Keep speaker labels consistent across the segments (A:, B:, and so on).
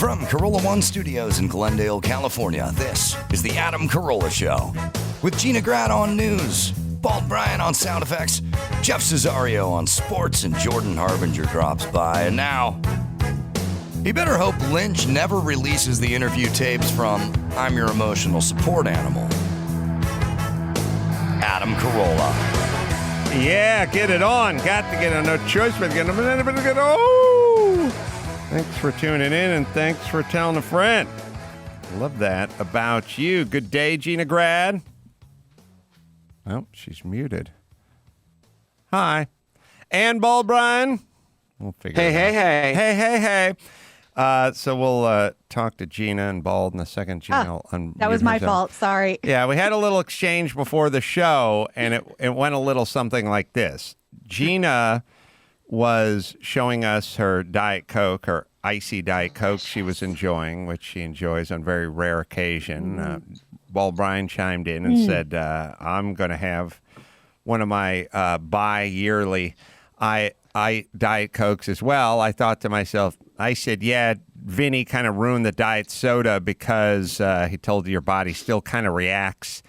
A: From Carolla One Studios in Glendale, California, this is The Adam Carolla Show. With Gina Grad on news, Bald Brian on sound effects, Jeff Cesario on sports, and Jordan Harbinger drops by. And now, you better hope Lynch never releases the interview tapes from I'm Your Emotional Support Animal. Adam Carolla.
B: Yeah, get it on. Got to get on. No choice but to get on. Oh! Thanks for tuning in, and thanks for telling a friend. Love that about you. Good day, Gina Grad. Oh, she's muted. Hi. And Bald Brian. We'll figure it out. Hey. So we'll talk to Gina and Bald in a second. Gina,
C: that was my fault. Sorry.
B: Yeah, we had a little exchange before the show, and it went a little something like this. Gina was showing us her Diet Coke, her icy Diet Coke she was enjoying, which she enjoys on very rare occasion. Bald Brian chimed in and said, I'm going to have one of my bi-yearly Diet Cokes as well. I thought to myself, I said, yeah, Vinny kind of ruined the diet soda because he told you your body still kind of reacts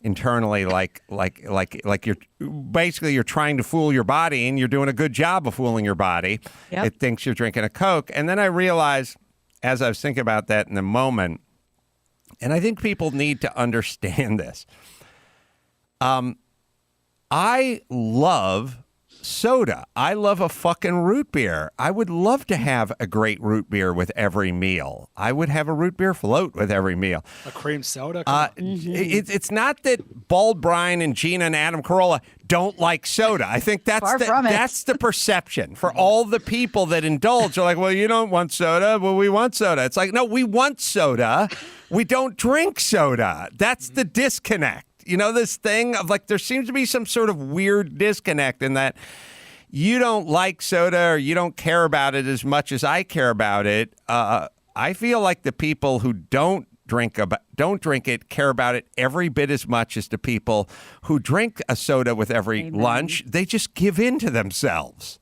B: internally like you're trying to fool your body, and you're doing a good job of fooling your body. Yep. It thinks you're drinking a Coke. And then I realized, as I was thinking about that in the moment, and I think people need to understand this. I love soda. I love a fucking root beer. I would love to have a great root beer with every meal. I would have a root beer float with every meal.
D: A cream soda?
B: It's not that Bald Brian and Gina and Adam Carolla don't like soda. I think that's the perception for all the people that indulge. They're like, well, you don't want soda. Well, we want soda. It's like, no, we want soda. We don't drink soda. That's the disconnect. You know, this thing of like, there seems to be some sort of weird disconnect in that you don't like soda or you don't care about it as much as I care about it. I feel like the people who don't drink it care about it every bit as much as the people who drink a soda with every lunch. They just give in to themselves.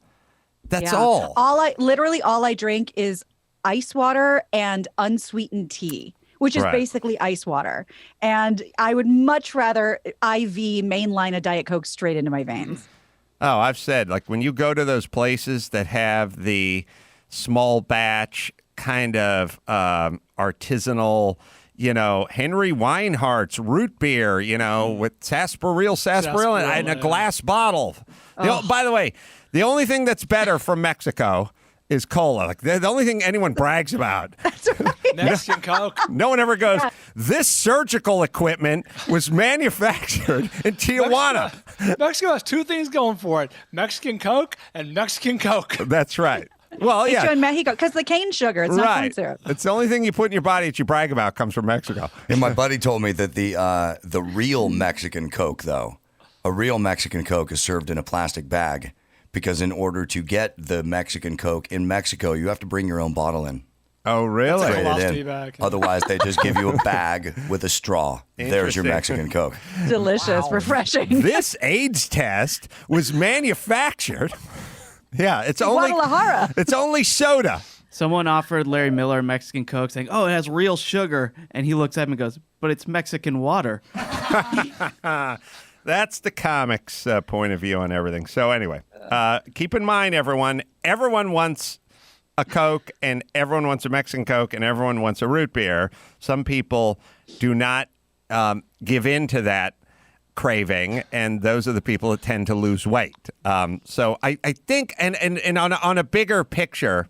B: That's all.
C: All I drink is ice water and unsweetened tea, which is basically ice water. And I would much rather IV mainline a Diet Coke straight into my veins.
B: Oh, I've said, like, when you go to those places that have the small batch kind of artisanal, you know, Henry Weinhardt's root beer, you know, with sarsaparilla and a glass bottle. By the way, the only thing that's better from Mexico is cola. Like, the only thing anyone brags about.
C: That's right.
D: Mexican Coke.
B: No one ever goes, this surgical equipment was manufactured in Tijuana.
D: Mexico has two things going for it: Mexican Coke and Mexican Coke.
B: That's right. Well, yeah.
C: in Mexico, because the cane sugar, it's not corn syrup.
B: It's the only thing you put in your body that you brag about comes from Mexico.
A: And my buddy told me that the real Mexican Coke, though, a real Mexican Coke is served in a plastic bag. Because in order to get the Mexican Coke in Mexico, you have to bring your own bottle in.
B: Oh, really?
D: Bag.
A: Otherwise, they just give you a bag with a straw. There's your Mexican Coke.
C: Delicious, refreshing.
B: This AIDS test was manufactured. Yeah, it's only soda.
E: Someone offered Larry Miller a Mexican Coke saying, oh, it has real sugar. And he looks at him and goes, but it's Mexican water.
B: That's the comics point of view on everything. So anyway, keep in mind, everyone wants a Coke, and everyone wants a Mexican Coke, and everyone wants a root beer. Some people do not give in to that craving, and those are the people that tend to lose weight. So I think, and on a bigger picture,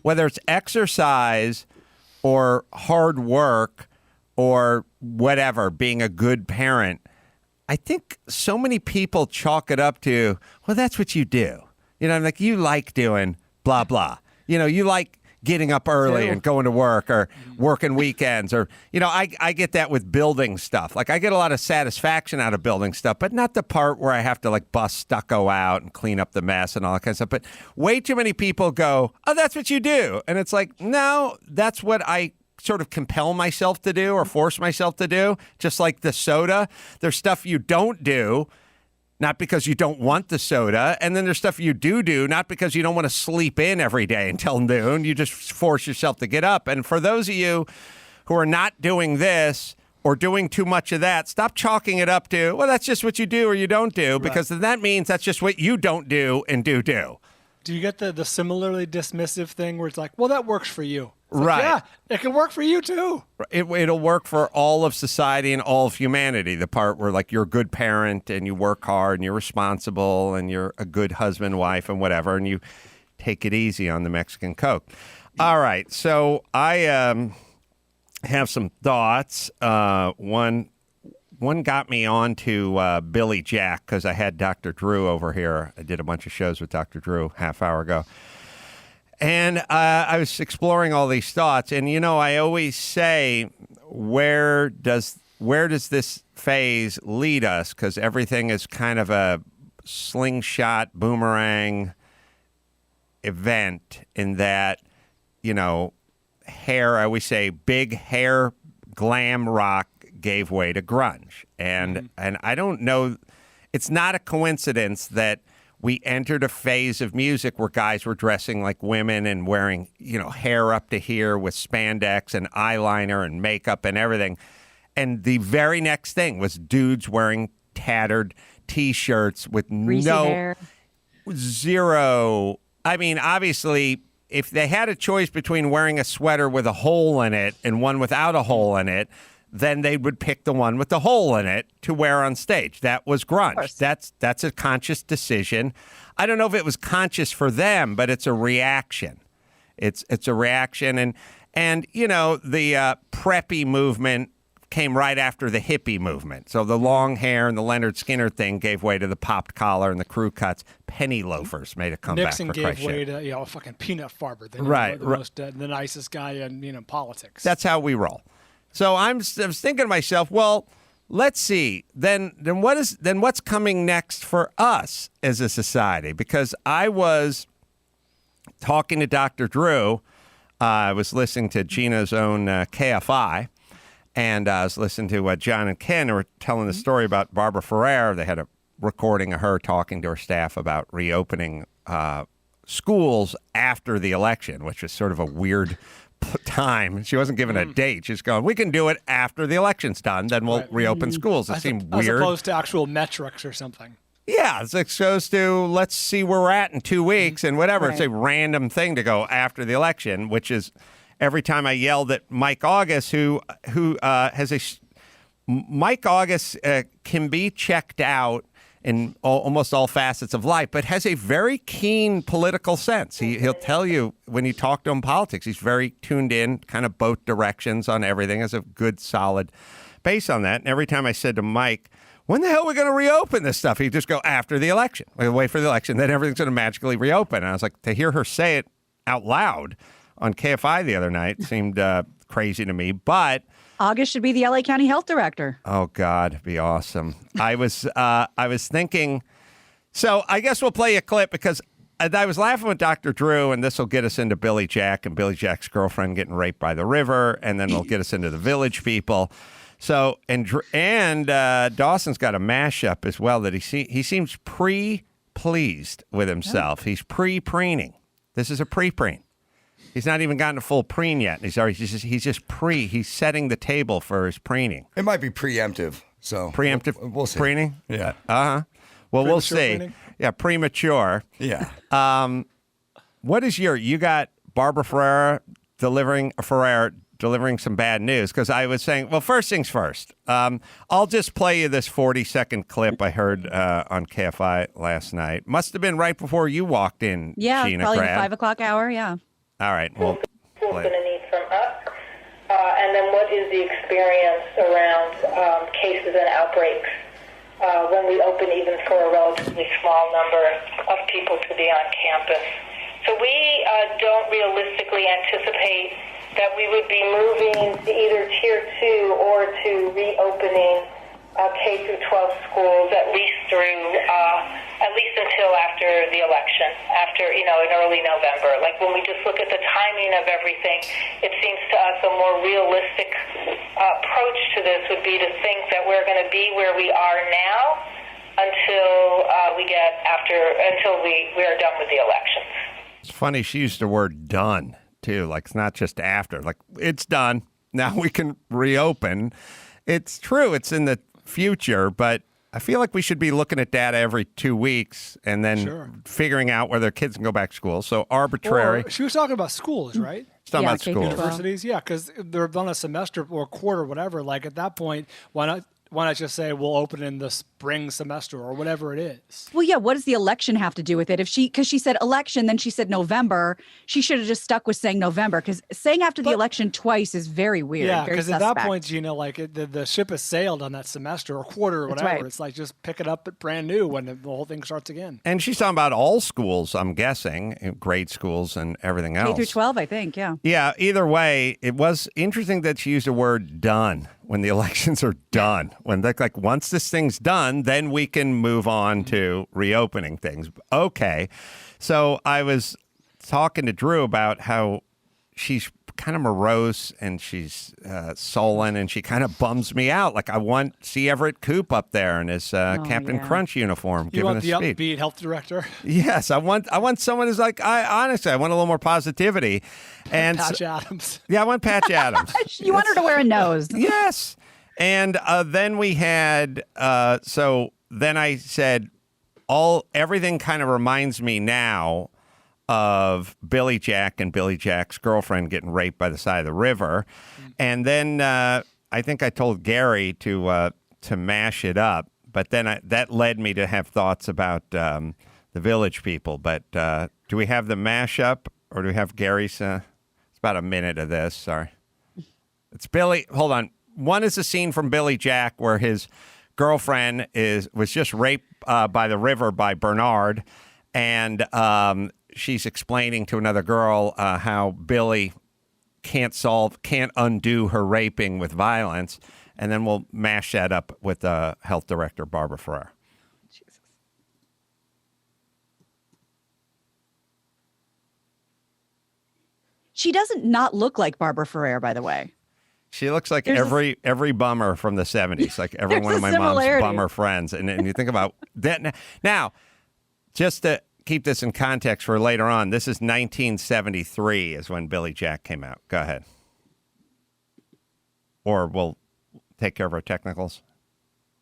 B: whether it's exercise or hard work or whatever, being a good parent, I think so many people chalk it up to, well, that's what you do. You know, like, you like doing blah, blah. You know, you like getting up early and going to work or working weekends, or, you know, I get that with building stuff. Like, I get a lot of satisfaction out of building stuff, but not the part where I have to, like, bust stucco out and clean up the mess and all that kind of stuff. But way too many people go, oh, that's what you do. And it's like, no, that's what I sort of compel myself to do or force myself to do. Just like the soda, there's stuff you don't do not because you don't want the soda. And then there's stuff you do, not because you don't want to sleep in every day until noon. You just force yourself to get up. And for those of you who are not doing this or doing too much of that, stop chalking it up to, well, that's just what you do or you don't do, because then that means that's just what you don't do and do.
D: Do you get the similarly dismissive thing where it's like, well, that works for you? It's
B: Right.
D: Like, yeah, it can work for you too.
B: It'll work for all of society and all of humanity. The part where like you're a good parent and you work hard and you're responsible and you're a good husband, wife, and whatever, and you take it easy on the Mexican Coke. All right, so I have some thoughts. One got me on to Billy Jack because I had Dr. Drew over here. I did a bunch of shows with Dr. Drew half hour ago. And I was exploring all these thoughts, and I always say, where does this phase lead us? Because everything is kind of a slingshot boomerang event. In that, hair. I always say, big hair glam rock gave way to grunge, and I don't know. It's not a coincidence that we entered a phase of music where guys were dressing like women and wearing, hair up to here with spandex and eyeliner and makeup and everything. And the very next thing was dudes wearing tattered T-shirts with zero. I mean, obviously, if they had a choice between wearing a sweater with a hole in it and one without a hole in it, then they would pick the one with the hole in it to wear on stage. That was grunge. That's a conscious decision. I don't know if it was conscious for them, but it's a reaction. It's a reaction, and the preppy movement came right after the hippie movement. So the long hair and the Leonard Skinner thing gave way to the popped collar and the crew cuts. Penny loafers made a comeback.
D: Nixon
B: for
D: gave
B: Christ's
D: way
B: sake.
D: to a fucking peanut farmer. The nicest guy in politics.
B: That's how we roll. So I was thinking to myself, well, let's see. Then what's coming next for us as a society? Because I was talking to Dr. Drew. I was listening to Gina's own KFI, and I was listening to John and Ken were telling the story about Barbara Ferrer. They had a recording of her talking to her staff about reopening schools after the election, which was sort of a weird time. She wasn't given a date. She's going, we can do it after the election's done, then we'll reopen schools. It seemed weird.
D: As opposed to actual metrics or something.
B: Yeah, it's exposed to, let's see where we're at in 2 weeks and whatever. Right. It's a random thing to go after the election, which is every time I yelled at Mike August, who has a... Mike August can be checked out in almost all facets of life, but has a very keen political sense. He'll tell you when you talk to him politics, he's very tuned in, kind of both directions on everything, has a good, solid base on that. And every time I said to Mike, when the hell are we going to reopen this stuff? He'd just go, after the election. We'll wait for the election, then everything's going to magically reopen. And I was like, to hear her say it out loud on KFI the other night seemed crazy to me, but...
C: August should be the LA County Health Director.
B: Oh God, it'd be awesome. I was thinking, so I guess we'll play a clip because I was laughing with Dr. Drew, and this will get us into Billy Jack and Billy Jack's girlfriend getting raped by the river, and then we'll get us into the Village People. So and Dawson's got a mashup as well that he seems pleased with himself. He's pre-preening. This is a pre-preen. He's not even gotten a full preen yet. He's setting the table for his preening.
A: It might be preemptive. So
B: preemptive
A: we'll see.
B: Preening?
A: Yeah.
B: Well, we'll see.
D: Preening?
B: Yeah, premature.
A: Yeah.
B: What is you got Barbara Ferrer delivering some bad news? Because I was saying, well, first things first. I'll just play you this 40-second clip I heard on KFI last night. Must have been right before you walked in,
C: Yeah,
B: Gina,
C: probably the
B: Brad.
C: 5 o'clock hour, yeah.
B: All right, well,
F: going to need from us, and then what is the experience around cases and outbreaks when we open even for a relatively small number of people to be on campus. So we don't realistically anticipate that we would be moving to either Tier 2 or to reopening K through 12 schools at least until after the election, in early November. Like when we just look at the timing of everything, it seems to us a more realistic approach to this would be to think that we're going to be where we are now until we are done with the elections.
B: It's funny she used the word done too. Like, it's not just after. Like, it's done. Now we can reopen. It's true. It's in the future, but I feel like we should be looking at data every 2 weeks and then figuring out whether kids can go back to school. So arbitrary.
D: She was talking about schools, right?
B: She's talking about
C: K through
B: schools.
C: 12.
D: Universities, yeah, because they're on a semester or a quarter, whatever. Like, at that point, why not just say we'll open in the spring semester or whatever it is?
C: Well, yeah. What does the election have to do with it? Because she said election, then she said November. She should have just stuck with saying November, because saying after the election twice is very weird.
D: Yeah,
C: very
D: because at that
C: suspect.
D: point, Gina, like the ship has sailed on that semester or quarter or
C: That's
D: whatever.
C: right.
D: It's like just pick it up at brand new when the whole thing starts again.
B: And she's talking about all schools, I'm guessing, grade schools and everything else.
C: K through 12, I think. Yeah.
B: Yeah, either way, it was interesting that she used the word done when the elections are done. When like once this thing's done, then we can move on to reopening things. Okay. So I was talking to Drew about how she's kind of morose and she's sullen and she kind of bums me out. Like, I want C. Everett Koop up there in his Captain Crunch uniform
D: You
B: giving
D: want
B: a
D: the
B: speech.
D: upbeat health director?
B: Yes, I want someone who's like, honestly, I want a little more positivity. And
D: Patch Adams.
B: yeah, I want Patch Adams.
C: You want her to wear a nose.
B: Yes. And then we had, so then I said, everything kind of reminds me now of Billy Jack and Billy Jack's girlfriend getting raped by the side of the river. And then I think I told Gary to mash it up, but then that led me to have thoughts about the Village People. But do we have the mashup, or do we have Gary's? It's about a minute of this. Sorry. It's Billy. Hold on. One is a scene from Billy Jack where his girlfriend was just raped by the river by Bernard, and she's explaining to another girl how Billy can't undo her raping with violence, and then we'll mash that up with health director Barbara Ferrer.
C: Jesus. She doesn't not look like Barbara Ferrer, by the way.
B: She looks like
C: There's
B: every bummer from the 70s, like every
C: There's
B: one of
C: a
B: my
C: similarity.
B: mom's bummer friends. And you think about that. Now, just to keep this in context for later on, this is 1973 is when Billy Jack came out. Go ahead. Or we'll take care of our technicals.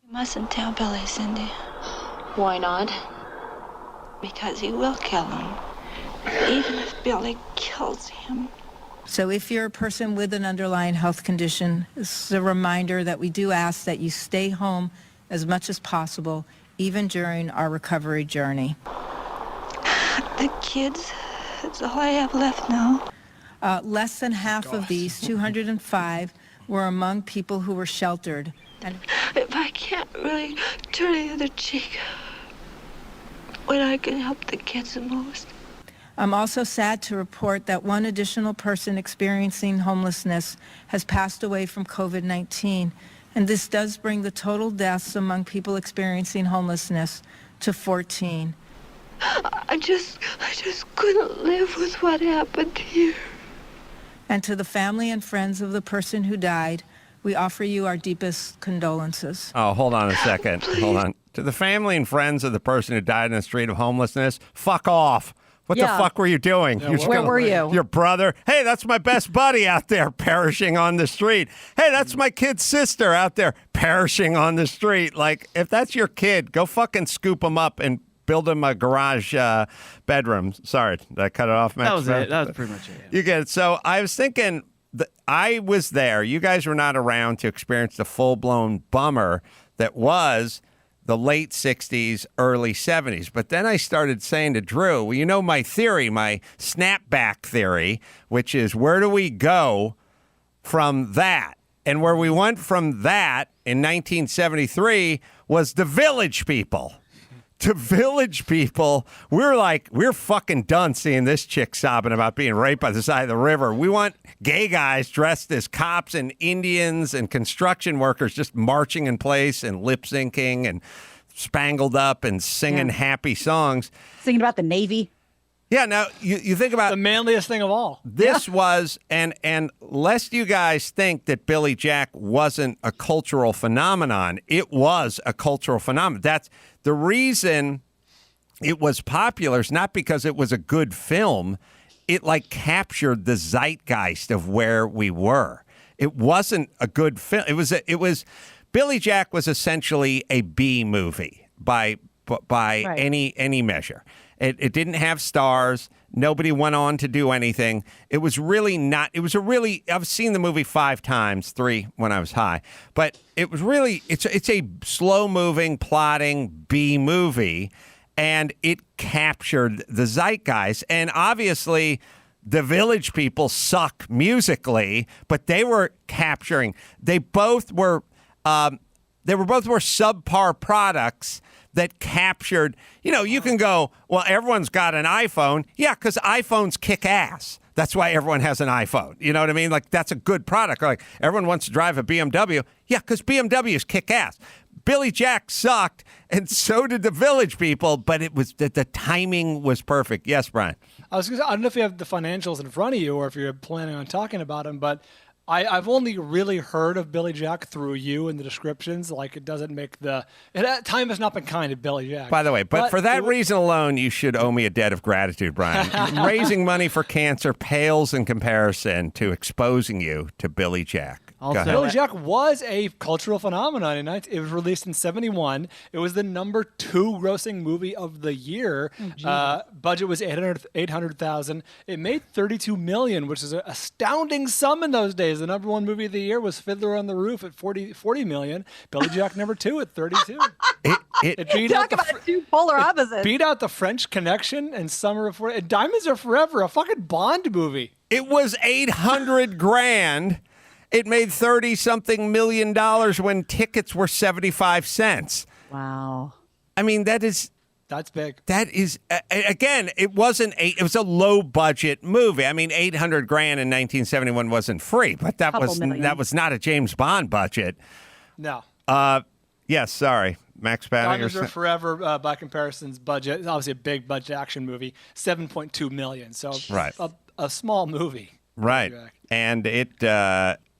G: You mustn't tell Billy, Cindy,
H: Why not?
G: because he will kill him. Even if Billy kills him.
I: So if you're a person with an underlying health condition, this is a reminder that we do ask that you stay home as much as possible, even during our recovery journey.
G: The kids, that's all I have left now.
I: Less than half of these, 205, were among people who were sheltered. And
G: If I can't really turn the other cheek, when I can help the kids the most.
I: I'm also sad to report that one additional person experiencing homelessness has passed away from COVID-19, and this does bring the total deaths among people experiencing homelessness to 14.
G: I just couldn't live with what happened here.
I: And to the family and friends of the person who died, we offer you our deepest condolences.
B: Oh, hold on a second. Hold on. To the family and friends of the person who died in the street of homelessness, fuck off. What the fuck were you doing?
C: Where were you?
B: Your brother. Hey, that's my best buddy out there perishing on the street. Hey, that's my kid's sister out there perishing on the street. Like, if that's your kid, go fucking scoop him up and build him a garage bedroom. Sorry, did I cut it off, Max?
E: That was it. That was pretty much it.
B: You get it. So I was thinking, I was there. You guys were not around to experience the full-blown bummer that was the late 60s, early 70s. But then I started saying to Drew, well, you know my theory, my snapback theory, which is where do we go from that? And where we went from that in 1973 was the Village People. To Village People, we're fucking done seeing this chick sobbing about being raped by the side of the river. We want gay guys dressed as cops and Indians and construction workers just marching in place and lip syncing and spangled up and singing happy songs.
C: Singing about the Navy.
B: Yeah, now you think about
D: the manliest thing of all.
B: This was, and lest you guys think that Billy Jack wasn't a cultural phenomenon, it was a cultural phenomenon. That's the reason it was popular. Is not because it was a good film. It like captured the zeitgeist of where we were. It wasn't a good film. It was Billy Jack was essentially a B movie by right. any measure. It didn't have stars. Nobody went on to do anything. It was really not. It was a really. I've seen the movie 5 times, 3 when I was high. But it was really. It's a slow moving, plotting B movie, and it captured the zeitgeist. And obviously, the Village People suck musically, but they were capturing. They both were. They were both subpar products that captured, you can go, well, everyone's got an iPhone. Yeah, because iPhones kick ass. That's why everyone has an iPhone. You know what I mean? Like, that's a good product. Or like, everyone wants to drive a BMW. Yeah, because BMWs kick ass. Billy Jack sucked, and so did the Village People, but it was the timing was perfect. Yes, Brian?
D: I don't know if you have the financials in front of you or if you're planning on talking about them, but I've only really heard of Billy Jack through you in the descriptions. Like, it doesn't make time has not been kind to Billy Jack.
B: By the way, but for that reason alone, you should owe me a debt of gratitude, Brian. Raising money for cancer pales in comparison to exposing you to Billy Jack.
D: Also, Billy Jack was a cultural phenomenon. It was released in 1971. It was the number 2 grossing movie of the year. Budget was $800,000. It made $32 million, which is an astounding sum in those days. The number 1 movie of the year was Fiddler on the Roof at $40 million. Billy Jack number 2 at $32. It beat
C: Talk about two polar opposites.
D: Beat out The French Connection and Summer of and Diamonds Are Forever, a fucking Bond movie.
B: It was $800,000. It made $30-something million when tickets were 75 cents.
C: Wow.
B: I mean, that's
D: big.
B: That is, again, it was a low budget movie. I mean, $800,000 in 1971 wasn't free, but that was not a James Bond budget.
D: No.
B: Yes, sorry. Max Banner.
D: Diamonds Are Forever, by comparison's budget, it's obviously a big budget action movie, $7.2 million. So
B: right.
D: a small movie.
B: Right. And it,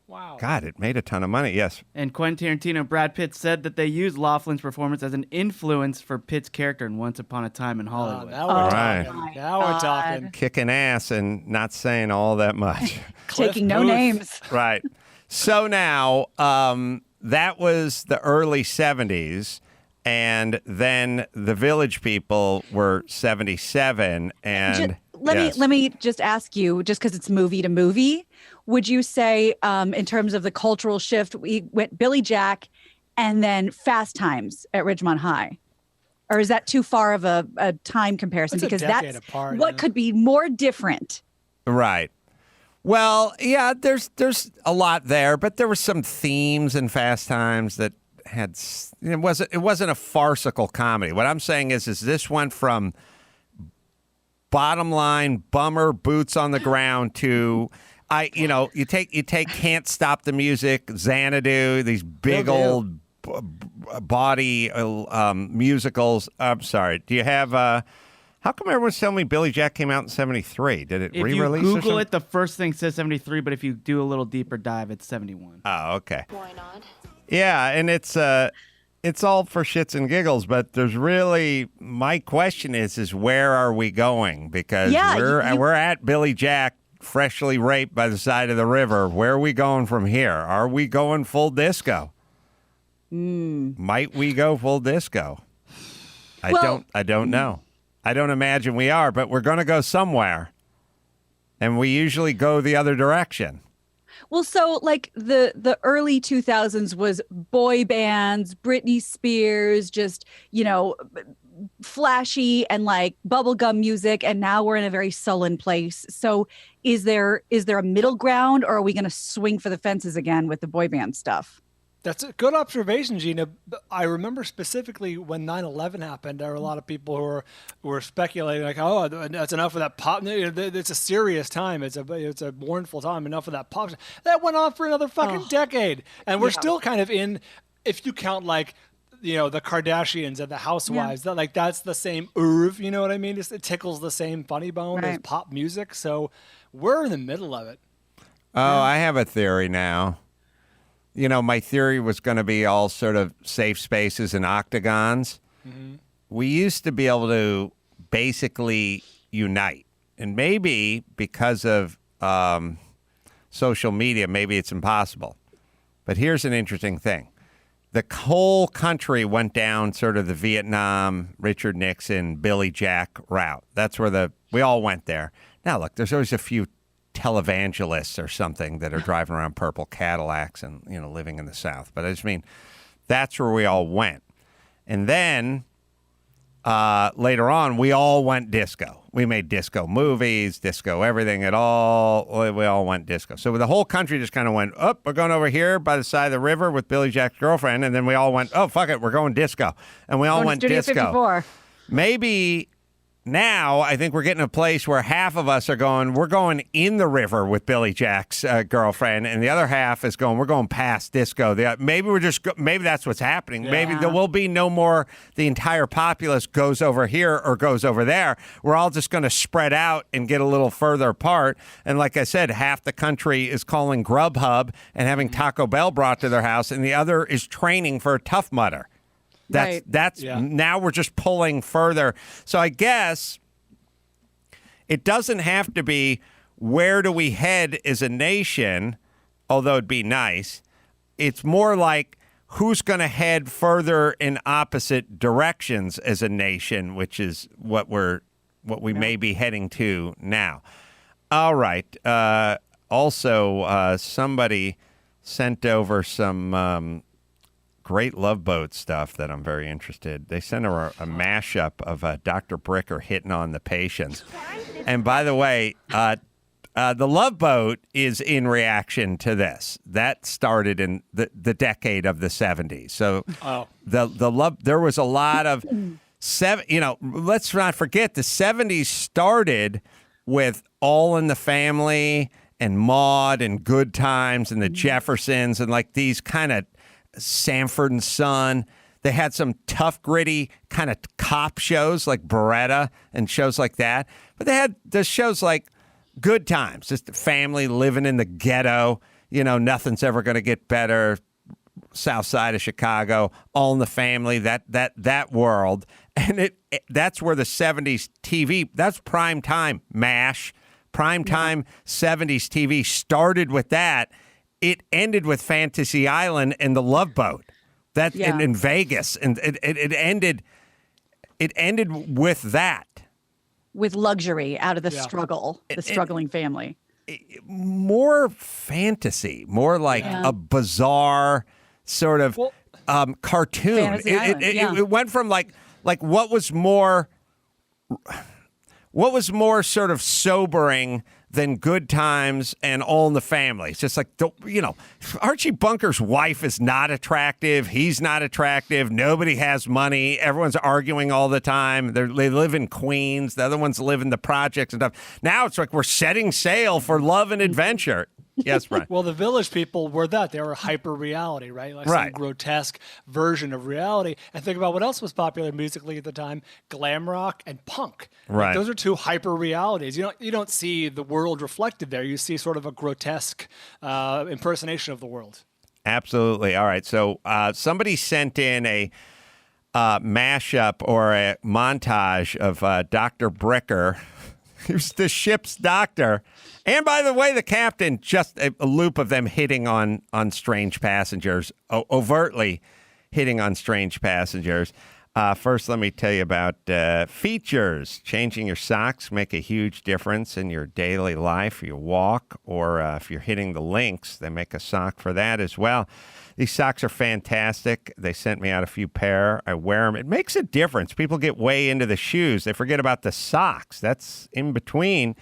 D: wow.
B: God, it made a ton of money. Yes.
E: And Quentin Tarantino and Brad Pitt said that they used Laughlin's performance as an influence for Pitt's character in Once Upon a Time in Hollywood.
D: Now we're talking.
B: Kicking ass and not saying all that much.
C: Taking no names.
B: Right. So now, that was the early 70s. And then the Village People were 77. And
C: let me just ask you, just because it's movie to movie, would you say in terms of the cultural shift, we went Billy Jack and then Fast Times at Ridgemont High? Or is that too far of a time comparison? Because that's
D: apart,
C: what could be more different.
B: Right. Well, yeah, there's a lot there, but there were some themes in Fast Times that it wasn't a farcical comedy. What I'm saying is this went from bottom line bummer boots on the ground to you take Can't Stop the Music, Xanadu, these big old body musicals. I'm sorry. Do you have how come everyone's telling me Billy Jack came out in 73? Did it re-release?
E: If you Google it, the first thing says 73, but if you do a little deeper dive, it's 71.
B: Oh, okay.
G: Why not?
B: Yeah, and it's all for shits and giggles, but there's really, my question is where are we going? Because we're at Billy Jack, freshly raped by the side of the river. Where are we going from here? Are we going full disco? Might we go full disco? I don't know. I don't imagine we are, but we're going to go somewhere. And we usually go the other direction.
C: Well, so like the early 2000s was boy bands, Britney Spears, just, flashy and like bubblegum music. And now we're in a very sullen place. So is there a middle ground, or are we going to swing for the fences again with the boy band stuff?
D: That's a good observation, Gina. I remember specifically when 9/11 happened, there were a lot of people who were speculating, like, "Oh, that's enough of that pop." It's a serious time. It's a mournful time. Enough of that pop. That went on for another fucking decade, and we're still kind of in. If you count like the Kardashians and the Housewives. That's the same you know what I mean? It tickles the same funny bone as pop music. So we're in the middle of it.
B: Oh, I have a theory now. My theory was going to be all sort of safe spaces and octagons. Mm-hmm. We used to be able to basically unite. And maybe because of social media, maybe it's impossible. But here's an interesting thing. The whole country went down sort of the Vietnam, Richard Nixon, Billy Jack route. That's where we all went there. Now, look, there's always a few televangelists or something that are driving around purple Cadillacs and, living in the South. But I just mean, that's where we all went. And then later on, we all went disco. We made disco movies, disco everything at all. We all went disco. So the whole country just kind of went, we're going over here by the side of the river with Billy Jack's girlfriend. And then we all went, oh, fuck it, we're going disco. And we all went
C: Studio
B: disco.
C: 54.
B: Maybe now I think we're getting to a place where half of us are going, we're going in the river with Billy Jack's girlfriend, and the other half is going, we're going past disco. Maybe maybe that's what's happening. Yeah. Maybe there will be no more, the entire populace goes over here or goes over there. We're all just going to spread out and get a little further apart. And like I said, half the country is calling Grubhub and having Taco Bell brought to their house, and the other is training for a Tough Mudder. Now we're just pulling further. So I guess it doesn't have to be where do we head as a nation, although it'd be nice. It's more like who's going to head further in opposite directions as a nation, which is what we may be heading to now. All right. Also, somebody sent over some great Love Boat stuff that I'm very interested. They sent her a mashup of Dr. Bricker hitting on the patients. And by the way, the Love Boat is in reaction to this. That started in the decade of the 70s. So there was a lot of let's not forget the 70s started with All in the Family and Maude and Good Times and the Jeffersons and like these kind of Sanford and Son. They had some tough, gritty kind of cop shows like Beretta and shows like that. But they had the shows like Good Times, just a family living in the ghetto. Nothing's ever going to get better. South side of Chicago, All in the Family, that world. And that's where the 70s TV, that's prime time, MASH, prime time 70s TV started with that. It ended with Fantasy Island and the Love Boat. In Vegas, and it ended with that.
C: With luxury out of the struggle, the struggling family.
B: More fantasy, more like a bizarre sort of cartoon. It went from like what was more sort of sobering than Good Times and All in the Family. It's just like, Archie Bunker's wife is not attractive. He's not attractive. Nobody has money. Everyone's arguing all the time. They live in Queens. The other ones live in the projects and stuff. Now it's like we're setting sail for love and adventure. Yes, Brian.
D: Well, the Village People were that. They were hyper-reality, right? Like some grotesque version of reality. And think about what else was popular musically at the time. Glam rock and punk.
B: Right.
D: Like, those are two hyper-realities. You don't see the world reflected there. You see sort of a grotesque impersonation of the world.
B: Absolutely. All right. So somebody sent in a mashup or a montage of Dr. Bricker. He was the ship's doctor. And by the way, the captain, just a loop of them hitting on strange passengers, overtly hitting on strange passengers. First, let me tell you about features. Changing your socks make a huge difference in your daily life. You walk, or if you're hitting the links, they make a sock for that as well. These socks are fantastic. They sent me out a few pair. I wear them. It makes a difference. People get way into the shoes. They forget about the socks. That's in between.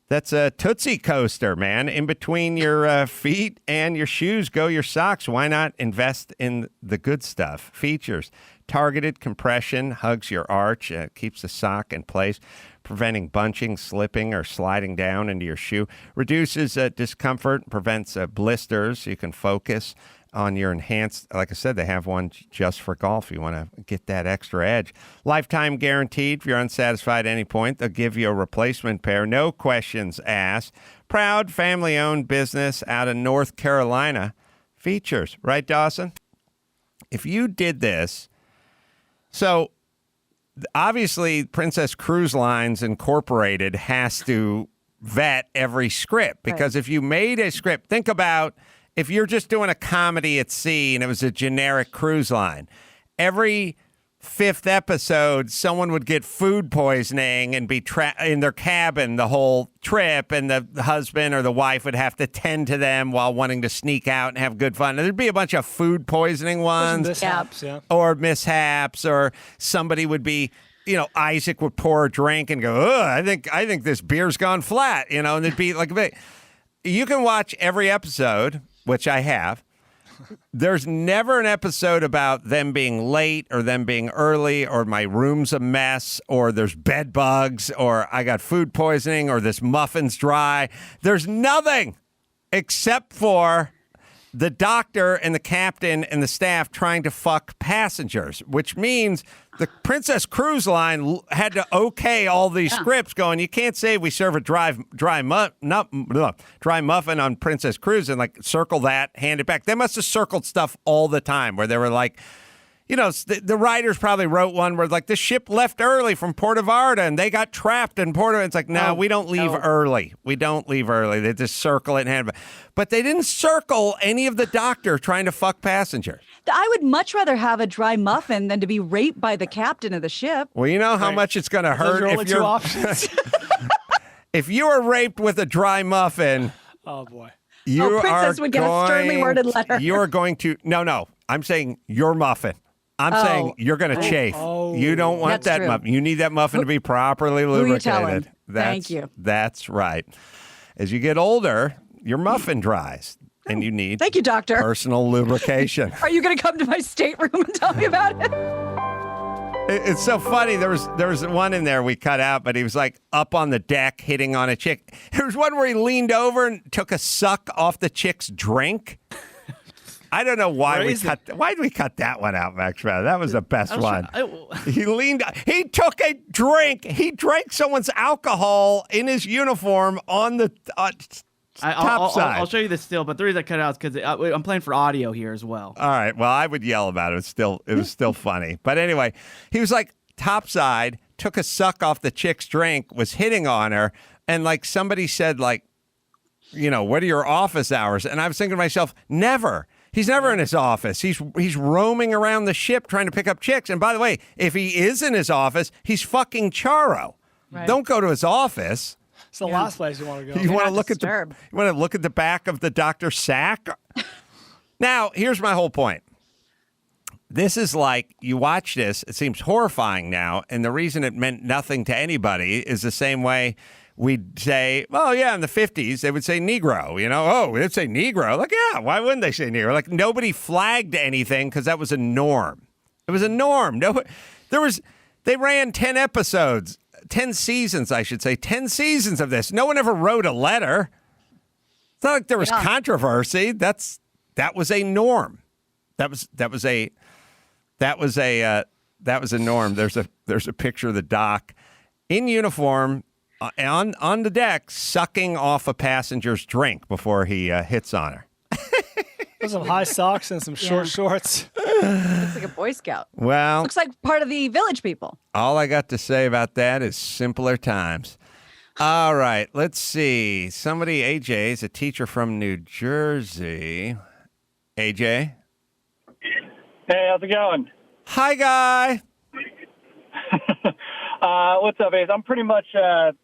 B: That's a Tootsie Coaster, man. In between your feet and your shoes go your socks. Why not invest in the good stuff? Features. Targeted compression hugs your arch, keeps the sock in place, preventing bunching, slipping, or sliding down into your shoe. Reduces discomfort, prevents blisters. You can focus. on your enhanced. Like I said, they have one just for golf. You want to get that extra edge. Lifetime guaranteed. If you're unsatisfied at any point, they'll give you a replacement pair. No questions asked. Proud family-owned business out of North Carolina. Features, right, Dawson? If you did this, so obviously Princess Cruise Lines Incorporated has to vet every script, because if you made a script, think about if you're just doing a comedy at sea and it was a generic cruise line, every fifth episode someone would get food poisoning and be in their cabin the whole trip, and the husband or the wife would have to tend to them while wanting to sneak out and have good fun. And there'd be a bunch of food poisoning ones,
D: mishaps,
B: or mishaps, or somebody would be, Isaac would pour a drink and go, "Ugh, I think this beer's gone flat," and it'd be like, you can watch every episode, which I have. There's never an episode about them being late or them being early or my room's a mess or there's bed bugs or I got food poisoning or this muffin's dry. There's nothing except for the doctor and the captain and the staff trying to fuck passengers, which means the Princess Cruise Line had to okay all these scripts going, you can't say we serve a dry muffin on Princess Cruise and circle that, hand it back. They must have circled stuff all the time where they were like, the writers probably wrote one where the ship left early from Puerto Vallarta and they got trapped in Puerto. It's like, no, we don't leave early. We don't leave early. They just circle it and hand it back. But they didn't circle any of the doctor trying to fuck passengers.
C: I would much rather have a dry muffin than to be raped by the captain of the ship.
B: Well, you know how much it's going to hurt if you're...
D: options.
B: If you are raped with a dry muffin...
D: Oh, boy.
C: Princess would get a sternly worded letter.
B: You're going to... No. I'm saying your muffin. I'm saying you're going to chafe. You don't want that muffin. You need that muffin to be properly lubricated.
C: Thank you.
B: That's right. As you get older, your muffin dries, and you need
C: Thank you, doctor.
B: Personal lubrication.
C: Are you going to come to my stateroom and tell me about it?
B: It's so funny. There was one in there we cut out, but he was up on the deck hitting on a chick. There was one where he leaned over and took a suck off the chick's drink. I don't know why why'd we cut that one out, Max? That was the best one. He took a drink. He drank someone's alcohol in his uniform on the top side.
E: I'll show you the still, but the reason I cut it out is because I'm playing for audio here as well.
B: All right. Well, I would yell about it. It was still funny. But anyway, he was topside, took a suck off the chick's drink, was hitting on her, and somebody said what are your office hours? And I was thinking to myself, never. He's never in his office. He's roaming around the ship trying to pick up chicks. And by the way, if he is in his office, he's fucking Charo. Right. Don't go to his office.
D: It's the last place you want to go.
B: You want to look at the back of the doctor's sack. Now, here's my whole point. This is you watch this, it seems horrifying now, and the reason it meant nothing to anybody is the same way we'd say, oh, yeah, in the 50s, they would say Negro, they'd say Negro. Yeah, why wouldn't they say Negro? Nobody flagged anything because that was a norm. It was a norm. They ran 10 episodes, 10 seasons, I should say, 10 seasons of this. No one ever wrote a letter. It's not like there was controversy. That was a norm. That was a norm. There's a picture of the doc in uniform on the deck sucking off a passenger's drink before he hits on her.
D: With some high socks and some short shorts.
C: Looks like a Boy Scout.
B: Well,
C: looks like part of the Village People.
B: All I got to say about that is simpler times. All right, let's see. AJ is a teacher from New Jersey. AJ?
H: Hey, how's it going?
B: Hi, guy.
H: What's up, Ace? I'm pretty much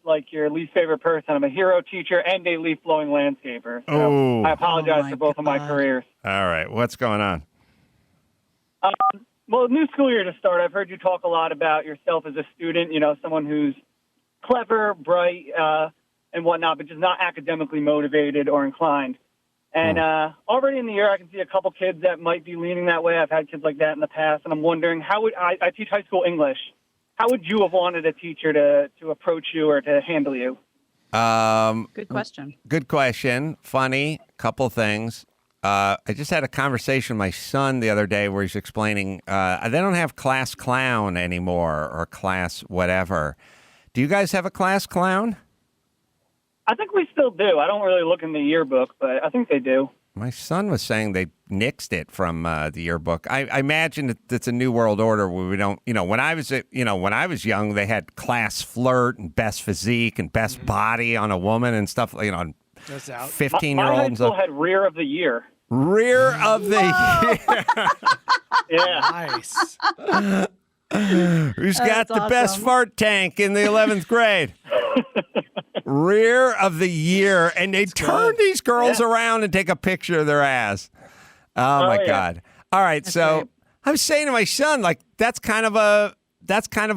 H: like your least favorite person. I'm a hero teacher and a leaf-blowing landscaper. So I apologize for both of my careers.
B: All right. What's going on?
H: Well, new school year to start. I've heard you talk a lot about yourself as a student, someone who's clever, bright, and whatnot, but just not academically motivated or inclined. And already in the year, I can see a couple kids that might be leaning that way. I've had kids like that in the past, and I'm wondering, I teach high school English. How would you have wanted a teacher to approach you or to handle you?
C: Good question.
B: Good question. Funny. Couple things. I just had a conversation with my son the other day where he's explaining they don't have class clown anymore or class whatever. Do you guys have a class clown?
H: I think we still do. I don't really look in the yearbook, but I think they do.
B: My son was saying they nixed it from the yearbook. I imagine that it's a new world order where we don't, when I was young, they had class flirt and best physique and best body on a woman and stuff,
D: That's out.
B: 15-year-olds.
H: My high school had rear of the year.
B: Rear of the year.
H: Yeah.
D: Nice.
B: Who's got
C: That's
B: the best
C: awesome.
B: fart tank in the 11th grade? Rear of the year. And they turn these girls around and take a picture of their ass. Oh, my
H: yeah.
B: God. All right. So
C: great.
B: I was saying to my son, like, that's kind of a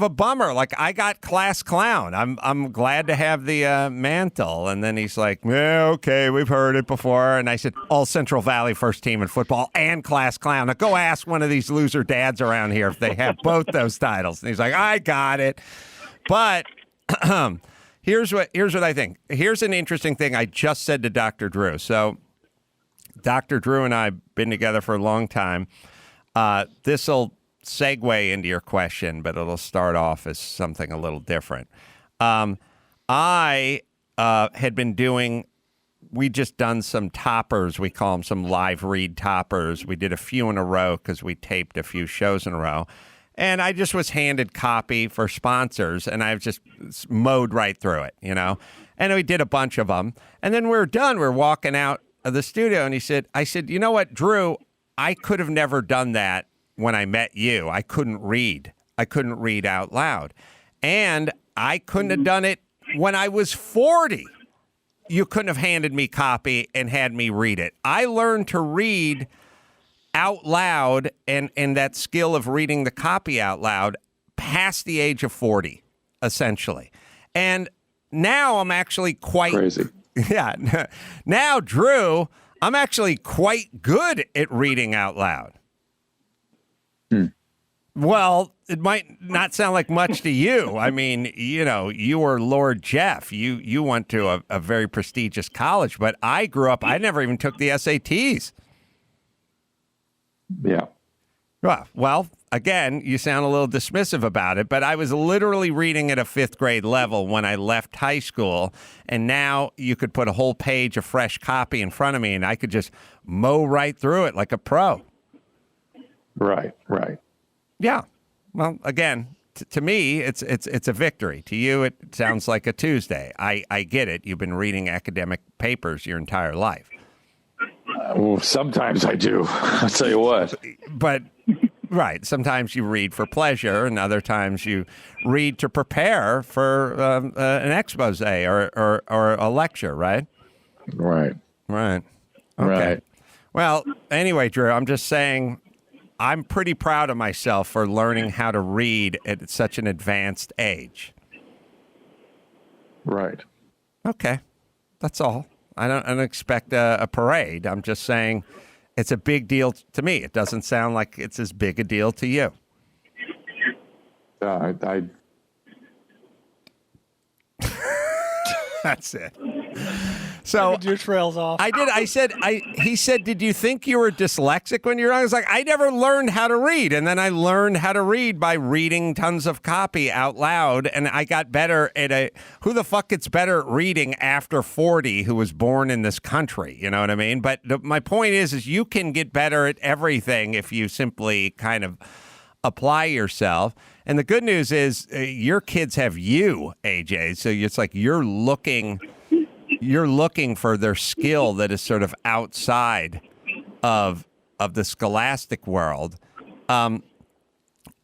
B: bummer. Like, I got class clown. I'm glad to have the mantle. And then he's like, yeah, okay, we've heard it before. And I said, all Central Valley first team in football and class clown. Now go ask one of these loser dads around here if they have both those titles. And he's like, I got it. But here's what I think. Here's an interesting thing I just said to Dr. Drew. So Dr. Drew and I have been together for a long time. This will segue into your question, but it'll start off as something a little different. I had been we just done some toppers. We call them some live read toppers. We did a few in a row because we taped a few shows in a row. And I just was handed copy for sponsors, and I've just mowed right through it, And we did a bunch of them. And then we were done. We were walking out of the studio, and I said, you know what, Drew, I could have never done that when I met you. I couldn't read. I couldn't read out loud. And I couldn't have done it when I was 40. You couldn't have handed me copy and had me read it. I learned to read out loud and that skill of reading the copy out loud past the age of 40, essentially. And now I'm actually quite
J: crazy.
B: Yeah. Now, Drew, I'm actually quite good at reading out loud. Well, it might not sound like much to you. I mean, you were Lord Jeff. You went to a very prestigious college, but I grew up, I never even took the SATs.
J: Yeah.
B: Well, again, you sound a little dismissive about it, but I was literally reading at a 5th grade level when I left high school, and now you could put a whole page of fresh copy in front of me, and I could just mow right through it like a pro.
J: Right.
B: Yeah. Well, again, to me, it's a victory. To you, it sounds like a Tuesday. I get it. You've been reading academic papers your entire life.
J: Well, sometimes I do. I'll tell you what.
B: But, right, sometimes you read for pleasure, and other times you read to prepare for an expose or a lecture, right?
J: Right.
B: Okay.
J: Right.
B: Well, anyway, Drew, I'm just saying I'm pretty proud of myself for learning how to read at such an advanced age.
J: Right.
B: Okay. That's all. I don't expect a parade. I'm just saying it's a big deal to me. It doesn't sound like it's as big a deal to you. That's it. So
D: your trails off.
B: I did. He said, did you think you were dyslexic when you were young? I was like, I never learned how to read. And then I learned how to read by reading tons of copy out loud. And I got better at who the fuck gets better at reading after 40 who was born in this country? You know what I mean? But my point is you can get better at everything if you simply kind of apply yourself. And the good news is your kids have you, AJ. So it's like you're looking for their skill that is sort of outside of the scholastic world. I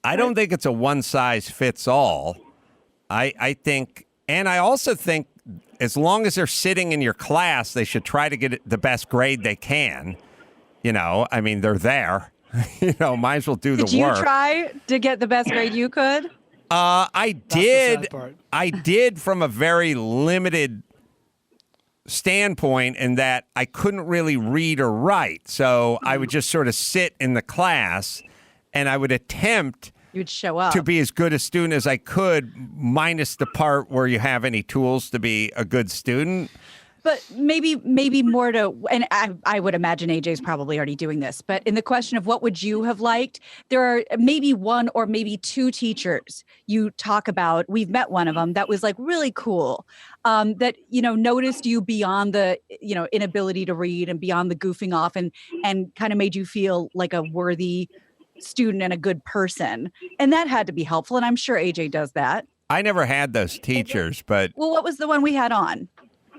B: don't think it's a one size fits all. I think, and I also think as long as they're sitting in your class, they should try to get the best grade they can. I mean, they're there. Might as well do the work.
C: Did you try to get the best grade you could?
B: I did. I did from a very limited standpoint in that I couldn't really read or write. So I would just sort of sit in the class and I would attempt
C: You'd show up
B: to be as good a student as I could, minus the part where you have any tools to be a good student.
C: But maybe more to, and I would imagine AJ's probably already doing this, but in the question of what would you have liked, there are maybe one or maybe two teachers you talk about. We've met one of them that was like really cool, that, noticed you beyond the, inability to read and beyond the goofing off and kind of made you feel like a worthy student and a good person. And that had to be helpful. And I'm sure AJ does that.
B: I never had those teachers, but.
C: Well, what was the one we had on?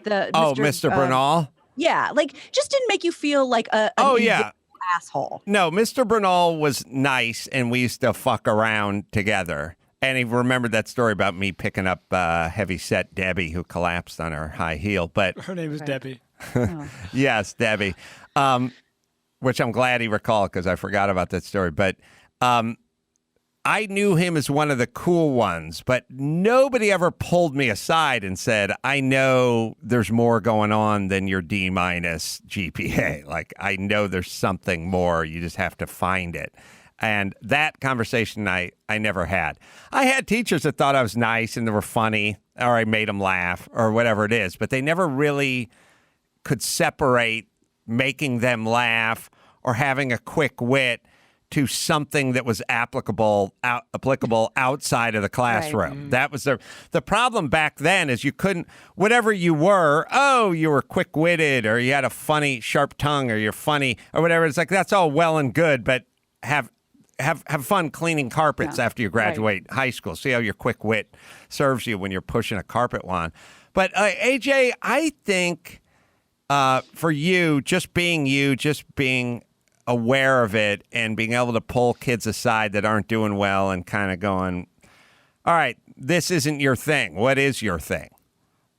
B: Mr. Bernal?
C: Yeah, like just didn't make you feel like an asshole.
B: No, Mr. Bernal was nice, and we used to fuck around together. And he remembered that story about me picking up heavy-set Debbie, who collapsed on her high heel. But
D: her name is Debbie.
B: Yes, Debbie, which I'm glad he recalled because I forgot about that story. But I knew him as one of the cool ones, but nobody ever pulled me aside and said, I know there's more going on than your D- GPA. Like, I know there's something more. You just have to find it. And that conversation I never had. I had teachers that thought I was nice and they were funny, or I made them laugh, or whatever it is, but they never really could separate making them laugh or having a quick wit to something that was applicable outside of the classroom. Right. That was the problem back then is you couldn't, whatever you were quick-witted or you had a funny, sharp tongue or you're funny or whatever. It's like, that's all well and good, but have fun cleaning carpets after you graduate high school. See how your quick wit serves you when you're pushing a carpet wand. But AJ, I think for you, just being aware of it and being able to pull kids aside that aren't doing well and kind of going, all right, this isn't your thing. What is your thing?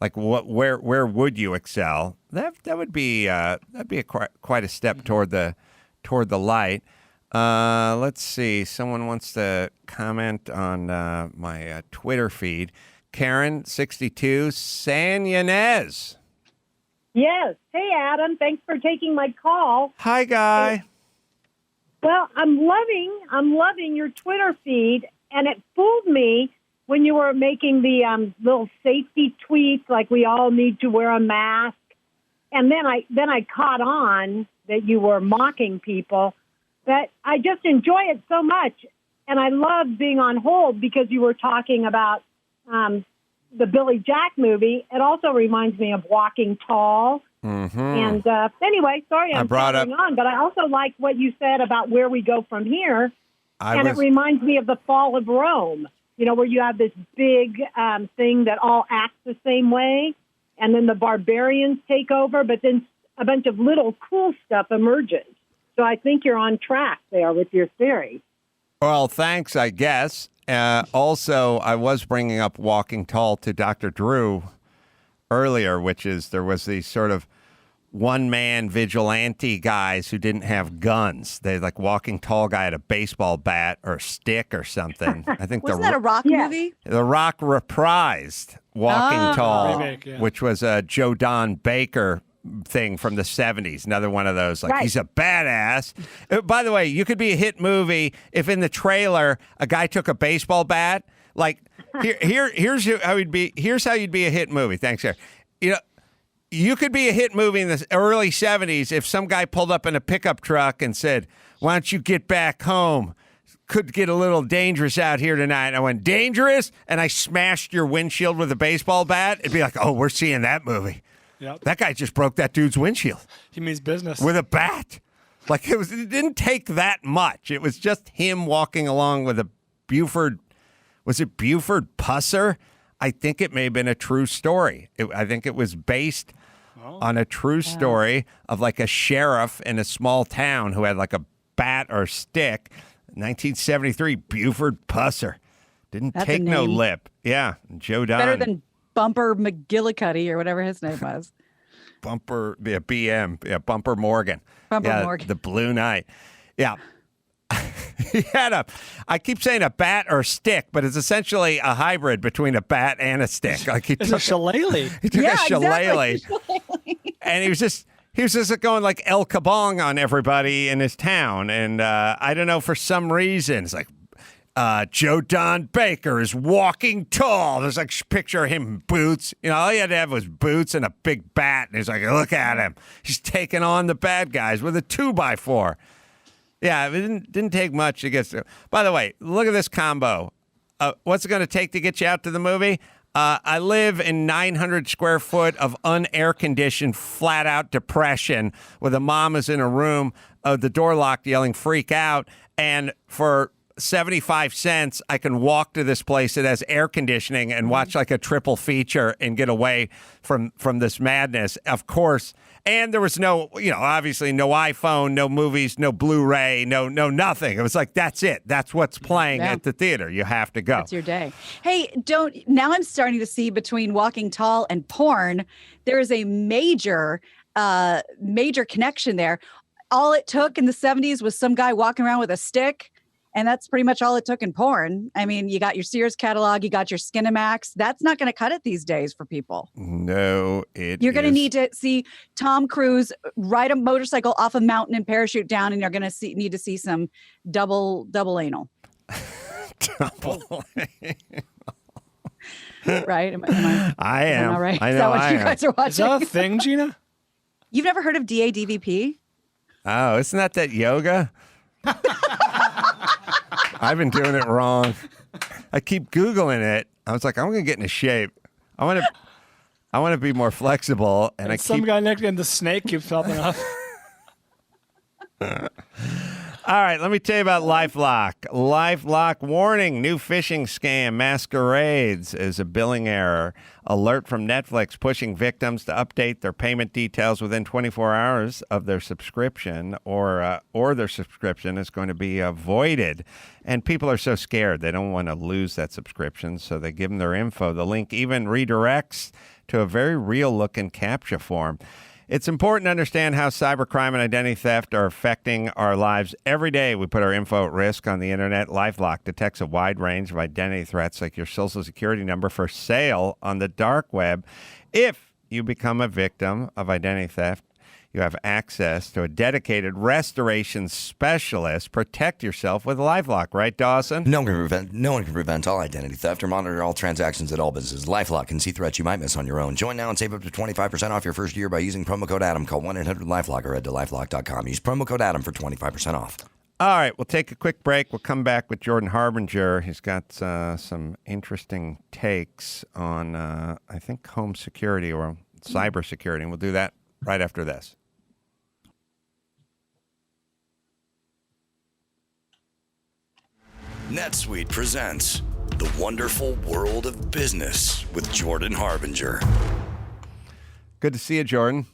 B: Like, where would you excel? That would be quite a step toward the light. Let's see. Someone wants to comment on my Twitter feed. Karen62 San Ynez.
K: Yes. Hey, Adam. Thanks for taking my call.
B: Hi, Guy.
K: Well, I'm loving your Twitter feed, and it fooled me when you were making the little safety tweets, like we all need to wear a mask. And then I caught on that you were mocking people. But I just enjoy it so much, and I love being on hold because you were talking about the Billy Jack movie. It also reminds me of Walking Tall. Mm-hmm. And anyway, sorry I'm going on, but I also like what you said about where we go from here. It reminds me of the fall of Rome, where you have this big thing that all acts the same way, and then the barbarians take over, but then a bunch of little cool stuff emerges. So I think you're on track there with your theory.
B: Well, thanks, I guess. Also, I was bringing up Walking Tall to Dr. Drew earlier, which is there was these sort of one-man vigilante guys who didn't have guns. They like Walking Tall guy had a baseball bat or a stick or something. I think
C: wasn't that a Rock movie?
B: The Rock reprised Walking Tall,
D: remake,
B: which was a Joe Don Baker thing from the 70s. Another one of those, like, he's a badass. By the way, you could be a hit movie if in the trailer a guy took a baseball bat. Like, here's how you'd be. Here's how you'd be a hit movie. Thanks, sir. You could be a hit movie in the early 70s if some guy pulled up in a pickup truck and said, "Why don't you get back home? Could get a little dangerous out here tonight." And I went, "Dangerous?" And I smashed your windshield with a baseball bat. It'd be like, "Oh, we're seeing that movie."
D: Yep.
B: That guy just broke that dude's windshield.
D: He means business.
B: With a bat. Like, it didn't take that much. It was just him walking along with a Buford. Was it Buford Pusser? I think it may have been a true story. I think it was based on a true story of like a sheriff in a small town who had like a bat or stick. 1973, Buford Pusser. Didn't take no lip. Yeah, Joe Don.
C: Better than Bumper McGillicuddy or whatever his name was.
B: Bumper, BM, Bumper Morgan.
C: Bumper Morgan.
B: The Blue Knight. Yeah. He had I keep saying a bat or a stick, but it's essentially a hybrid between a bat and a stick. Like
D: it's a shillelagh.
B: He took a shillelagh. And he was just going like El Kabong on everybody in his town. And I don't know, for some reason, it's like, Joe Don Baker is walking tall. There's like a picture of him in boots. You know, all he had to have was boots and a big bat. And he's like, look at him. He's taking on the bad guys with a 2x4. Yeah, it didn't take much to get through. By the way, look at this combo. What's it going to take to get you out to the movie? I live in 900 square foot of unair-conditioned, flat-out depression with a mom who's in a room, the door locked, yelling, freak out. And for 75 cents, I can walk to this place that has air conditioning and watch like a triple feature and get away from this madness. Of course. And there was no, obviously no iPhone, no movies, no Blu-ray, no nothing. It was like, that's it. That's what's playing at the theater. You have to go.
C: That's your day. Hey, now I'm starting to see between Walking Tall and porn, there is a major connection there. All it took in the 70s was some guy walking around with a stick. And that's pretty much all it took in porn. I mean, you got your Sears catalog, you got your Skinamax. That's not going to cut it these days for people.
B: No,
C: You're going to need to see Tom Cruise ride a motorcycle off a mountain and parachute down, and you're going to need to see some double anal.
B: Double anal.
C: Right?
B: I am.
C: All right?
B: I know.
C: Is that what you guys are watching?
D: Is that a thing, Gina?
C: You've never heard of DADVP?
B: Oh, isn't that yoga? I've been doing it wrong. I keep Googling it. I was like, I'm going to get into shape. I want to be more flexible. And
D: some guy next to him, the snake keeps popping up.
B: All right, let me tell you about LifeLock. LifeLock warning, new phishing scam masquerades as a billing error. Alert from Netflix pushing victims to update their payment details within 24 hours of their subscription, or their subscription is going to be voided. And people are so scared. They don't want to lose that subscription, so they give them their info. The link even redirects to a very real-looking CAPTCHA form. It's important to understand how cybercrime and identity theft are affecting our lives. Every day we put our info at risk on the internet. LifeLock detects a wide range of identity threats like your social security number for sale on the dark web. If you become a victim of identity theft, you have access to a dedicated restoration specialist. Protect yourself with LifeLock, right, Dawson?
A: No one can prevent all identity theft or monitor all transactions at all businesses. LifeLock can see threats you might miss on your own. Join now and save up to 25% off your first year by using promo code ADAM. Call 1-800-LifeLock or head to LifeLock.com. Use promo code ADAM for 25% off.
B: All right, we'll take a quick break. We'll come back with Jordan Harbinger. He's got some interesting takes on, I think, home security or cyber security, and we'll do that right after this.
A: NetSuite presents The Wonderful World of Business with Jordan Harbinger.
B: Good to see you, Jordan.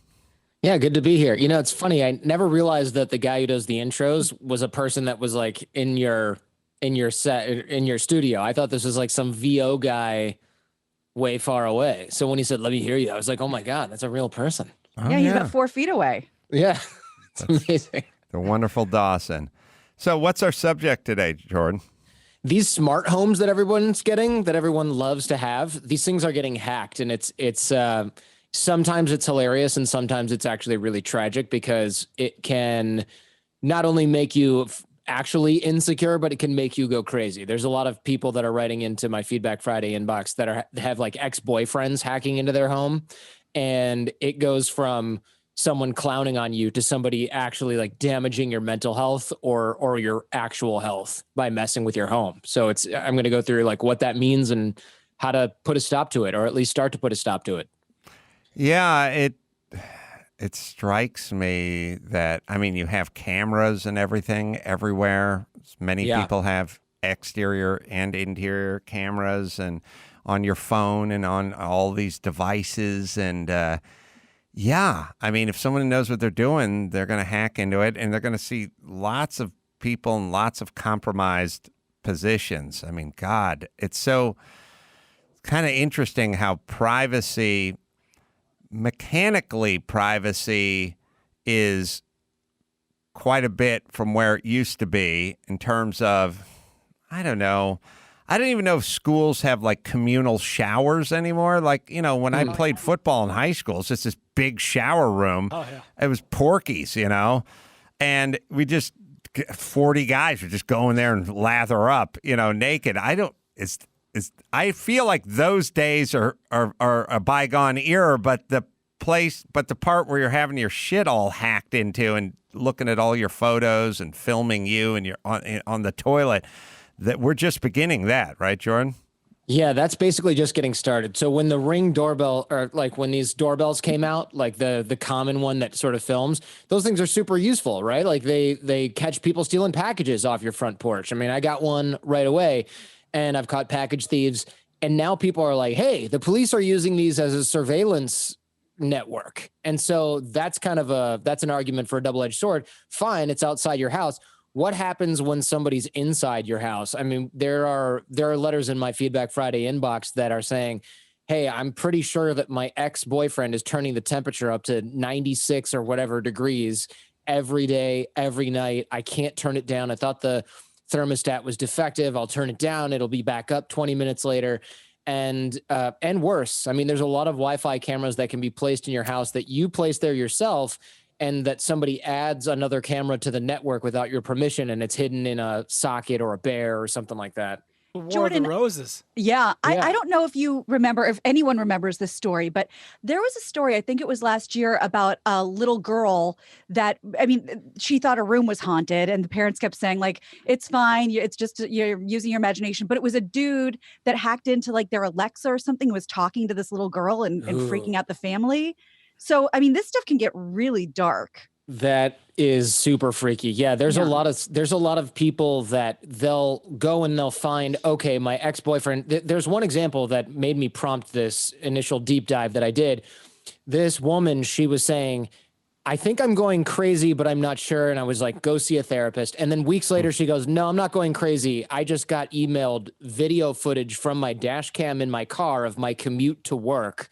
L: Yeah, good to be here. You know, it's funny. I never realized that the guy who does the intros was a person that was like in your studio. I thought this was like some VO guy way far away. So when he said, "Let me hear you," I was like, "Oh my God, that's a real person."
C: Yeah, he's about 4 feet away.
L: Yeah, it's amazing.
B: The wonderful Dawson. So what's our subject today, Jordan?
L: These smart homes that everyone's getting, that everyone loves to have, these things are getting hacked, and it's sometimes it's hilarious and sometimes it's actually really tragic because it can not only make you actually insecure, but it can make you go crazy. There's a lot of people that are writing into my Feedback Friday inbox that have like ex-boyfriends hacking into their home, and it goes from someone clowning on you to somebody actually like damaging your mental health or your actual health by messing with your home. So I'm going to go through like what that means and how to put a stop to it, or at least start to put a stop to it.
B: Yeah, it strikes me that, I mean, you have cameras and everything everywhere. Many people have exterior and interior cameras and on your phone and on all these devices. And yeah, I mean, if someone knows what they're doing, they're going to hack into it, and they're going to see lots of people in lots of compromised positions. I mean, God, it's so kind of interesting how mechanically privacy is quite a bit from where it used to be in terms of, I don't know. I don't even know if schools have like communal showers anymore. Like, you know, when I played football in high school, it's just this big shower room. Oh, yeah. It was Porky's, you know, and we just 40 guys are just going there and lather up, naked. I feel like those days are a bygone era, but the part where you're having your shit all hacked into and looking at all your photos and filming you and you're on the toilet, that we're just beginning that, right, Jordan?
L: Yeah, that's basically just getting started. So when the Ring doorbell, or like when these doorbells came out, like the common one that sort of films, those things are super useful, right? Like they catch people stealing packages off your front porch. I mean, I got one right away, and I've caught package thieves. And now people are like, hey, the police are using these as a surveillance network. And so that's that's an argument for a double-edged sword. Fine, it's outside your house. What happens when somebody's inside your house? I mean, there are letters in my Feedback Friday inbox that are saying, hey, I'm pretty sure that my ex-boyfriend is turning the temperature up to 96 or whatever degrees every day, every night. I can't turn it down. I thought the thermostat was defective. I'll turn it down. It'll be back up 20 minutes later. And worse. I mean, there's a lot of Wi-Fi cameras that can be placed in your house that you place there yourself, and that somebody adds another camera to the network without your permission, and it's hidden in a socket or a bear or something like that.
D: Jordan, of the Roses.
C: Yeah. I don't know if you remember, if anyone remembers this story, but there was a story, I think it was last year, about a little girl that, she thought her room was haunted, and the parents kept saying, like, it's fine. It's just, you're using your imagination. But it was a dude that hacked into like their Alexa or something, was talking to this little girl and freaking out the family. So, this stuff can get really dark.
L: That is super freaky. Yeah, there's a lot of people that they'll go and they'll find, okay, my ex-boyfriend. There's one example that made me prompt this initial deep dive that I did. This woman, she was saying, I think I'm going crazy, but I'm not sure. And I was like, go see a therapist. And then weeks later, she goes, no, I'm not going crazy. I just got emailed video footage from my dash cam in my car of my commute to work.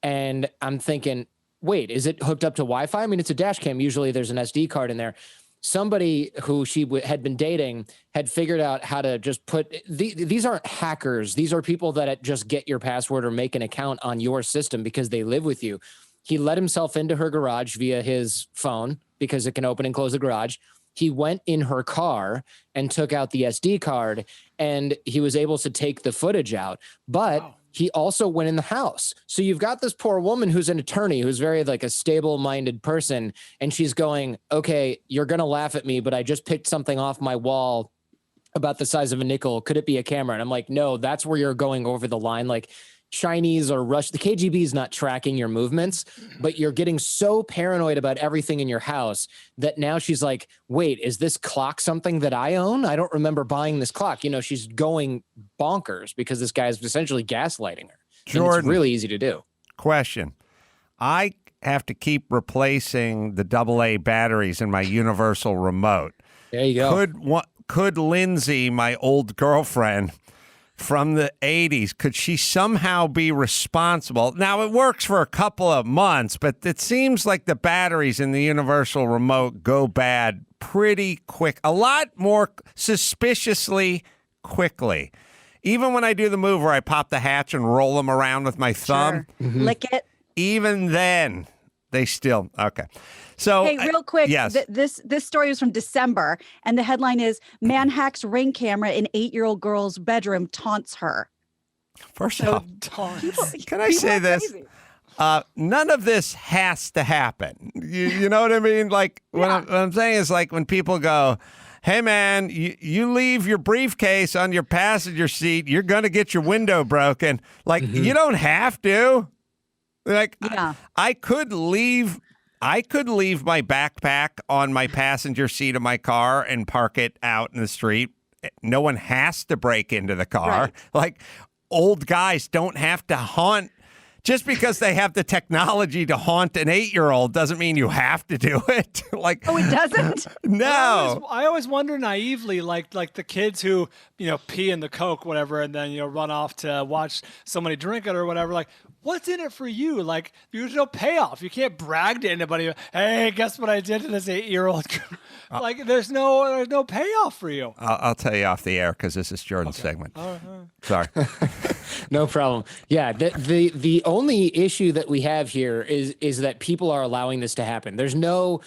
L: And I'm thinking, wait, is it hooked up to Wi-Fi? I mean, it's a dash cam. Usually there's an SD card in there. Somebody who she had been dating had figured out how to just put, these aren't hackers. These are people that just get your password or make an account on your system because they live with you. He let himself into her garage via his phone because it can open and close the garage. He went in her car and took out the SD card, and he was able to take the footage out. But he also went in the house. So you've got this poor woman who's an attorney, who's very like a stable-minded person, and she's going, okay, you're going to laugh at me, but I just picked something off my wall about the size of a nickel. Could it be a camera? And I'm like, no, that's where you're going over the line. Like, Chinese or Rush, the KGB is not tracking your movements, but you're getting so paranoid about everything in your house that now she's like, wait, is this clock something that I own? I don't remember buying this clock. She's going bonkers because this guy is essentially gaslighting her. Jordan, it's really easy to do.
B: Question. I have to keep replacing the AA batteries in my universal remote.
L: There you go.
B: Could Lindsay, my old girlfriend from the 80s, could she somehow be responsible? Now, it works for a couple of months, but it seems like the batteries in the universal remote go bad pretty quick, a lot more suspiciously quickly. Even when I do the move where I pop the hatch and roll them around with my thumb.
C: Sure. Lick it.
B: Even then, they still, okay. So,
C: hey, real quick,
B: yes.
C: This story is from December, and the headline is, man hacks Ring camera in 8-year-old girl's bedroom, taunts her.
B: First off, can I say this? None of this has to happen. You know what I mean? Like, what I'm saying is, like, when people go, hey, man, you leave your briefcase on your passenger seat, you're going to get your window broken. Like, you don't have to. Like, I could leave my backpack on my passenger seat of my car and park it out in the street. No one has to break into the car. Right. Like, old guys don't have to haunt. Just because they have the technology to haunt an 8-year-old doesn't mean you have to do it. Like,
C: oh, it doesn't?
B: No.
D: I always wonder naively, like the kids who, pee in the Coke, whatever, and then, run off to watch somebody drink it or whatever. Like, what's in it for you? Like, there's no payoff. You can't brag to anybody. Hey, guess what I did to this 8-year-old? Like, there's no payoff for you.
B: I'll tell you off the air because this is Jordan's segment. Sorry.
L: No problem. Yeah, the only issue that we have here is that people are allowing this to happen. There's no,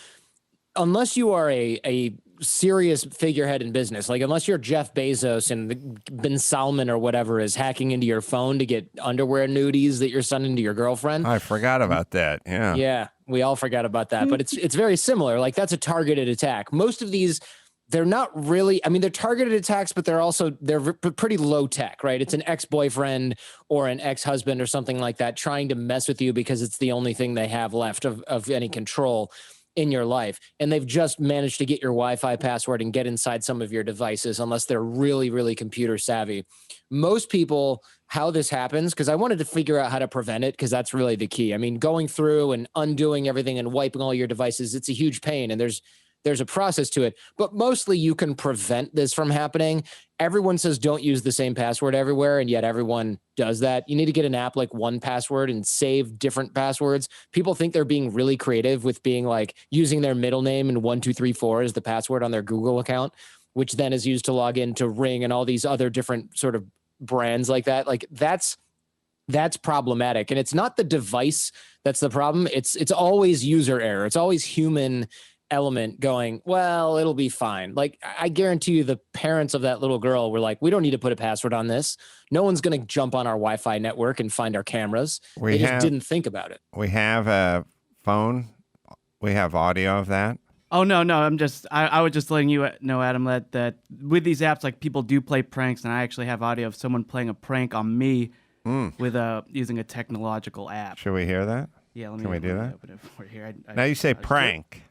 L: unless you are a serious figurehead in business. Like unless you're Jeff Bezos and Ben Salman or whatever is hacking into your phone to get underwear nudies that you're sending to your girlfriend.
B: I forgot about that. Yeah.
L: Yeah, we all forgot about that. But it's very similar. Like that's a targeted attack. Most of these, they're not really, I mean, they're targeted attacks, but they're pretty low tech, right? It's an ex-boyfriend or an ex-husband or something like that trying to mess with you because it's the only thing they have left of any control in your life. And they've just managed to get your Wi-Fi password and get inside some of your devices, unless they're really, really computer savvy. Most people, how this happens, because I wanted to figure out how to prevent it, because that's really the key. I mean, going through and undoing everything and wiping all your devices, it's a huge pain. And there's a process to it, but mostly you can prevent this from happening. Everyone says don't use the same password everywhere, and yet everyone does that. You need to get an app like 1Password and save different passwords. People think they're being really creative with being like using their middle name and 1234 as the password on their Google account, which then is used to log into Ring and all these other different sort of brands like that. Like that's problematic. And it's not the device that's the problem. It's always user error. It's always human element going, well, it'll be fine. Like I guarantee you the parents of that little girl were like, we don't need to put a password on this. No one's going to jump on our Wi-Fi network and find our cameras. They just didn't think about it.
B: We have a phone. We have audio of that.
E: Oh, no. I was just letting you know, Adam, that with these apps, like people do play pranks, and I actually have audio of someone playing a prank on me with using a technological app.
B: Should we hear that?
E: Yeah,
B: Can we do that?
E: Open it for here.
B: Now you say prank.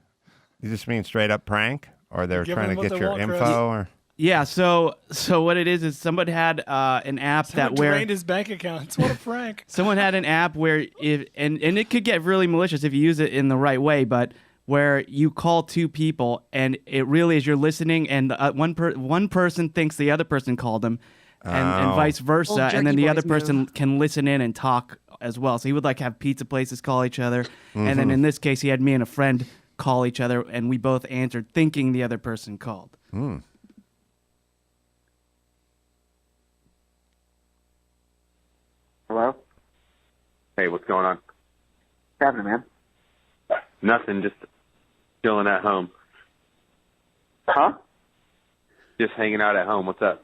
B: You just mean straight up prank, or they're trying to get your info, or
E: yeah. So what it is someone had an app
D: someone drained his bank accounts. What a prank!
E: Someone had an app where and it could get really malicious if you use it in the right way, but where you call two people and it really is you're listening, and one person thinks the other person called them, and vice versa, and then the other person can listen in and talk as well. So he would like have pizza places call each other, and then in this case he had me and a friend call each other, and we both answered thinking the other person called.
M: Hello? Hey, what's going on? What's happening, man? Nothing, just chilling at home. Huh? Just hanging out at home. What's up?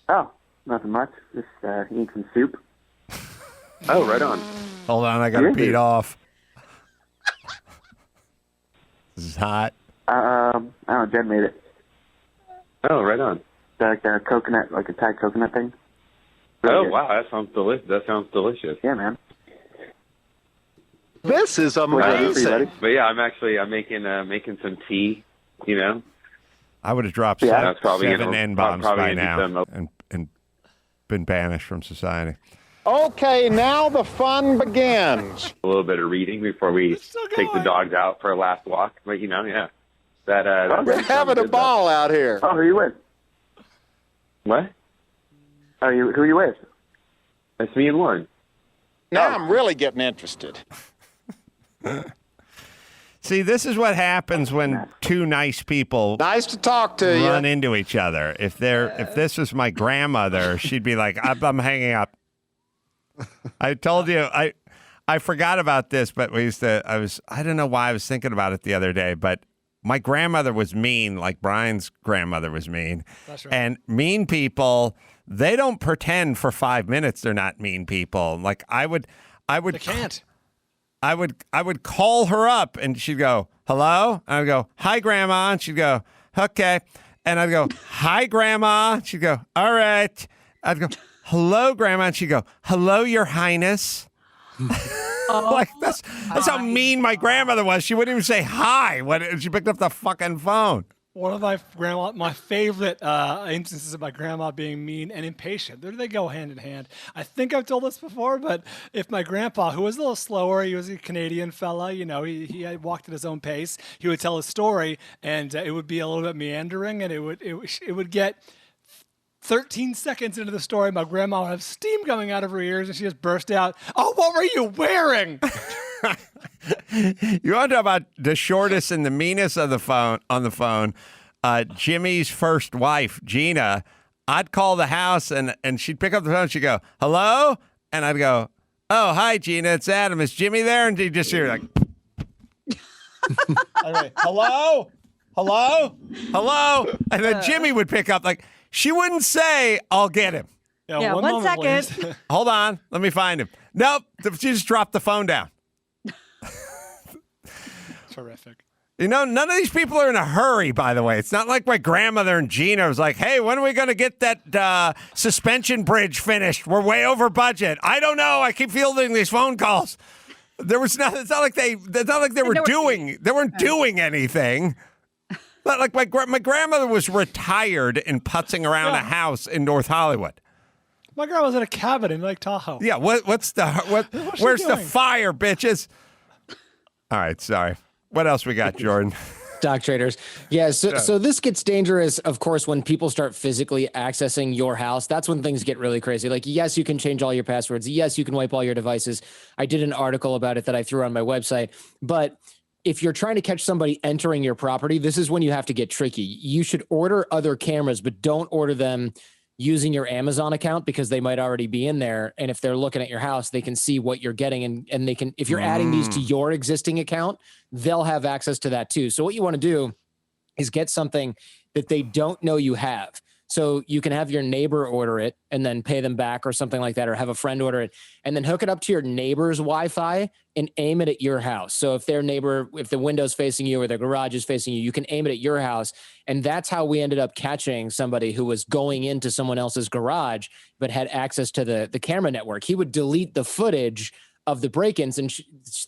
M: Oh, nothing much. Just eating some soup. Oh, right on.
B: Hold on, I got to beat off. This is hot.
M: I don't know, Jen made it. Oh, right on. Like a coconut, like a Thai coconut thing. Really good. Wow, that sounds delicious. Yeah, man.
N: This is amazing.
M: But yeah, I'm making some tea. You know,
B: I would have dropped seven N-bombs by now and been banished from society.
N: Okay, now the fun begins.
M: A little bit of reading before we take the dogs out for a last walk. But you know, yeah,
N: we're having a ball out here.
M: Oh, who are you with? What? Who are you with? It's me and Lauren.
N: Now I'm really getting interested.
B: See, this is what happens when two nice people
N: nice to talk to
B: run into each other. If this was my grandmother, she'd be like, I'm hanging up. I told you I forgot about this, but I don't know why I was thinking about it the other day, but my grandmother was mean, like Brian's grandmother was mean.
D: That's right.
B: And mean people, they don't pretend for 5 minutes they're not mean people. Like I would
D: They can't.
B: I would call her up and she'd go, hello? And I'd go, hi, Grandma. And she'd go, okay. And I'd go, hi, Grandma. And she'd go, all right. I'd go, hello, Grandma. And she'd go, hello, Your Highness. Like that's how mean my grandmother was. She wouldn't even say hi when she picked up the fucking phone.
D: One of my favorite instances of my grandma being mean and impatient. They go hand in hand. I think I've told this before, but if my grandpa, who was a little slower, he was a Canadian fella, you know, he had walked at his own pace. He would tell a story, and it would be a little bit meandering, and it would get 13 seconds into the story, my grandma would have steam coming out of her ears, and she just burst out, "Oh, what were you wearing?"
B: You want to talk about the shortest and the meanest of the phone on the phone? Jimmy's first wife, Gina. I'd call the house and she'd pick up the phone. She'd go, hello? And I'd go, oh, hi, Gina. It's Adam. Is Jimmy there? And she'd just hear like, hello? hello? Hello? And then Jimmy would pick up, like, she wouldn't say, I'll get him.
C: Yeah, one second.
B: Hold on. Let me find him. Nope. She just dropped the phone down.
D: Terrific.
B: You know, none of these people are in a hurry, by the way. It's not like my grandmother and Gina was like, hey, when are we going to get that suspension bridge finished? We're way over budget. I don't know. I keep fielding these phone calls. It's not like they weren't doing anything. Not like my grandmother was retired and putzing around a house in North Hollywood.
D: My grandma was in a cabin in Lake Tahoe.
B: Yeah, where's the fire, bitches? All right, sorry. What else we got, Jordan?
L: Stock traders. Yeah, so this gets dangerous, of course, when people start physically accessing your house. That's when things get really crazy. Like, yes, you can change all your passwords. Yes, you can wipe all your devices. I did an article about it that I threw on my website. But if you're trying to catch somebody entering your property, this is when you have to get tricky. You should order other cameras, but don't order them using your Amazon account because they might already be in there. And if they're looking at your house, they can see what you're getting. And they can, if you're adding these to your existing account, they'll have access to that too. So what you want to do is get something that they don't know you have. So you can have your neighbor order it and then pay them back or something like that, or have a friend order it and then hook it up to your neighbor's Wi-Fi and aim it at your house. So if if the window's facing you or their garage is facing you, you can aim it at your house. And that's how we ended up catching somebody who was going into someone else's garage, but had access to the camera network. He would delete the footage of the break-ins, and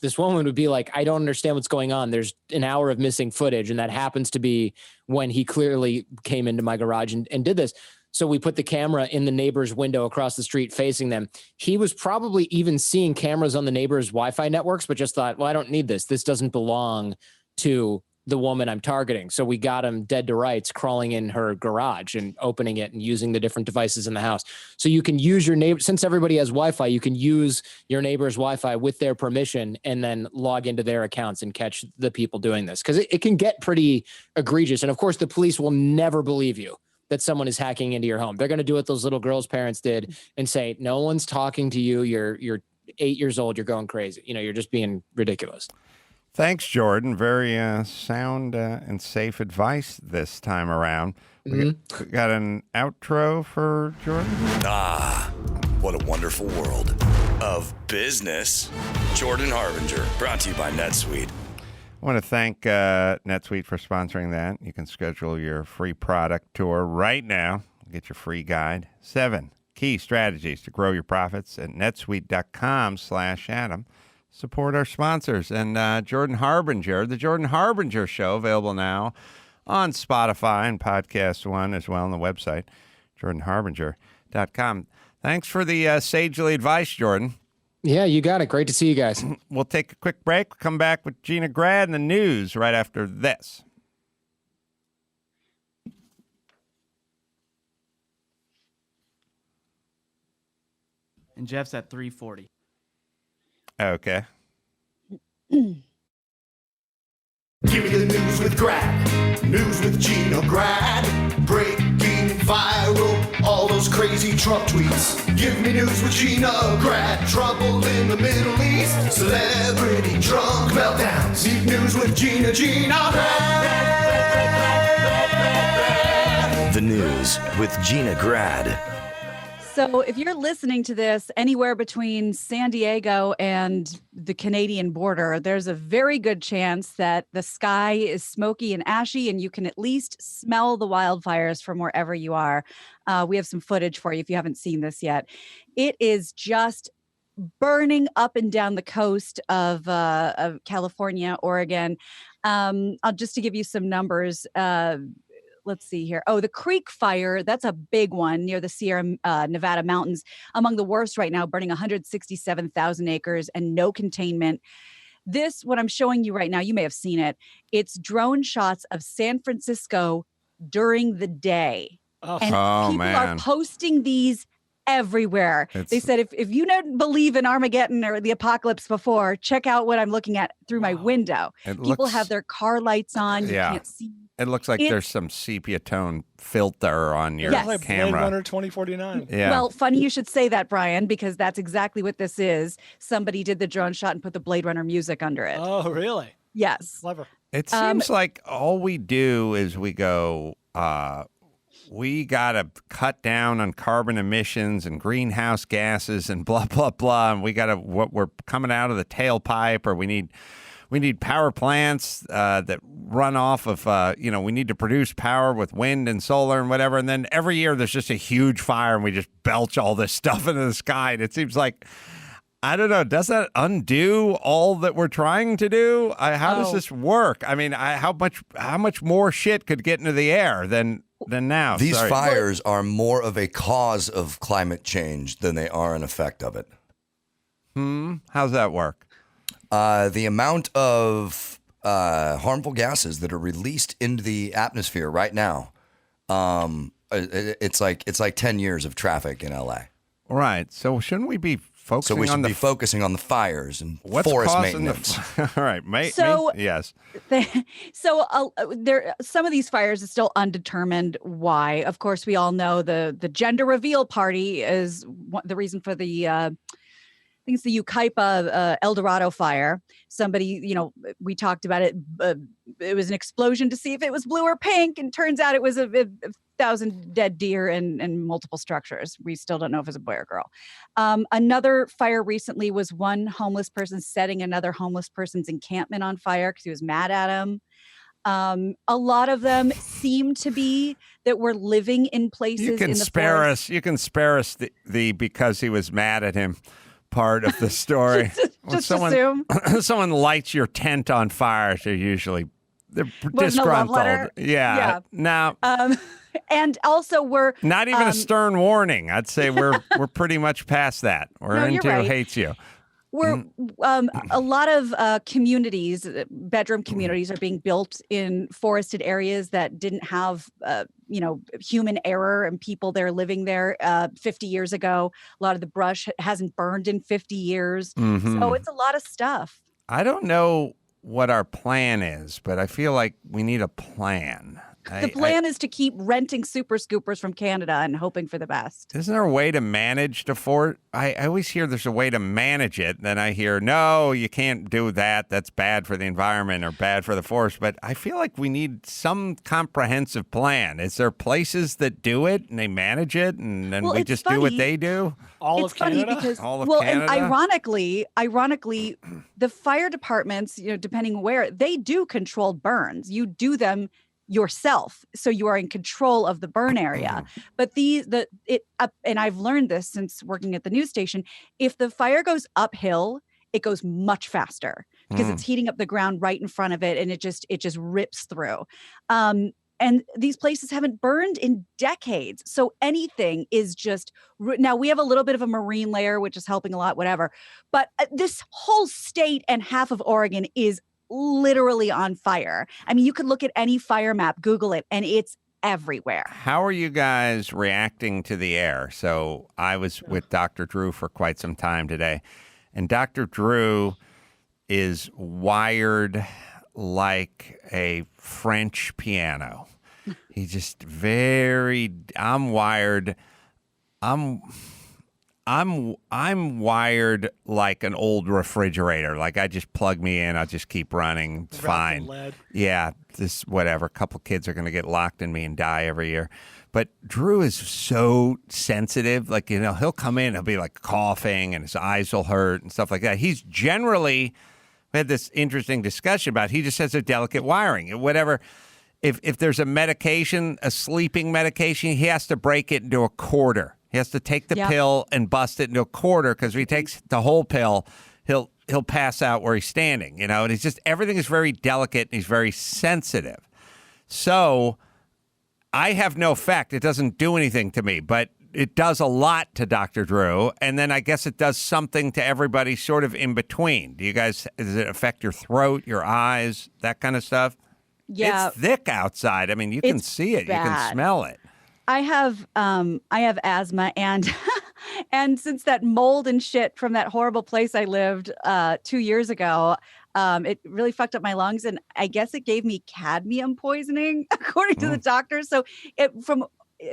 L: this woman would be like, I don't understand what's going on. There's an hour of missing footage, and that happens to be when he clearly came into my garage and did this. So we put the camera in the neighbor's window across the street facing them. He was probably even seeing cameras on the neighbor's Wi-Fi networks, but just thought, well, I don't need this. This doesn't belong to the woman I'm targeting. So we got him dead to rights, crawling in her garage and opening it and using the different devices in the house. So you can use your neighbor, since everybody has Wi-Fi, you can use your neighbor's Wi-Fi with their permission and then log into their accounts and catch the people doing this. Because it can get pretty egregious. And of course, the police will never believe you that someone is hacking into your home. They're going to do what those little girls' parents did and say, no one's talking to you. You're 8 years old. You're going crazy. You're just being ridiculous.
B: Thanks, Jordan. Very sound and safe advice this time around. We got an outro for Jordan?
A: What a wonderful world of business. Jordan Harbinger, brought to you by NetSuite.
B: I want to thank NetSuite for sponsoring that. You can schedule your free product tour right now. Get your free guide. 7 key strategies to grow your profits at netsuite.com/Adam. Support our sponsors. And Jordan Harbinger, the Jordan Harbinger Show, available now on Spotify and Podcast One as well on the website, jordanharbinger.com. Thanks for the sagely advice, Jordan.
L: Yeah, you got it. Great to see you guys.
B: We'll take a quick break. We'll come back with Gina Grad and the news right after this.
E: And Jeff's at 3:40.
B: Okay.
O: Give me the news with Grad. News with Gina Grad. Breaking viral, all those crazy Trump tweets. Give me news with Gina Grad. Trouble in the Middle East. Celebrity drunk meltdowns. Need news with Gina Grad.
A: The news with Gina Grad.
C: So if you're listening to this anywhere between San Diego and the Canadian border, there's a very good chance that the sky is smoky and ashy, and you can at least smell the wildfires from wherever you are. We have some footage for you if you haven't seen this yet. It is just burning up and down the coast of California, Oregon. Just to give you some numbers, let's see here. Oh, the Creek Fire, that's a big one near the Sierra Nevada mountains. Among the worst right now, burning 167,000 acres and no containment. This, what I'm showing you right now, you may have seen it. It's drone shots of San Francisco during the day. And people are posting these everywhere. They said, if you don't believe in Armageddon or the apocalypse before, check out what I'm looking at through my window. People have their car lights on. You can't see.
B: It looks like there's some sepia tone filter on your
D: like
B: camera.
D: Blade Runner 2049.
B: Yeah.
C: Well, funny you should say that, Brian, because that's exactly what this is. Somebody did the drone shot and put the Blade Runner music under it.
D: Oh, really?
C: Yes.
D: Clever.
B: It seems like all we do is we go, we got to cut down on carbon emissions and greenhouse gases and blah, blah, blah. And we got to, what we're coming out of the tailpipe, or we need power plants that run off of, we need to produce power with wind and solar and whatever. And then every year there's just a huge fire and we just belch all this stuff into the sky. And it seems like, I don't know, does that undo all that we're trying to do? How does this work? I mean, how much more shit could get into the air than now?
A: These fires are more of a cause of climate change than they are an effect of it.
B: How's that work?
A: The amount of harmful gases that are released into the atmosphere right now, it's like 10 years of traffic in LA.
B: Right. So shouldn't we be focusing
A: So we should
B: on
A: be focusing on the fires and forest
B: causing
A: maintenance.
B: All right. Yes.
C: There, some of these fires is still undetermined why. Of course, we all know the gender reveal party is the reason for the I think it's the Yucaipa El Dorado fire. Somebody, we talked about it. It was an explosion to see if it was blue or pink, and turns out it was a 1,000 dead deer and multiple structures. We still don't know if it's a boy or girl. Another fire recently was one homeless person setting another homeless person's encampment on fire because he was mad at him. A lot of them seem to be that we're living in places.
B: You can
C: in the
B: spare
C: forest.
B: us. You can spare us the because he was mad at him part of the story.
C: just
B: when
C: assume.
B: someone lights your tent on fire, they're disgruntled. Yeah. No.
C: And also we're
B: not even a stern warning. I'd say we're pretty much past that. We're into
C: right.
B: hates you.
C: We're a lot of communities, bedroom communities, are being built in forested areas that didn't have, human error and people there living there 50 years ago. A lot of the brush hasn't burned in 50 years.
B: Mm-hmm.
C: So it's a lot of stuff.
B: I don't know what our plan is, but I feel like we need a plan.
C: The plan is to keep renting super scoopers from Canada and hoping for the best.
B: Isn't there a way to manage the forest? I always hear there's a way to manage it. Then I hear, no, you can't do that. That's bad for the environment or bad for the forest. But I feel like we need some comprehensive plan. Is there places that do it and they manage it and then we just do what they do?
D: All of Canada?
C: Because,
B: All of
C: and
B: Canada?
C: ironically, the fire departments, depending where, they do controlled burns. You do them yourself, so you are in control of the burn area. But and I've learned this since working at the news station, if the fire goes uphill, it goes much faster because it's heating up the ground right in front of it, and it just rips through. And these places haven't burned in decades, so anything is just now. We have a little bit of a marine layer, which is helping a lot, whatever. But this whole state and half of Oregon is literally on fire. I mean, you could look at any fire map, Google it, and it's everywhere.
B: How are you guys reacting to the air? So I was with Dr. Drew for quite some time today, and Dr. Drew is wired like a French piano. He's just I'm wired wired like an old refrigerator. Like I just plug me in, I'll just keep running. It's fine.
D: Lead.
B: Yeah, whatever. A couple kids are going to get locked in me and die every year. But Drew is so sensitive. Like, he'll come in, he'll be like coughing and his eyes will hurt and stuff like that. He's generally, we had this interesting discussion about, he just has a delicate wiring. Whatever. If there's a medication, a sleeping medication, he has to break it into a quarter. He has to take the pill and bust it into a quarter because if he takes the whole pill, he'll pass out where he's standing, and he's just, everything is very delicate and he's very sensitive. So I have no effect. It doesn't do anything to me, but it does a lot to Dr. Drew. And then I guess it does something to everybody sort of in between. Does it affect your throat, your eyes, that kind of stuff?
C: Yeah.
B: It's thick outside. I mean, you can see it.
C: Bad.
B: You can smell it.
C: I have asthma, and and since that mold and shit from that horrible place I lived 2 years ago, it really fucked up my lungs, and I guess it gave me cadmium poisoning, according to the doctor. So from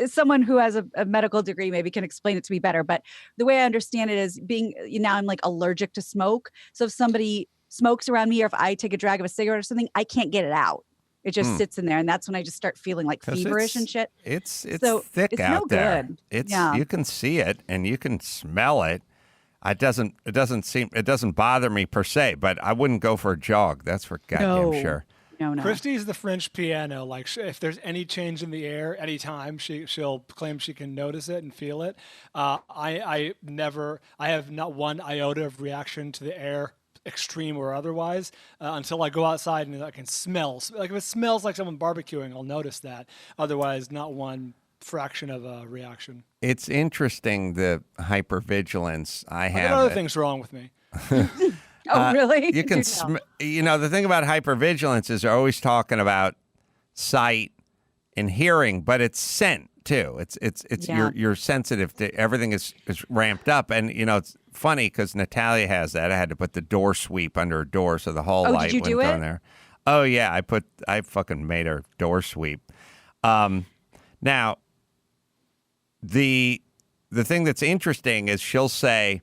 C: someone who has a medical degree maybe can explain it to me better, but the way I understand it is now I'm like allergic to smoke. So if somebody smokes around me or if I take a drag of a cigarette or something, I can't get it out. It just sits in there, and that's when I just start feeling like feverish and shit.
B: It's
C: so
B: thick
C: it's
B: out
C: no
B: there.
C: good.
B: It's
C: yeah.
B: You can see it and you can smell it. It doesn't bother me per se, but I wouldn't go for a jog. That's for goddamn sure.
C: No.
D: Christy's the French piano. Like, if there's any change in the air, anytime, she'll claim she can notice it and feel it. I have not one iota of reaction to the air, extreme or otherwise, until I go outside and I can smell. Like, if it smells like someone barbecuing, I'll notice that. Otherwise, not one fraction of a reaction.
B: It's interesting, the hypervigilance I have.
D: I got other things wrong with me.
C: Oh, really?
B: You can, the thing about hypervigilance is they're always talking about sight and hearing, but it's scent too. It's you're sensitive to everything is ramped up, and it's funny because Natalia has that. I had to put the door sweep under her door so the hall light wouldn't go in there. Oh yeah, I fucking made her door sweep. Now, the thing that's interesting is she'll say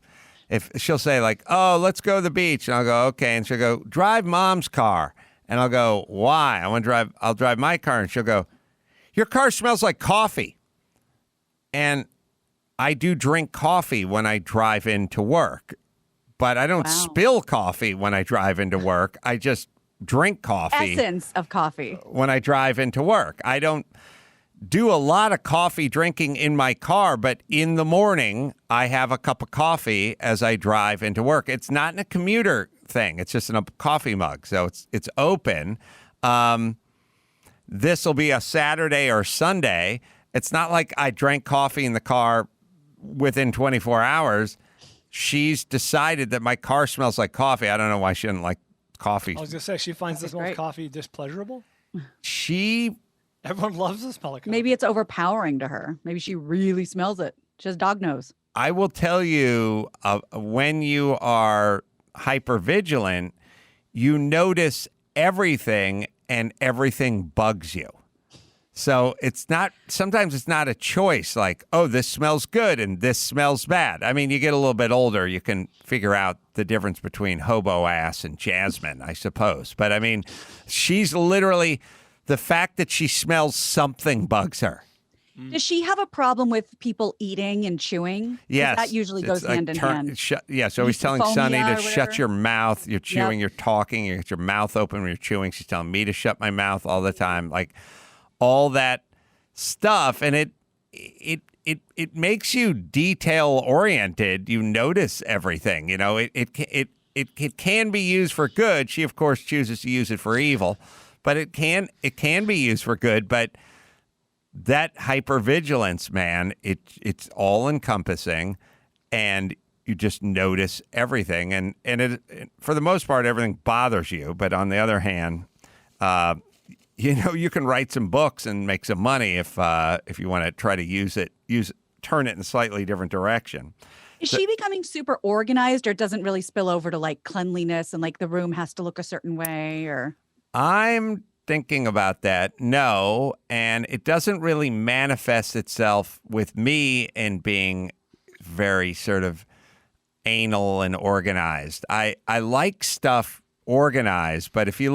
B: like, oh, let's go to the beach. And I'll go, okay. And she'll go, drive mom's car. And I'll go, why? I'll drive my car. And she'll go, your car smells like coffee. And I do drink coffee when I drive into work, but I don't spill coffee when I drive into work. I just drink coffee.
C: Essence of coffee.
B: When I drive into work. I don't do a lot of coffee drinking in my car, but in the morning, I have a cup of coffee as I drive into work. It's not in a commuter thing. It's just in a coffee mug. So it's open. This will be a Saturday or Sunday. It's not like I drank coffee in the car within 24 hours. She's decided that my car smells like coffee. I don't know why she doesn't like coffee.
D: I was going to say, she finds the smell of coffee displeasurable? Everyone loves the smell of coffee.
C: Maybe it's overpowering to her. Maybe she really smells it. She has dog nose.
B: I will tell you, when you are hypervigilant, you notice everything and everything bugs you. So sometimes it's not a choice like, oh, this smells good and this smells bad. I mean, you get a little bit older, you can figure out the difference between hobo ass and jasmine, I suppose. But I mean, she's literally, the fact that she smells something bugs her.
C: Does she have a problem with people eating and chewing?
B: Yes.
C: That usually goes hand in hand.
B: So he's telling Sonny to shut your mouth. You're chewing, you're talking, you get your mouth open when you're chewing. She's telling me to shut my mouth all the time. Like all that stuff. And it makes you detail oriented. You notice everything. It can be used for good. She, of course, chooses to use it for evil. But it can be used for good, but that hypervigilance, man, it's all encompassing, and you just notice everything, and it, for the most part, everything bothers you. But on the other hand, you can write some books and make some money if you want to try to turn it in a slightly different direction.
C: Is she becoming super organized, or it doesn't really spill over to like cleanliness and like the room has to look a certain way, or?
B: I'm thinking about that. No, and it doesn't really manifest itself with me in being very sort of anal and organized. I like stuff organized, but if you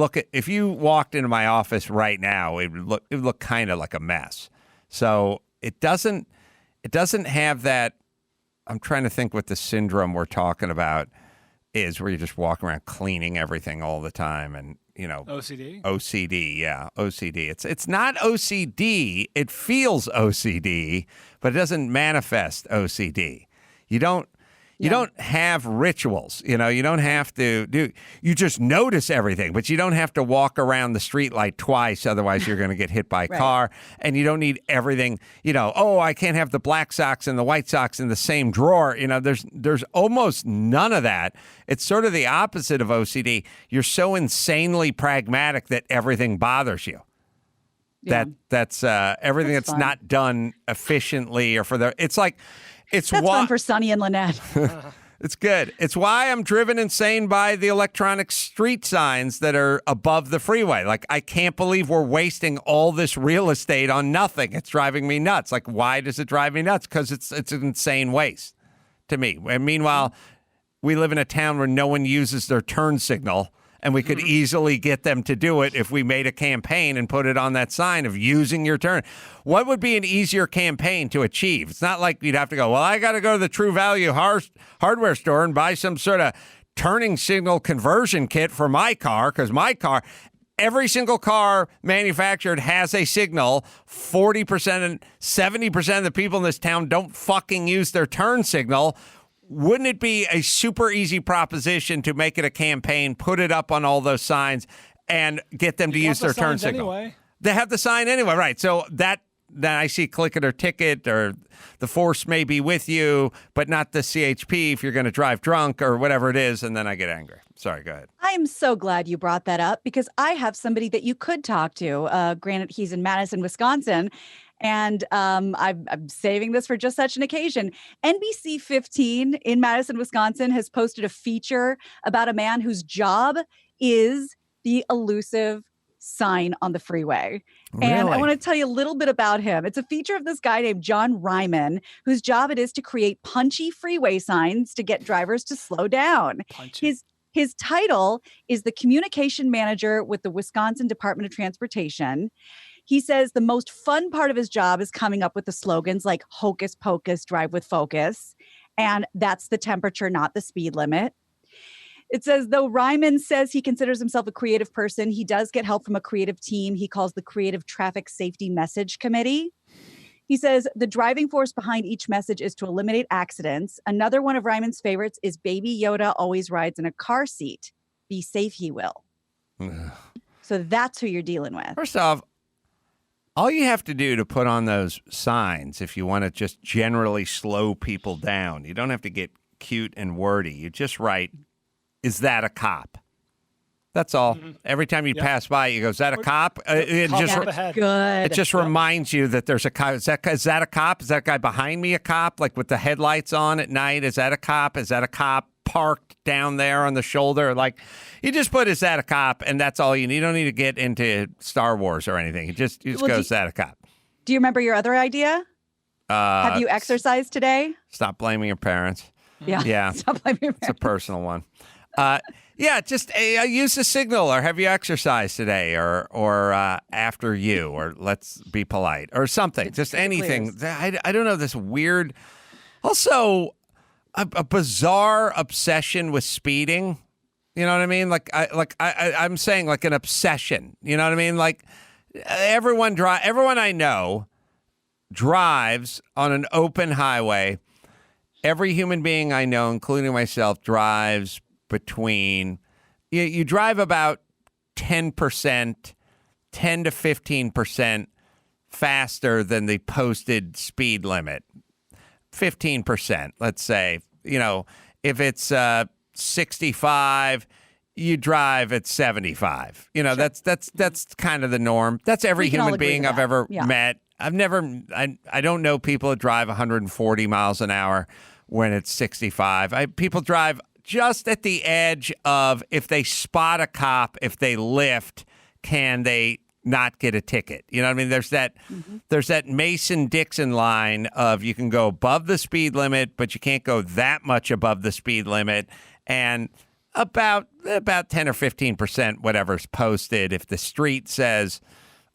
B: walked into my office right now, it would look kind of like a mess. So it doesn't have that. I'm trying to think what the syndrome we're talking about is, where you just walk around cleaning everything all the time, and OCD, yeah, OCD. It's not OCD. It feels OCD, but it doesn't manifest OCD. You don't have rituals. You don't have to you just notice everything, but you don't have to walk around the street light twice. Otherwise you're going to get hit by a car, and you don't need everything. Oh, I can't have the black socks and the white socks in the same drawer. There's almost none of that. It's sort of the opposite of OCD. You're so insanely pragmatic that everything bothers you. Yeah. That's everything that's not done efficiently, or that's
C: fun for Sonny and Lynette.
B: It's good. It's why I'm driven insane by the electronic street signs that are above the freeway. Like, I can't believe we're wasting all this real estate on nothing. It's driving me nuts. Like, why does it drive me nuts? Because it's an insane waste to me. And meanwhile, we live in a town where no one uses their turn signal, and we could easily get them to do it if we made a campaign and put it on that sign of using your turn. What would be an easier campaign to achieve? It's not like you'd have to go, well, I got to go to the True Value hardware store and buy some sort of turning signal conversion kit for my car, because my car, every single car manufactured has a signal. 40% and 70% of the people in this town don't fucking use their turn signal. Wouldn't it be a super easy proposition to make it a campaign, put it up on all those signs, and get them to use their turn signal?
D: Anyway.
B: They have the sign anyway, right? So that I see click it or ticket, or the force may be with you, but not the CHP if you're going to drive drunk or whatever it is, and then I get angry. Sorry, go ahead.
C: I'm so glad you brought that up, because I have somebody that you could talk to. Granted, he's in Madison, Wisconsin. And I'm saving this for just such an occasion. NBC 15 in Madison, Wisconsin has posted a feature about a man whose job is the elusive sign on the freeway.
B: Really?
C: And I want to tell you a little bit about him. It's a feature of this guy named John Ryman, whose job it is to create punchy freeway signs to get drivers to slow down. His title is the communication manager with the Wisconsin Department of Transportation. He says the most fun part of his job is coming up with the slogans like hocus pocus, drive with focus. And that's the temperature, not the speed limit. It says, though Ryman says he considers himself a creative person, he does get help from a creative team he calls the Creative Traffic Safety Message Committee. He says the driving force behind each message is to eliminate accidents. Another one of Ryman's favorites is Baby Yoda always rides in a car seat. Be safe, he will. So that's who you're dealing with.
B: First off, all you have to do to put on those signs, if you want to just generally slow people down, you don't have to get cute and wordy. You just write, is that a cop? That's all. Every time you pass by, you go, is that a cop? It just reminds you that there's a cop. Is that a cop? Is that guy behind me a cop? Like with the headlights on at night? Is that a cop? Is that a cop parked down there on the shoulder? Like, you just put, is that a cop? And that's all you need. You don't need to get into Star Wars or anything. You just go, is that a cop?
C: Do you remember your other idea? Have you exercised today?
B: Stop blaming your parents.
C: Yeah. Stop blaming your parents.
B: It's a personal one. Just use the signal, or have you exercised today, or after you, or let's be polite, or something. Just anything. I don't know, this weird, also a bizarre obsession with speeding. You know what I mean? I'm saying like an obsession. You know what I mean? Like everyone I know drives on an open highway. Every human being I know, including myself, drives between, you drive about 10%, 10 to 15% faster than the posted speed limit. 15%, let's say. You know, if it's 65, you drive at 75. You know,
C: Sure.
B: that's kind of the norm. That's every human being I've ever met. I don't know people that drive 140 miles an hour when it's 65. People drive just at the edge of, if they spot a cop, if they lift, can they not get a ticket? You know what I mean? There's that Mason-Dixon line of, you can go above the speed limit, but you can't go that much above the speed limit. And about 10 or 15%, whatever's posted. If the street says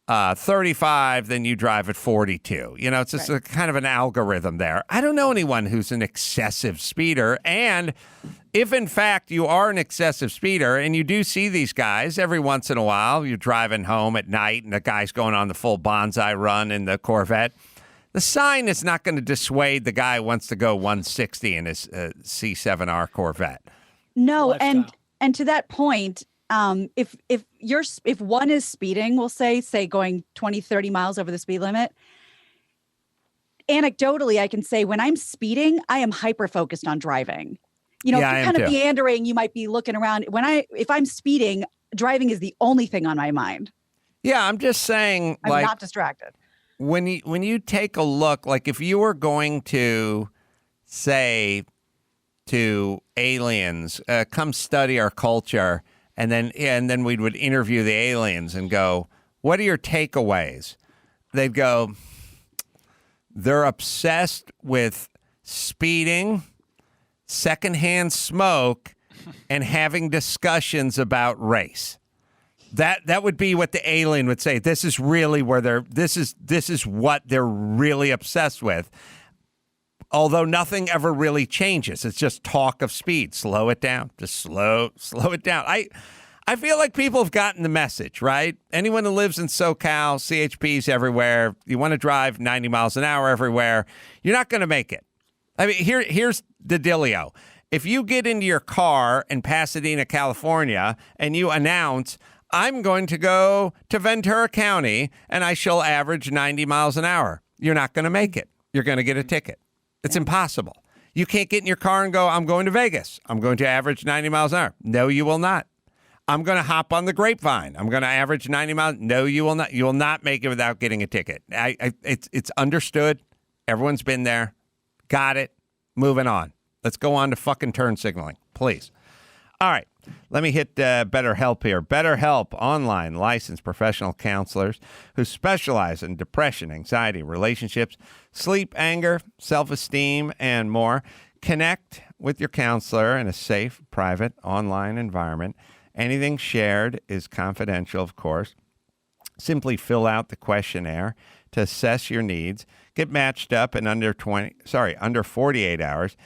B: 35, then you drive at 42. You know, it's just a kind of an algorithm there. I don't know anyone who's an excessive speeder. And if, in fact, you are an excessive speeder, and you do see these guys every once in a while, you're driving home at night and the guy's going on the full bonsai run in the Corvette, the sign is not going to dissuade the guy who wants to go 160 in his C7R Corvette.
C: No, and to that point, if one is speeding, we'll say going 20, 30 miles over the speed limit, anecdotally, I can say when I'm speeding, I am hyper focused on driving. You know, if you're kind of meandering, you might be looking around. If I'm speeding, driving is the only thing on my mind.
B: Yeah, I'm just saying,
C: I'm not distracted.
B: When you take a look, like if you were going to say to aliens, come study our culture, and then we would interview the aliens and go, what are your takeaways? They'd go, they're obsessed with speeding, secondhand smoke and having discussions about race. That would be what the alien would say. This is really where this is what they're really obsessed with. Although nothing ever really changes. It's just talk of speed. Slow it down. Just slow it down. I feel like people have gotten the message, right? Anyone who lives in SoCal, CHPs everywhere, you want to drive 90 miles an hour everywhere, you're not going to make it. I mean, here's the dealio. If you get into your car in Pasadena, California, and you announce, I'm going to go to Ventura County and I shall average 90 miles an hour, you're not going to make it. You're going to get a ticket. It's impossible. You can't get in your car and go, I'm going to Vegas. I'm going to average 90 miles an hour. No, you will not. I'm going to hop on the Grapevine. I'm going to average 90 miles. No, you will not. You will not make it without getting a ticket. It's understood. Everyone's been there. Got it. Moving on. Let's go on to fucking turn signaling, please. All right. Let me hit BetterHelp here. BetterHelp, online licensed professional counselors who specialize in depression, anxiety, relationships, sleep, anger, self-esteem, and more. Connect with your counselor in a safe, private, online environment. Anything shared is confidential, of course. Simply fill out the questionnaire to assess your needs. Get matched up in under 48 hours.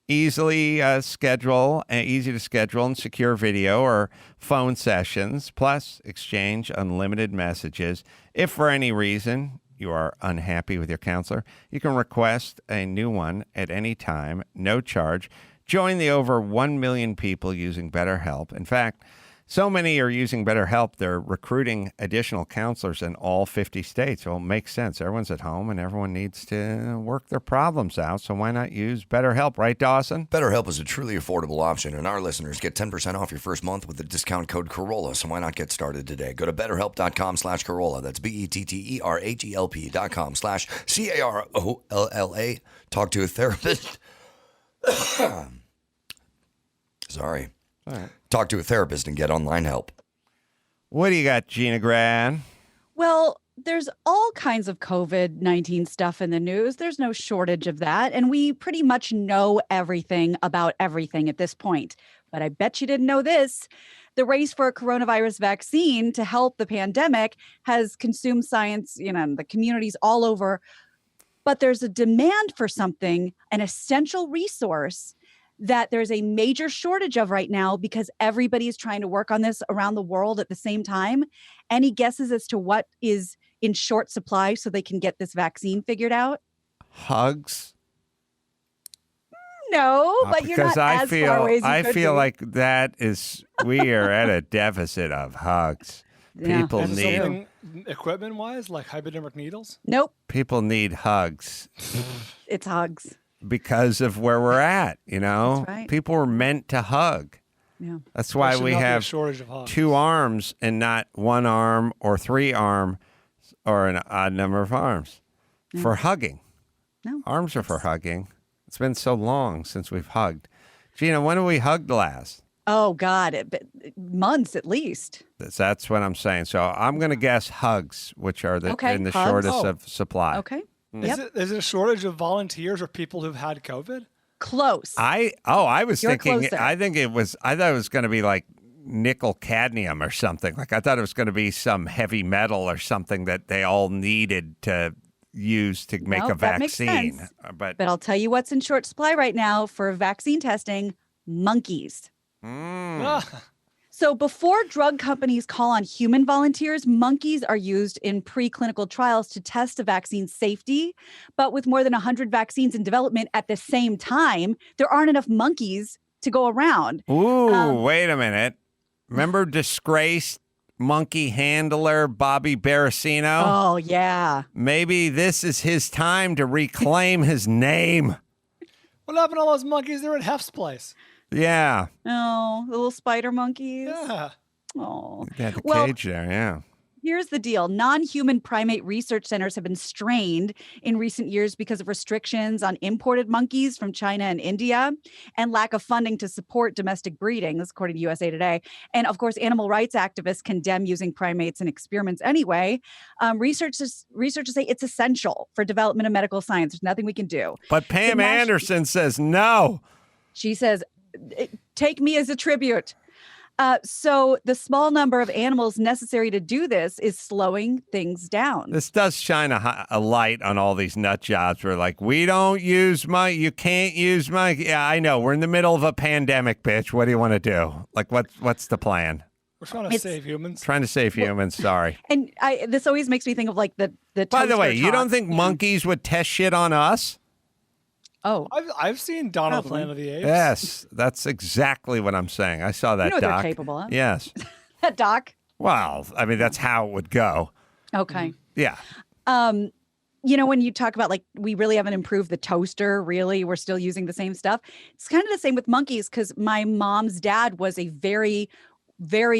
B: Easy to schedule and secure video or phone sessions, plus exchange unlimited messages. If for any reason you are unhappy with your counselor, you can request a new one at any time, no charge. Join the over 1 million people using BetterHelp. In fact, so many are using BetterHelp, they're recruiting additional counselors in all 50 states. Well, it makes sense. Everyone's at home and everyone needs to work their problems out. So why not use BetterHelp, right, Dawson?
A: BetterHelp is a truly affordable option, and our listeners get 10% off your first month with the discount code Carolla. So why not get started today? Go to BetterHelp.com/Carolla. That's BetterHelp.com/CAROLLA. Talk to a therapist. Sorry.
B: All right.
A: Talk to a therapist and get online help.
B: What do you got, Gina Grad?
C: Well, there's all kinds of COVID-19 stuff in the news. There's no shortage of that. And we pretty much know everything about everything at this point. But I bet you didn't know this. The race for a coronavirus vaccine to help the pandemic has consumed science, the communities all over. But there's a demand for something, an essential resource that there's a major shortage of right now because everybody is trying to work on this around the world at the same time. Any guesses as to what is in short supply so they can get this vaccine figured out?
B: Hugs?
C: No, but you're not as far away as you
B: I
C: could
B: feel
C: be.
B: like we are at a deficit of hugs.
C: Yeah.
B: People
D: And
B: need
D: something equipment-wise, like hypodermic needles?
C: Nope.
B: people need hugs.
C: It's hugs.
B: Because of where we're at,
C: That's right.
B: People were meant to hug.
C: Yeah.
B: That's why
D: There should
B: we
D: not be a
B: have
D: shortage of hugs.
B: 2 arms and not 1 arm or 3 arms or an odd number of arms for hugging.
C: No.
B: Arms are for hugging. It's been so long since we've hugged. Gina, when have we hugged last?
C: Oh, God. Months at least.
B: That's what I'm saying. So I'm going to guess hugs, which are
C: Okay,
B: in the
C: hugs.
B: shortest
D: Oh.
B: of supply.
C: Okay.
D: Is it a shortage of volunteers or people who've had COVID?
C: Close.
B: I was
C: You're
B: thinking,
C: closer.
B: I thought it was going to be like nickel cadmium or something. Like I thought it was going to be some heavy metal or something that they all needed to use to make a
C: That makes
B: vaccine.
C: sense.
B: But
C: I'll tell you what's in short supply right now for vaccine testing: monkeys. So before drug companies call on human volunteers, monkeys are used in preclinical trials to test a vaccine's safety. But with more than 100 vaccines in development at the same time, there aren't enough monkeys to go around.
B: ooh, wait a minute. Remember disgraced monkey handler Bobby Baracino?
C: Oh, yeah.
B: Maybe this is his time to reclaim his name.
D: What happened to all those monkeys? They're at Hef's place.
B: Yeah.
C: Oh, the little spider monkeys.
D: Yeah.
C: Oh.
B: They had the
C: Well,
B: cage there, yeah.
C: Here's the deal. Non-human primate research centers have been strained in recent years because of restrictions on imported monkeys from China and India and lack of funding to support domestic breeding, this according to USA Today. And of course, animal rights activists condemn using primates in experiments anyway. Researchers say it's essential for development of medical science. There's nothing we can do.
B: But Pam Anderson says no.
C: She says, take me as a tribute. So the small number of animals necessary to do this is slowing things down.
B: This does shine a light on all these nut jobs. We're like, we don't use monkey. You can't use monkey. Yeah, I know. We're in the middle of a pandemic, bitch. What do you want to do? Like, what's the plan?
D: We're trying to save humans.
B: Trying to save humans. Sorry.
C: And this always makes me think of like the
B: By the way,
C: toaster
B: you don't
C: talk.
B: think monkeys would test shit on us?
C: Oh,
D: I've seen Donald
C: Probably.
D: Planet of the Apes.
B: Yes, that's exactly what I'm saying. I saw that
C: You know what they're
B: doc.
C: capable of.
B: Yes.
C: That doc.
B: Well, I mean, that's how it would go.
C: Okay.
B: Yeah.
C: You know, when you talk about like we really haven't improved the toaster, really, we're still using the same stuff. It's kind of the same with monkeys because my mom's dad was a very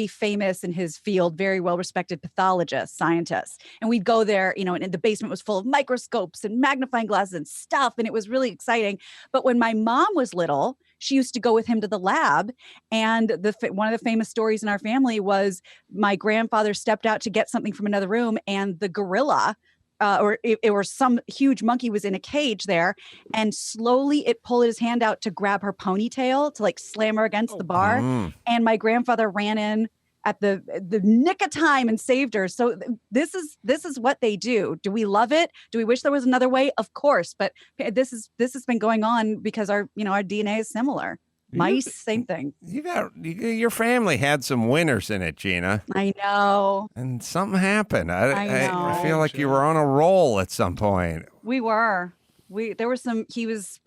C: famous in his field, very well-respected pathologist, scientist. And we'd go there, you know, and the basement was full of microscopes and magnifying glasses and stuff. And it was really exciting. But when my mom was little, she used to go with him to the lab. And one of the famous stories in our family was my grandfather stepped out to get something from another room and the gorilla or some huge monkey was in a cage there, and slowly it pulled his hand out to grab her ponytail to like slam her against the bar. And my grandfather ran in at the nick of time and saved her. So this is what they do. Do we love it? Do we wish there was another way? Of course, but this has been going on because our DNA is similar. Mice, same thing.
B: Your family had some winners in it, Gina.
C: I know.
B: And something happened.
C: I know.
B: I feel like you were on a roll at some point.
C: We were. There were some. He was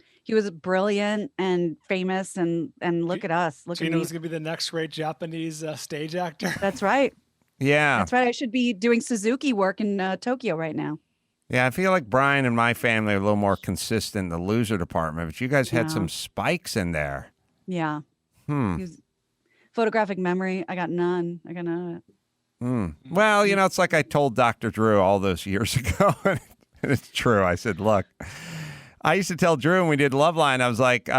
C: brilliant and famous, and look at us.
D: Gina was gonna be the next great Japanese stage actor.
C: That's right.
B: Yeah.
C: That's right. I should be doing Suzuki work in Tokyo right now.
B: Yeah, I feel like Brian and my family are a little more consistent in the loser department, but you guys had
C: Yeah.
B: some spikes in there.
C: Yeah. Photographic memory. I got none. of it.
B: Well, you know, it's like I told Dr. Drew all those years ago. And it's true. I said, look, I used to tell Drew when we did Loveline, I was like,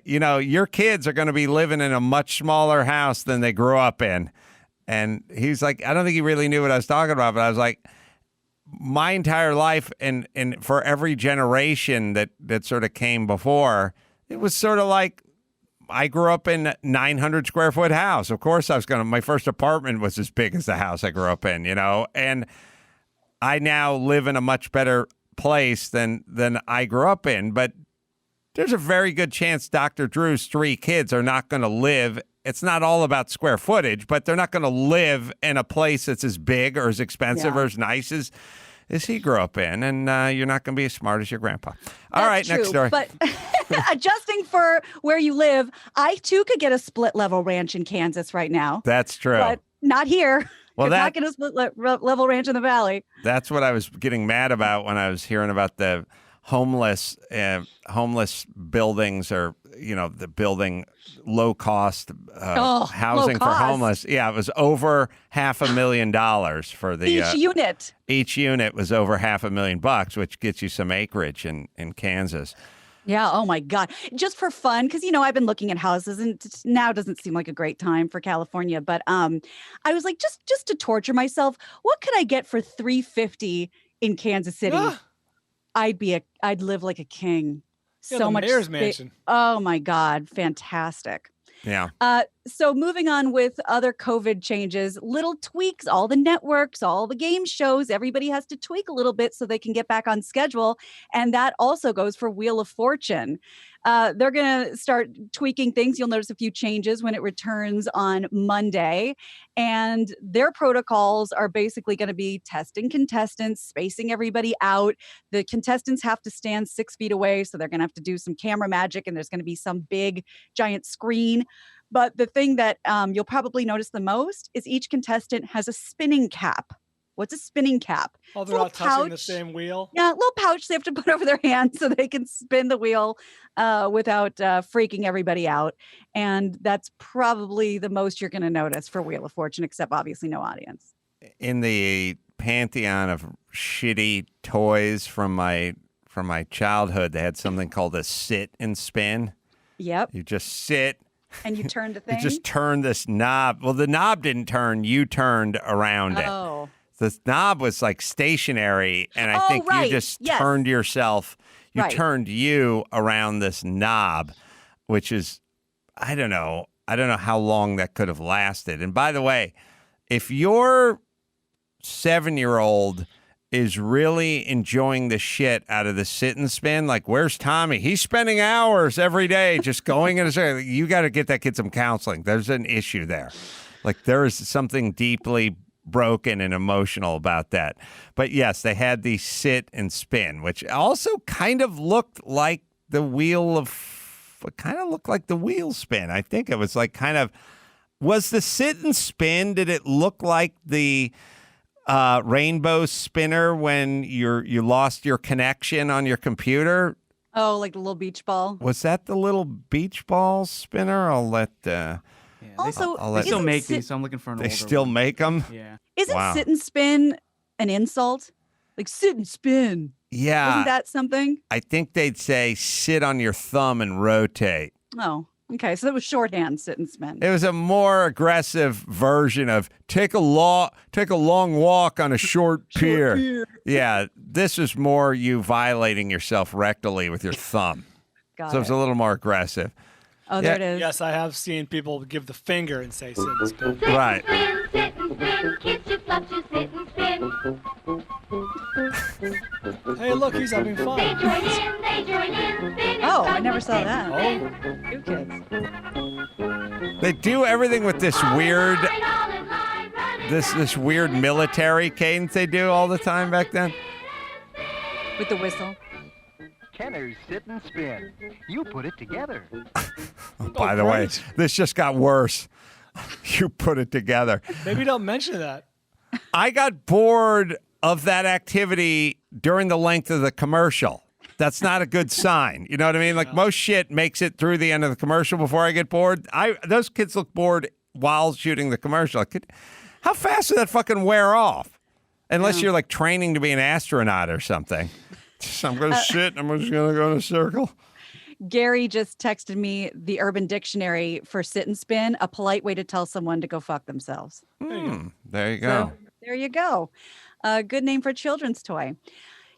B: you know, your kids are going to be living in a much smaller house than they grew up in. And he's like, I don't think he really knew what I was talking about, but I was like, my entire life and for every generation that sort of came before, it was sort of like, I grew up in a 900 square foot house. Of course, my first apartment was as big as the house I grew up in, you know, and I now live in a much better place than I grew up in. But there's a very good chance Dr. Drew's 3 kids are not going to live. It's not all about square footage, but they're not going to live in a place that's as big or as expensive or as nice as he grew up in, and you're not going to be as smart as your grandpa. All right,
C: True,
B: next story.
C: But adjusting for where you live, I too could get a split level ranch in Kansas right now.
B: That's true.
C: But not here.
B: Well,
C: Could not get a split level ranch in the valley.
B: That's what I was getting mad about when I was hearing about the homeless buildings, or you know, the building low cost housing for homeless. Yeah, it was over $500,000 for the
C: each unit.
B: Each unit was over $500,000, which gets you some acreage in Kansas.
C: Yeah. Oh my God. Just for fun. Cause you know, I've been looking at houses and now doesn't seem like a great time for California, but, I was like, just to torture myself, what could I get for $350 in Kansas City? I'd live like a king.
D: Yeah,
C: So
D: the
C: much
D: mayor's mansion.
C: Oh my God. Fantastic.
B: Yeah.
C: So moving on with other COVID changes, little tweaks, all the networks, all the game shows, everybody has to tweak a little bit so they can get back on schedule. And that also goes for Wheel of Fortune. They're going to start tweaking things. You'll notice a few changes when it returns on Monday. And their protocols are basically going to be testing contestants, spacing everybody out. The contestants have to stand 6 feet away. So they're going to have to do some camera magic, and there's going to be some big giant screen. But the thing that you'll probably notice the most is each contestant has a spinning cap. What's a spinning cap?
D: Oh, they're not touching the same wheel?
C: Yeah, a little pouch they have to put over their hand so they can spin the wheel without freaking everybody out. And that's probably the most you're going to notice for Wheel of Fortune, except obviously no audience.
B: In the pantheon of shitty toys from my childhood, they had something called a sit and spin.
C: Yep.
B: You just sit.
C: And you turned the thing?
B: You just turned this knob. Well, the knob didn't turn. You turned around it.
C: Oh.
B: The knob was like stationary, and I think you just turned yourself. You turned you around this knob. which is, I don't know how long that could have lasted. And by the way, if your 7-year-old is really enjoying the shit out of the sit and spin, like, where's Tommy? He's spending hours every day just going in a, you got to get that kid some counseling. There's an issue there. Like, there is something deeply broken and emotional about that. But yes, they had the sit and spin, which also kind of looked like the wheel spin. I think it was like was the sit and spin, did it look like the rainbow spinner when you lost your connection on your computer?
C: Oh, like the little beach ball.
B: Was that the little beach ball spinner? I'll let.
C: Also,
E: they still make these, so I'm looking for an older
B: They still
E: one.
B: make them.
E: Yeah.
C: Isn't sit and spin an insult? Like sit and spin.
B: Yeah.
C: Isn't that something?
B: I think they'd say sit on your thumb and rotate.
C: Oh, okay. So that was shorthand, sit and spin.
B: It was a more aggressive version of take a long walk on a short pier. Yeah, this is more you violating yourself rectally with your thumb. So it's a little more aggressive.
C: Oh, there it is.
D: Yes, I have seen people give the finger and say sit and spin.
B: Right.
P: Sit and spin, kiss your flop, you sit and spin.
D: Hey, look, he's having fun.
P: They join in,
C: Oh, I never saw that.
D: Oh.
C: New kids.
B: They do everything with this weird weird military cadence they do all the time back then.
C: With the whistle.
Q: Kenner's sit and spin. You put it together.
B: By the way, this just got worse. You put it together.
D: Maybe don't mention that.
B: I got bored of that activity during the length of the commercial. That's not a good sign. You know what I mean? Like most shit makes it through the end of the commercial before I get bored. Those kids look bored while shooting the commercial. How fast did that fucking wear off? Unless you're like training to be an astronaut or something. So I'm going to sit. I'm just going to go in a circle.
C: Gary just texted me the Urban Dictionary for sit and spin, a polite way to tell someone to go fuck themselves.
B: There you go.
C: So, there you go. Good name for a children's toy.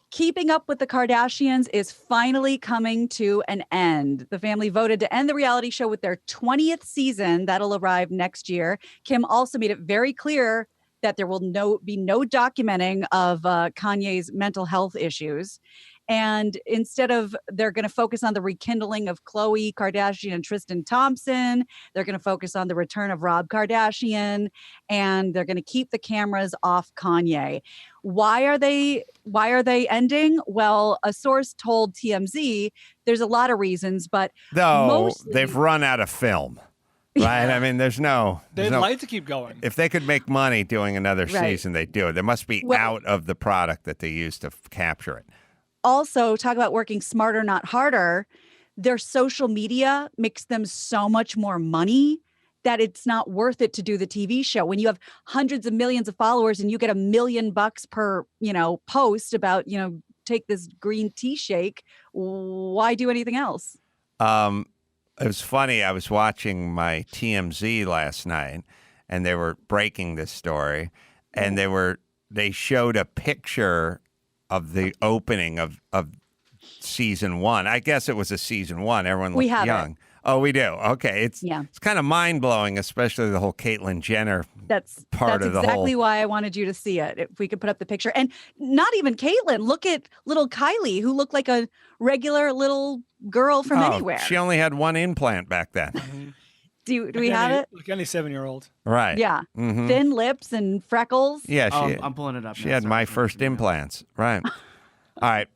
C: Keeping Up with the Kardashians is finally coming to an end. The family voted to end the reality show with their 20th season. That'll arrive next year. Kim also made it very clear that there will be no documenting of Kanye's mental health issues. And instead of, they're going to focus on the rekindling of Khloe Kardashian and Tristan Thompson. They're going to focus on the return of Rob Kardashian, and they're going to keep the cameras off Kanye. Why are they ending? Well, a source told TMZ there's a lot of reasons, but
B: they've run out of film. Right? I mean,
D: They'd like to keep going.
B: If they could make money doing another season, they'd do it. They must be out of the product that they used to capture it.
C: Also, talk about working smarter, not harder. Their social media makes them so much more money that it's not worth it to do the TV show. When you have hundreds of millions of followers and you get $1 million per, post about, take this green tea shake, why do anything else?
B: It was funny. I was watching my TMZ last night, and they were breaking this story, and they showed a picture of the opening of season 1. I guess it was a season 1. Everyone looked young. It. Oh, we do. Okay, it's kind of mind blowing, especially the whole Caitlyn Jenner. That's
C: exactly why I wanted you to see it. If we could put up the picture, and not even Caitlyn. Look at little Kylie, who looked like a regular little girl from anywhere.
B: She only had one implant back then.
C: Do we have it?
D: Like any 7-year-old.
B: Right.
C: Yeah.
B: Mm-hmm.
C: Thin lips and freckles.
B: Yeah.
E: I'm pulling it up.
B: She had my first implants. Right. All right.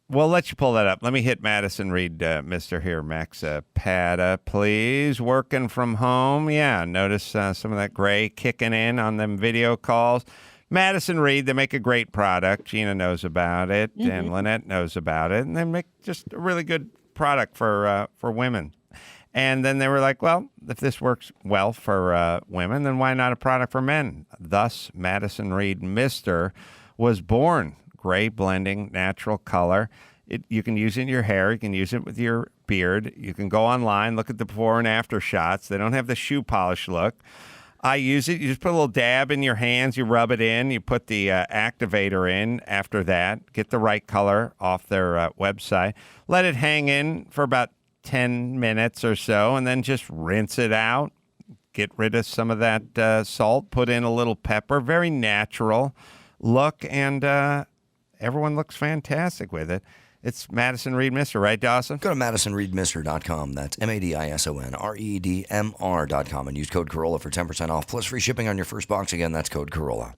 B: We'll let you pull that up. Let me hit Madison Reed, Mr. Here, Max Pata, please. Working from home. Yeah. Notice some of that gray kicking in on them video calls. Madison Reed, they make a great product. Gina knows about it, and Lynette knows about it, and they make just a really good product for women. And then they were like, well, if this works well for women, then why not a product for men? Thus, Madison Reed Mr. was born. Gray blending, natural color. You can use it in your hair. You can use it with your beard. You can go online, look at the before and after shots. They don't have the shoe polish look. I use it. You just put a little dab in your hands. You rub it in. You put the activator in after that. Get the right color off their website. Let it hang in for about 10 minutes or so, and then just rinse it out. Get rid of some of that salt. Put in a little pepper. Very natural look, and everyone looks fantastic with it. It's Madison Reed Mister, right, Dawson?
A: Go to MadisonReedMr.com. That's MadisonReedMR.com and use code Carolla for 10% off plus free shipping on your first box. Again, that's code Carolla.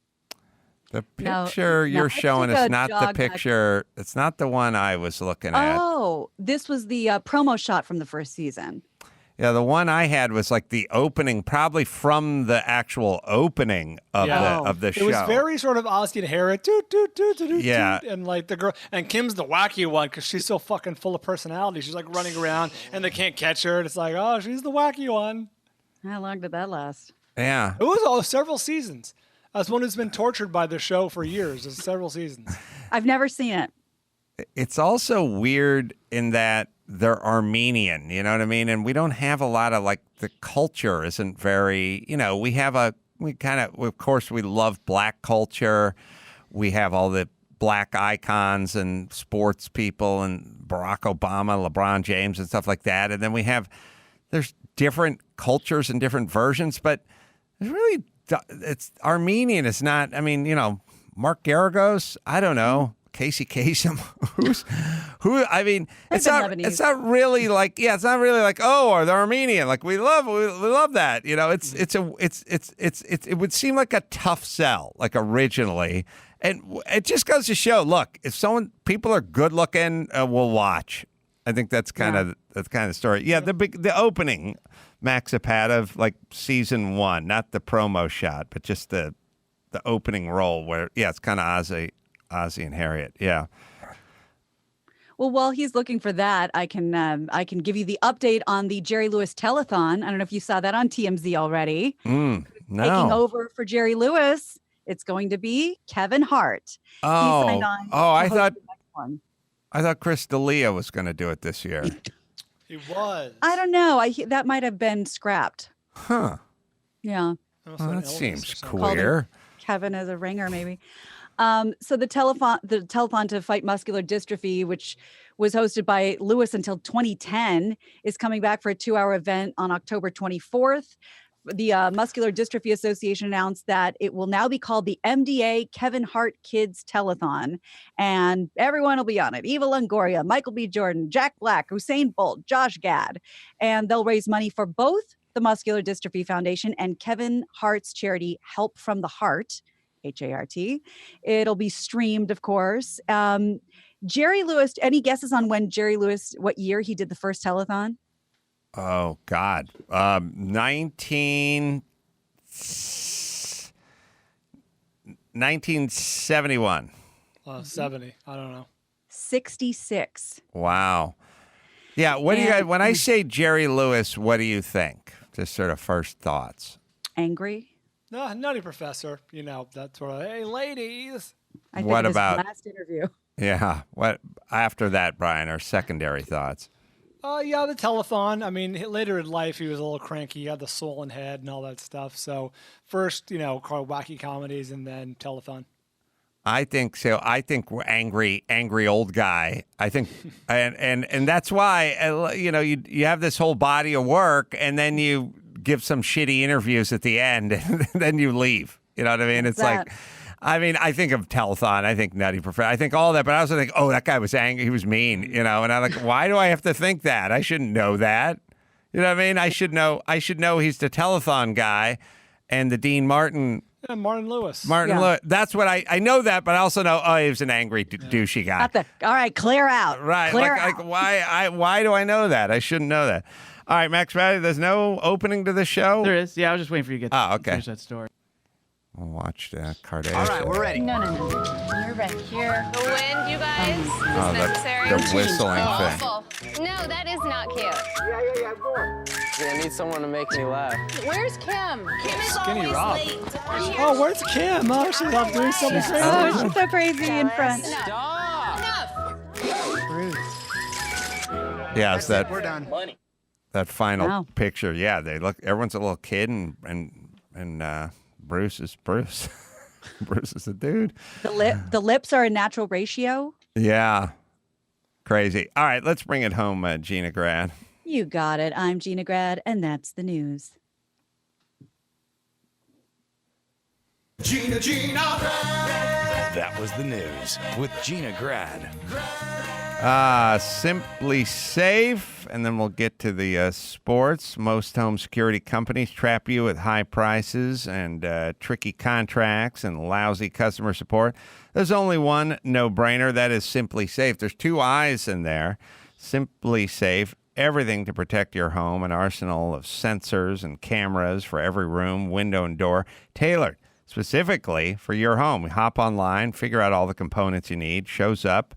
B: The picture you're showing is not the picture. It's not the one I was looking at.
C: Oh, this was the promo shot from the first season.
B: Yeah, the one I had was like the opening, probably from the actual opening of the show.
D: It was very sort of Austin Harris, yeah, and like the girl, and Kim's the wacky one because she's so fucking full of personality. She's like running around and they can't catch her, and it's like, oh, she's the wacky one.
C: How long did that last?
B: Yeah,
D: it was several seasons. As one who's been tortured by the show for years, it's several seasons.
C: I've never seen it.
B: It's also weird in that they're Armenian, you know what I mean? And we don't have a lot of, like, the culture isn't very, we kind of course, we love black culture. We have all the black icons and sports people and Barack Obama, LeBron James and stuff like that. And then there's different cultures and different versions, but it's Armenian. It's not, Mark Garagos, I don't know. Casey Kasem, it's not really like, oh, are they Armenian? Like we love that. It would seem like a tough sell, like originally. And it just goes to show, look, if people are good looking, we'll watch. I think that's kind of the story. Yeah. The opening, Max Apatow, like season 1, not the promo shot, but just the opening role where, it's kind of Ozzy and Harriet, yeah.
C: Well, while he's looking for that, I can give you the update on the Jerry Lewis telethon. I don't know if you saw that on TMZ already.
B: No.
C: Taking over for Jerry Lewis, it's going to be Kevin Hart.
B: Oh,
C: he signed on
B: I thought Chris D'Elia was going to do it this year.
D: He was.
C: I don't know. That might have been scrapped.
B: Huh.
C: Yeah.
B: Well, that seems queer.
C: Kevin as a ringer, maybe. So the telethon to fight muscular dystrophy, which was hosted by Lewis until 2010, is coming back for a 2-hour event on October 24th. The Muscular Dystrophy Association announced that it will now be called the MDA Kevin Hart Kids Telethon, and everyone will be on it. Eva Longoria, Michael B. Jordan, Jack Black, Usain Bolt, Josh Gad, and they'll raise money for both the Muscular Dystrophy Foundation and Kevin Hart's charity Help from the Heart. HART. It'll be streamed, of course. Jerry Lewis, any guesses on when Jerry Lewis, what year he did the first telethon?
B: Oh, God. 1971.
D: 70. I don't know.
C: 66.
B: Wow. Yeah. What do you guys, when I say Jerry Lewis, what do you think? Just sort of first thoughts.
C: Angry?
D: No, Nutty Professor, that sort of, hey, ladies.
C: I think what about last interview?
B: Yeah. What after that, Brian, our secondary thoughts?
D: The telethon. Later in life, he was a little cranky. He had the swollen head and all that stuff. So first, wacky comedies and then telethon.
B: I think so. I think we're angry old guy. I think, and that's why, you have this whole body of work and then you give some shitty interviews at the end and then you leave. You know what I mean? It's like, I think of telethon. I think Nutty Professor. I think all that, but I also think, oh, that guy was angry. He was mean, and I'm like, why do I have to think that? I shouldn't know that. You know what I mean? I should know he's the telethon guy and the Dean Martin.
D: Yeah, Martin Lewis.
B: Lewis. That's what I know that, but I also know, he was an angry douchey guy.
C: All right, clear out.
B: Right.
C: Clear
B: like
C: out.
B: why do I know that? I shouldn't know that. All right, Max Ratty, there's no opening to the show?
E: There is. Yeah, I was just waiting for you to finish that story.
B: We'll watch Kardashians.
R: All right, we're ready.
S: No. You're right here.
P: The wind, you guys, is necessary.
B: The whistling thing.
P: No, that is not cute.
R: Yeah, more. I need someone to make me laugh.
S: Where's Kim? Kim is
D: Skinny
S: always
D: Rob.
S: late.
D: Oh, where's Kim? Oh, she's off doing something crazy.
C: Oh, she's so crazy in front.
S: Enough.
B: Yeah, it's that.
R: We're done.
B: That final picture. Yeah, they look. Everyone's a little kid, and Bruce is Bruce. Bruce is the dude.
C: The lips are a natural ratio.
B: Yeah, crazy. All right, let's bring it home, Gina Grad.
C: You got it. I'm Gina Grad, and that's the news.
O: Gina Grad.
A: That was the news with Gina Grad.
B: SimplySafe, and then we'll get to the sports. Most home security companies trap you with high prices and tricky contracts and lousy customer support. There's only one no-brainer. That is SimplySafe. There's two I's in there. SimplySafe, everything to protect your home, an arsenal of sensors and cameras for every room, window, and door, tailored specifically for your home. You hop online, figure out all the components you need, shows up,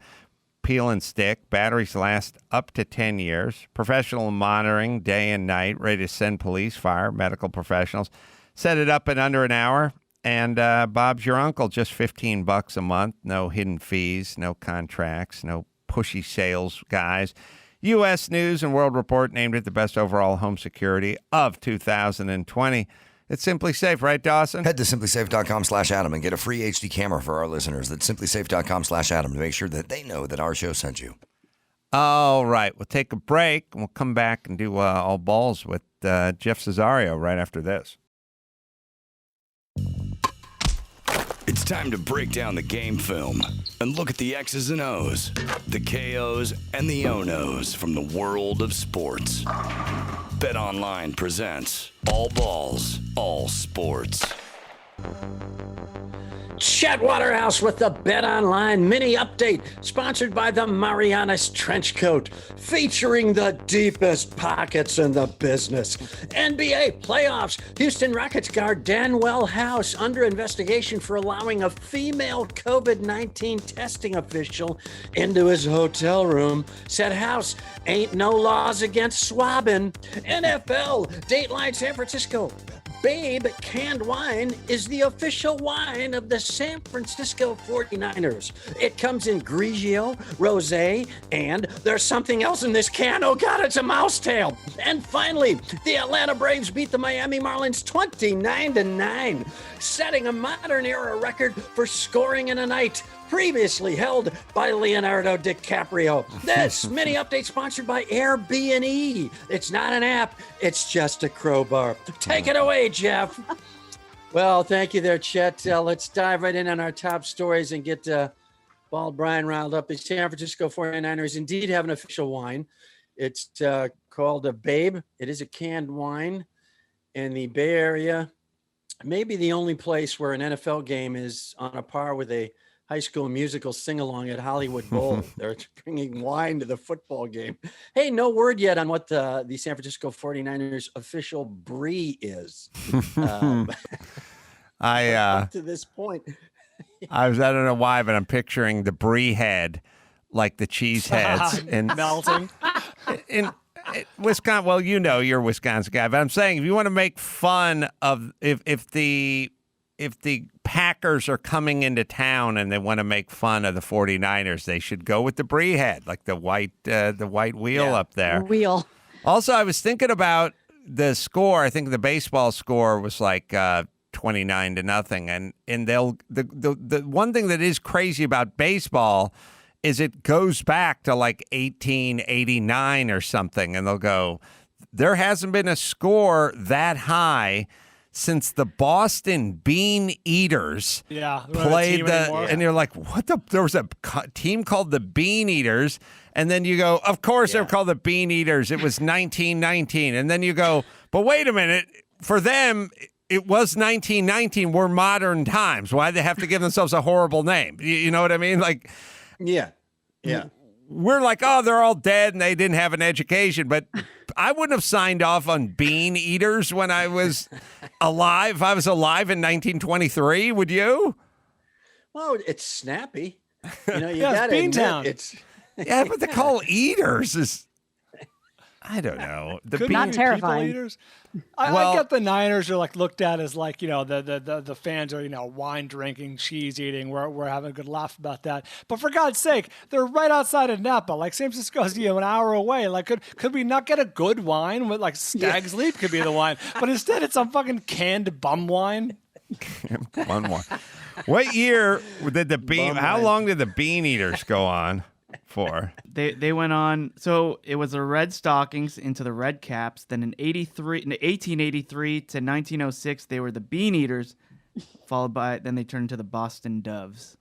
B: peel and stick. Batteries last up to 10 years. Professional monitoring day and night, ready to send police, fire, medical professionals. Set it up in under an hour, and Bob's your uncle, just $15 a month. No hidden fees, no contracts, no pushy sales guys. U.S. News and World Report named it the best overall home security of 2020. It's SimplySafe, right, Dawson?
A: Head to simplysafe.com/Adam and get a free HD camera for our listeners. That's simplysafe.com/Adam to make sure that they know that our show sent you.
B: All right. We'll take a break, and we'll come back and do All Balls with Jeff Cesario right after this.
A: It's time to break down the game film and look at the X's and O's, the KOs and the O-Nos from the world of sports. BetOnline presents All Balls, All Sports.
T: Chet Waterhouse with the BetOnline mini update, sponsored by the Marianas Trench Coat, featuring the deepest pockets in the business. NBA playoffs, Houston Rockets guard Danwell House under investigation for allowing a female COVID-19 testing official into his hotel room. Said House, ain't no laws against swabbing. NFL, Dateline San Francisco. Babe canned wine is the official wine of the San Francisco 49ers. It comes in Grigio, Rosé, and there's something else in this can. Oh God, it's a mouse tail. And finally, the Atlanta Braves beat the Miami Marlins 29-9, setting a modern era record for scoring in a night previously held by Leonardo DiCaprio. This mini update sponsored by Airbnb. It's not an app, it's just a crowbar. Take it away, Jeff. Well, thank you there, Chet. Let's dive right in on our top stories and get Bald Brian riled up. The San Francisco 49ers indeed have an official wine. It's called a Babe. It is a canned wine in the Bay Area. Maybe the only place where an NFL game is on a par with a High School Musical sing-along at Hollywood Bowl. They're bringing wine to the football game. Hey, no word yet on what the San Francisco 49ers official brie is. Up to this point.
B: I don't know why, but I'm picturing the brie head, like the cheese heads. And
D: melting.
B: In Wisconsin, well, you know, you're a Wisconsin guy, but I'm saying if you want to make fun of, if the Packers are coming into town and they want to make fun of the 49ers, they should go with the brie head, like the white wheel up there.
C: Wheel.
B: Also, I was thinking about the score. I think the baseball score was like 29-0, and the one thing that is crazy about baseball is it goes back to like 1889 or something, and they'll go, there hasn't been a score that high since the Boston Bean Eaters played and you're like, what there was a team called the Bean Eaters, and then you go, of course they're called the Bean Eaters. It was 1919, and then you go, but wait a minute, for them it was 1919. We're modern times. Why do they have to give themselves a horrible name? You know what I mean? Like,
T: yeah.
B: We're like, oh, they're all dead and they didn't have an education, but I wouldn't have signed off on Bean Eaters when I was alive. If I was alive in 1923, would you?
T: Well, it's snappy. You know, you
D: yeah,
T: got to admit
D: Beantown.
T: it's.
B: Yeah, but they call Eaters is. I don't know.
C: Could not terrifying.
D: Eaters. I get the Niners are like looked at as like, you know, the fans are, you know, wine drinking, cheese eating. We're having a good laugh about that. But for God's sake, they're right outside of Napa. Like San Francisco's, you know, an hour away. Like could we not get a good wine with like Stag's Leap could be the wine, but instead it's some fucking canned bum wine.
B: One more. What year did the Bean? How long did the Bean Eaters go on? for?
E: They went on. So it was the Red Stockings into the Red Caps. Then in 1883 to 1906, they were the Bean Eaters. Followed by, then they turned into the Boston Doves.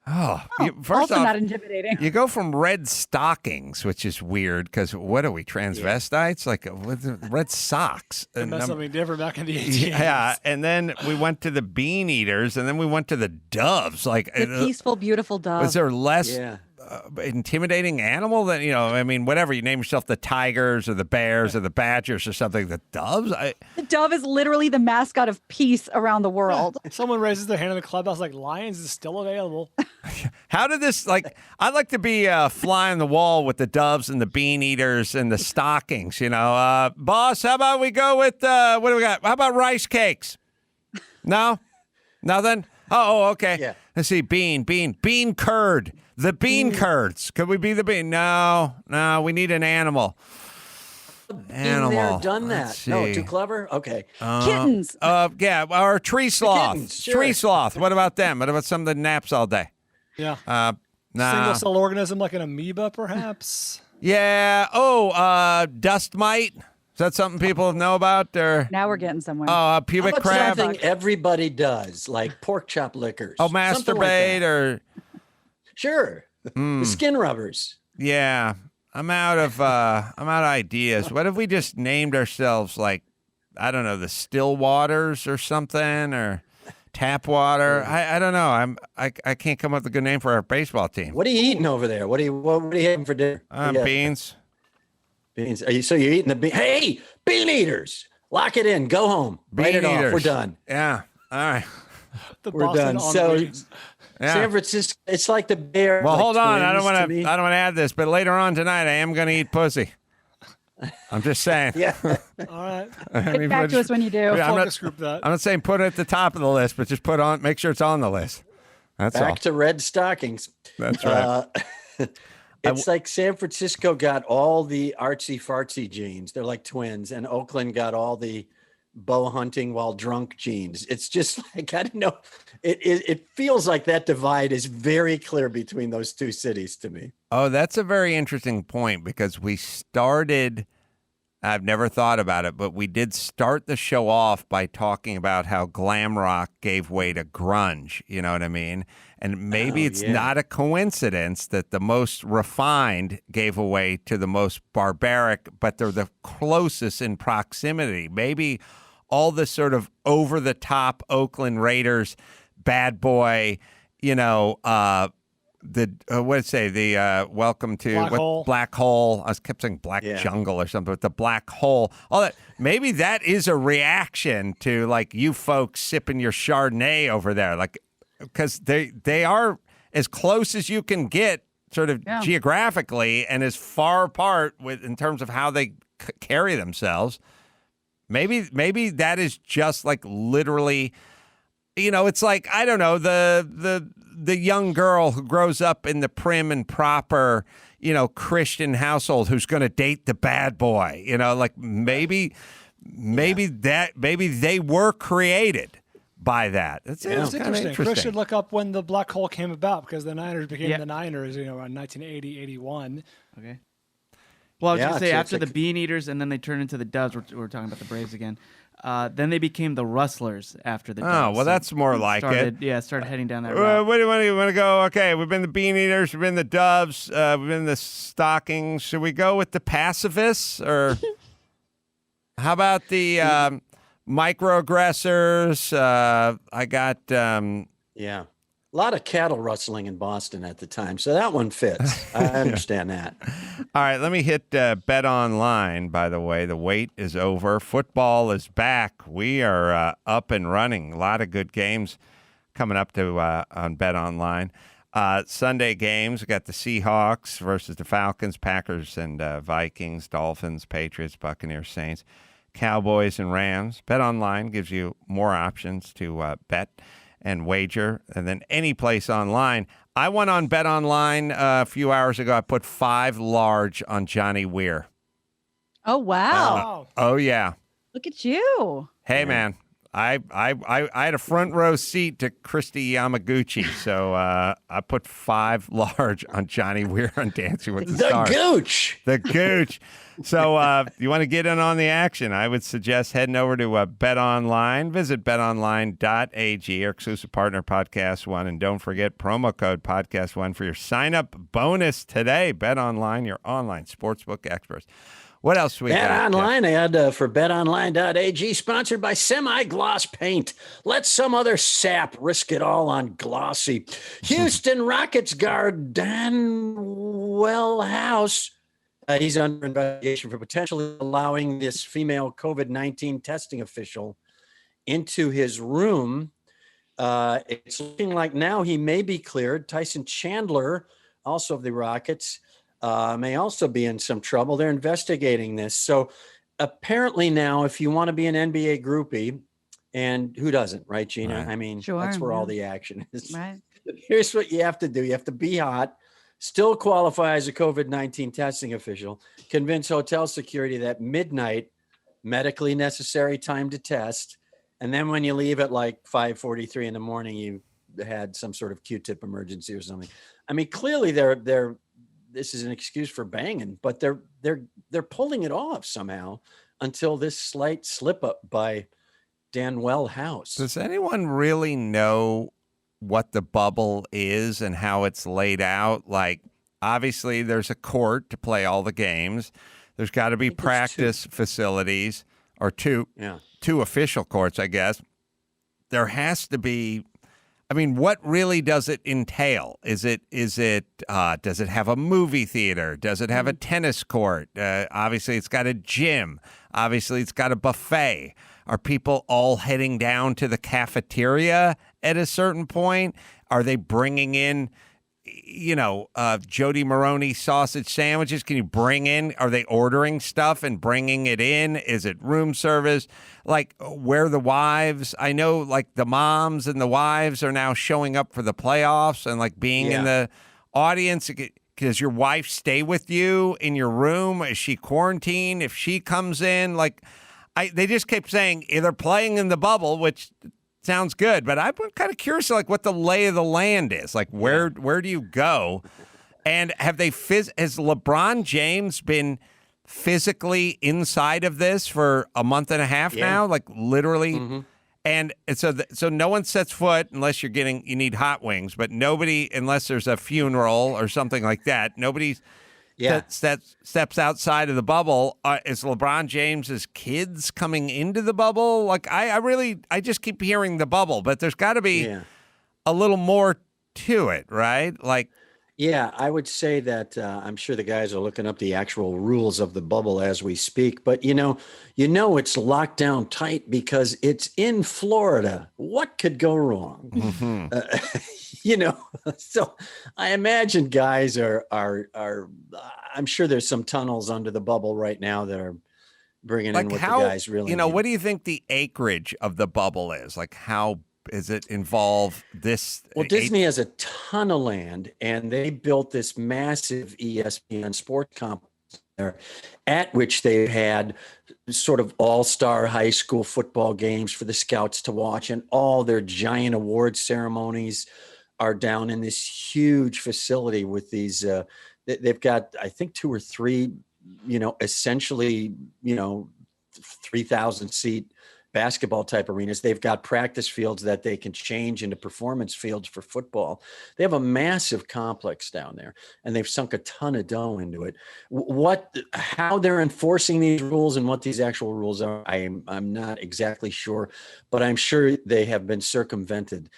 B: First
C: also
B: off,
C: not intimidating.
B: you go from Red Stockings, which is weird because what are we, transvestites? Like red socks.
D: That's something different back in the 80s.
B: Yeah, and then we went to the Bean Eaters, and then we went to the Doves. Like
C: The peaceful, beautiful dove.
B: was there less intimidating animal than, I mean, whatever, you name yourself the Tigers or the Bears or the Badgers or something. The Doves?
C: The dove is literally the mascot of peace around the world.
D: Someone raises their hand in the clubhouse like, Lions is still available.
B: How did this, I'd like to be a fly on the wall with the Doves and the Bean Eaters and the Stockings, Boss, how about we go with, what do we got? How about rice cakes? No? Nothing? Oh, okay.
T: Yeah.
B: Let's see, bean curd. The bean curds. Could we be the bean? No, we need an animal.
T: Been there, done that.
B: Let's
T: No,
B: see.
T: too clever? Okay.
C: Kittens.
B: Yeah, or tree sloth.
T: kittens, sure.
B: Tree sloth. What about them? What about some that naps all day?
D: Yeah.
B: Nah.
D: Single cell organism like an amoeba, perhaps.
B: Yeah. Oh, dust mite. Is that something people know about? Or
C: Now we're getting somewhere.
B: oh, pubic
T: How about
B: crab.
T: something everybody does, like pork chop liquors?
B: Oh,
T: Something like
B: masturbate
T: that.
B: or
T: Sure. The skin rubbers.
B: yeah. I'm out of ideas. What if we just named ourselves like, I don't know, the Still Waters or something, or Tap Water? I don't know. I can't come up with a good name for our baseball team.
T: What are you eating over there? What are you having for dinner? Yeah.
B: Beans.
T: Beans. So you're eating the bean? Hey, bean eaters! Lock it in. Go home. Write it off. We're done.
B: Yeah. All right.
T: We're done. So San Francisco, it's like the Bear.
B: Well,
T: like
B: hold on. I don't
T: twins
B: want
T: to me.
B: to add this, but later on tonight, I am going to eat pussy. I'm just saying.
T: Yeah.
D: All right.
C: Get back to us when you do.
B: I'm
D: Focus group that.
B: not saying put it at the top of the list, but just make sure it's on the list. That's all.
T: Back to red stockings.
B: That's right.
T: It's like San Francisco got all the artsy fartsy genes. They're like twins, and Oakland got all the bow hunting while drunk genes. It's just like, I don't know. It feels like that divide is very clear between those two cities to me.
B: Oh, that's a very interesting point because we started, I've never thought about it, but we did start the show off by talking about how glam rock gave way to grunge. You know what I mean? And maybe it's not a coincidence that the most refined gave away to the most barbaric, but they're the closest in proximity. Maybe all the sort of over-the-top Oakland Raiders, bad boy, welcome to Black Hole. I kept saying Black Jungle or something, but the Black Hole. All that. Maybe that is a reaction to like you folks sipping your Chardonnay over there, like because they are as close as you can get, sort of geographically, and as far apart in terms of how they carry themselves. Maybe that is just like literally, it's like, I don't know, the young girl who grows up in the prim and proper, Christian household who's going to date the bad boy, like maybe they were created by that. It's
D: interesting. Chris should look up when the Black Hole came about because the Niners became the Niners, around 1980, 81.
E: Okay. Well, I was going to say, after the Bean Eaters and then they turned into the Doves, we're talking about the Braves again. Then they became the Rustlers after the Doves.
B: Oh, well, that's more like it.
E: Yeah, started heading down that route.
B: Where do you want to go? Okay, we've been the Bean Eaters, we've been the Doves, we've been the Stockings. Should we go with the pacifists? Or how about the microaggressors? I got...
T: Yeah. A lot of cattle rustling in Boston at the time, so that one fits. I understand that.
B: All right, let me hit BetOnline, by the way. The wait is over. Football is back. We are up and running. A lot of good games coming up to on BetOnline. Sunday games, we got the Seahawks versus the Falcons, Packers and Vikings, Dolphins, Patriots, Buccaneers, Saints, Cowboys and Rams. BetOnline gives you more options to bet and wager than any place online. I went on BetOnline a few hours ago. I put 5 large on Johnny Weir.
C: Oh, wow.
B: Oh, yeah.
C: Look at you.
B: Hey, man. I had a front row seat to Christy Yamaguchi, so I put 5 large on Johnny Weir on Dancing with the Stars.
T: The Gooch.
B: So you want to get in on the action, I would suggest heading over to BetOnline. Visit betonline.ag, our exclusive partner, Podcast One. And don't forget promo code Podcast One for your sign-up bonus today. BetOnline, your online sportsbook experts. What else we got?
T: BetOnline ad for betonline.ag, sponsored by Semi-Gloss Paint. Let some other sap risk it all on Glossy. Houston Rockets guard Dan Wellhouse. He's under investigation for potentially allowing this female COVID-19 testing official into his room. It's looking like now he may be cleared. Tyson Chandler, also of the Rockets, may also be in some trouble. They're investigating this. So apparently now, if you want to be an NBA groupie, and who doesn't, right, Gina?
B: Right.
T: I mean,
C: Sure,
T: that's where
C: yeah.
T: all the action is.
C: Right.
T: Here's what you have to do. You have to be hot, still qualify as a COVID-19 testing official, convince hotel security that midnight, medically necessary time to test, and then when you leave at like 5:43 in the morning, you had some sort of Q-tip emergency or something. I mean, clearly this is an excuse for banging, but they're pulling it off somehow until this slight slip up by Dan Wellhouse.
B: Does anyone really know what the bubble is and how it's laid out? Like, obviously, there's a court to play all the games. There's got to be practice facilities, or two official courts, I guess. There has to be. I mean, what really does it entail? Does it have a movie theater? Does it have a tennis court? Obviously, it's got a gym. Obviously, it's got a buffet. Are people all heading down to the cafeteria at a certain point? Are they bringing in, Jody Maroney sausage sandwiches? Can you bring in? Are they ordering stuff and bringing it in? Is it room service? Like, where the wives? I know, like, the moms and the wives are now showing up for the playoffs and, like, being in the audience. Does your wife stay with you in your room? Is she quarantined? If she comes in, like, they just kept saying they're playing in the bubble, which sounds good, but I'm kind of curious, like, what the lay of the land is. Like, where do you go? And has LeBron James been physically inside of this for a month and a half now? Like, literally. Mm-hmm. And so no one sets foot unless you need hot wings, but nobody, unless there's a funeral or something like that, nobody steps outside of the bubble. Is LeBron James's kids coming into the bubble? Like, I just keep hearing the bubble, but there's got to be a little more to it, right? Like,
T: yeah, I would say that I'm sure the guys are looking up the actual rules of the bubble as we speak. But, it's locked down tight because it's in Florida. What could go wrong? Mm-hmm. So I imagine guys are I'm sure there's some tunnels under the bubble right now that are bringing in what the guys really need.
B: What do you think the acreage of the bubble is? Like, how does it involve this?
T: Well, Disney has a ton of land, and they built this massive ESPN sports complex there, at which they had sort of all-star high school football games for the scouts to watch, and all their giant award ceremonies are down in this huge facility with these. They've got, I think, 2 or 3, essentially, 3,000 seat basketball type arenas. They've got practice fields that they can change into performance fields for football. They have a massive complex down there, and they've sunk a ton of dough into it. How they're enforcing these rules and what these actual rules are, I'm not exactly sure, but I'm sure they have been circumvented.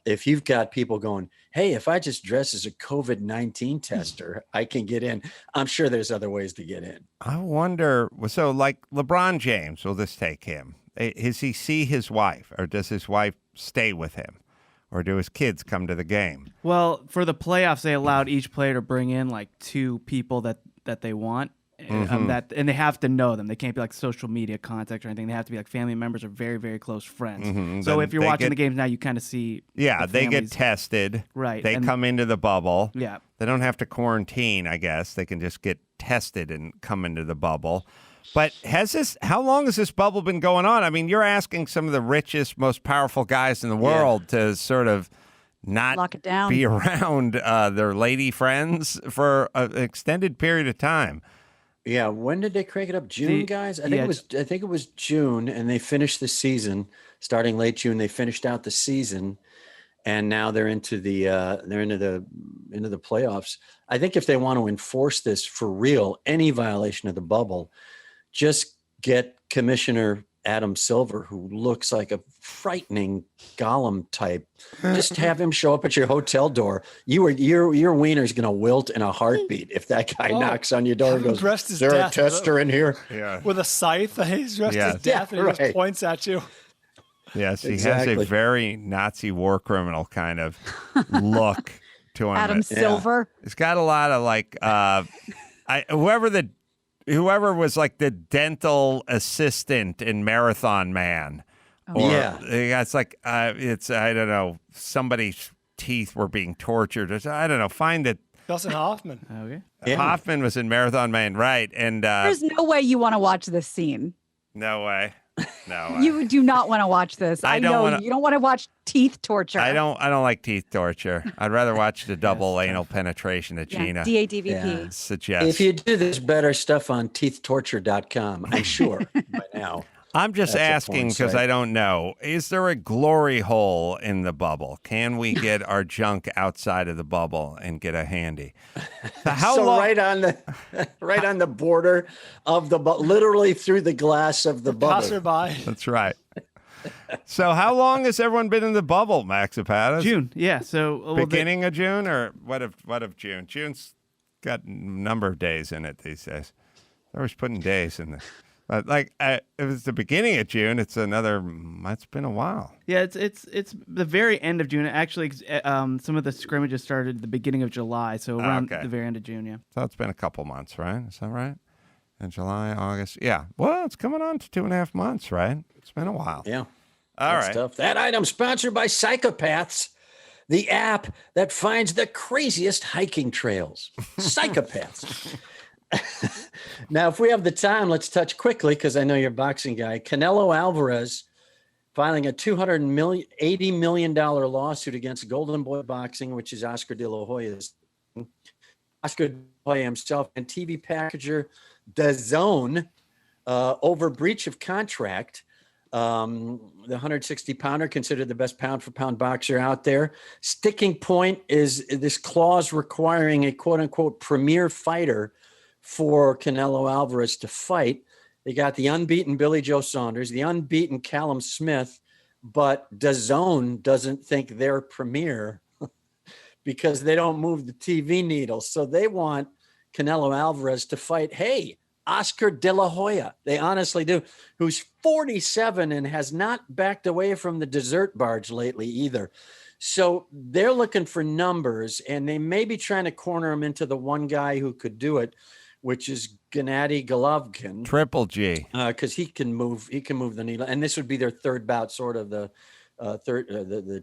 T: If you've got people going, hey, if I just dress as a COVID-19 tester, I can get in. I'm sure there's other ways to get in.
B: I wonder, so like LeBron James, will this take him? Does he see his wife, or does his wife stay with him? Or do his kids come to the game?
E: Well, for the playoffs, they allowed each player to bring in like 2 people that they want.
B: Mm-hmm.
E: And they have to know them. They can't be like social media contacts or anything. They have to be like family members or very, very close friends.
B: Mm-hmm.
E: So if you're watching the games now, you kind of see.
B: Yeah, they get tested.
E: Right.
B: They come into the bubble.
E: Yeah.
B: They don't have to quarantine, I guess. They can just get tested and come into the bubble. But how long has this bubble been going on? I mean, you're asking some of the richest, most powerful guys in the world to sort of not
C: lock it down,
B: be around their lady friends for an extended period of time.
T: Yeah, when did they crank it up? June, guys? I think it was June, and they finished the season. Starting late June, they finished out the season, and now they're into the playoffs. I think if they want to enforce this for real, any violation of the bubble, just get Commissioner Adam Silver, who looks like a frightening Gollum type. Just have him show up at your hotel door. Your wiener's gonna wilt in a heartbeat if that guy knocks on your door and goes, "Is there a tester in here?"
B: Yeah,
D: with a scythe. He's dressed as death, and he just points at you.
B: Yes, he has a very Nazi war criminal kind of look to him.
C: Adam Silver.
B: He's got a lot of like whoever was like the dental assistant in Marathon Man. Or, it's like it's I don't know, somebody's teeth were being tortured. I don't know. Find it.
D: Dustin Hoffman.
E: Okay.
B: Hoffman was in Marathon Man, right? And
C: there's no way you want to watch this scene.
B: No way. No.
C: You do not want to watch this. I know you don't want to watch teeth torture.
B: I don't like teeth torture. I'd rather watch the double anal penetration that Gina
C: DADVP
B: suggests.
T: If you do, there's better stuff on teethtorture.com, I'm sure, by now.
B: I'm just asking because I don't know. Is there a glory hole in the bubble? Can we get our junk outside of the bubble and get a handy?
T: Right on the border of the literally through the glass of the bubble.
D: Passerby.
B: That's right. So how long has everyone been in the bubble, Max Apatas?
E: June, yeah. So
B: beginning of June, or what of June? June's got a number of days in it these days. They're always putting days in there. But it was the beginning of June. It's been a while.
E: Yeah, it's the very end of June. Actually, some of the scrimmages started at the beginning of July, so around the very end of June. Yeah.
B: So it's been a couple months, right? Is that right? In July, August. Yeah. Well, it's coming on to 2.5 months, right? It's been a while.
T: Yeah.
B: All right.
T: Stuff. That item sponsored by Psychopaths, the app that finds the craziest hiking trails. Psychopaths. Now, if we have the time, let's touch quickly, because I know you're a boxing guy. Canelo Alvarez filing a $280 million lawsuit against Golden Boy Boxing, which is Oscar De La Hoya's. Oscar De La Hoya himself and TV packager DAZN over breach of contract. The 160-pounder, considered the best pound-for-pound boxer out there. Sticking point is this clause requiring a quote-unquote premier fighter for Canelo Alvarez to fight. They got the unbeaten Billy Joe Saunders, the unbeaten Callum Smith, but DAZN doesn't think they're premier because they don't move the TV needle. So they want Canelo Alvarez to fight, Oscar De La Hoya. They honestly do, who's 47 and has not backed away from the dessert barge lately either. So they're looking for numbers, and they may be trying to corner him into the one guy who could do it, which is Gennady Golovkin.
B: Triple G.
T: Because he can move the needle. And this would be their third bout, sort of the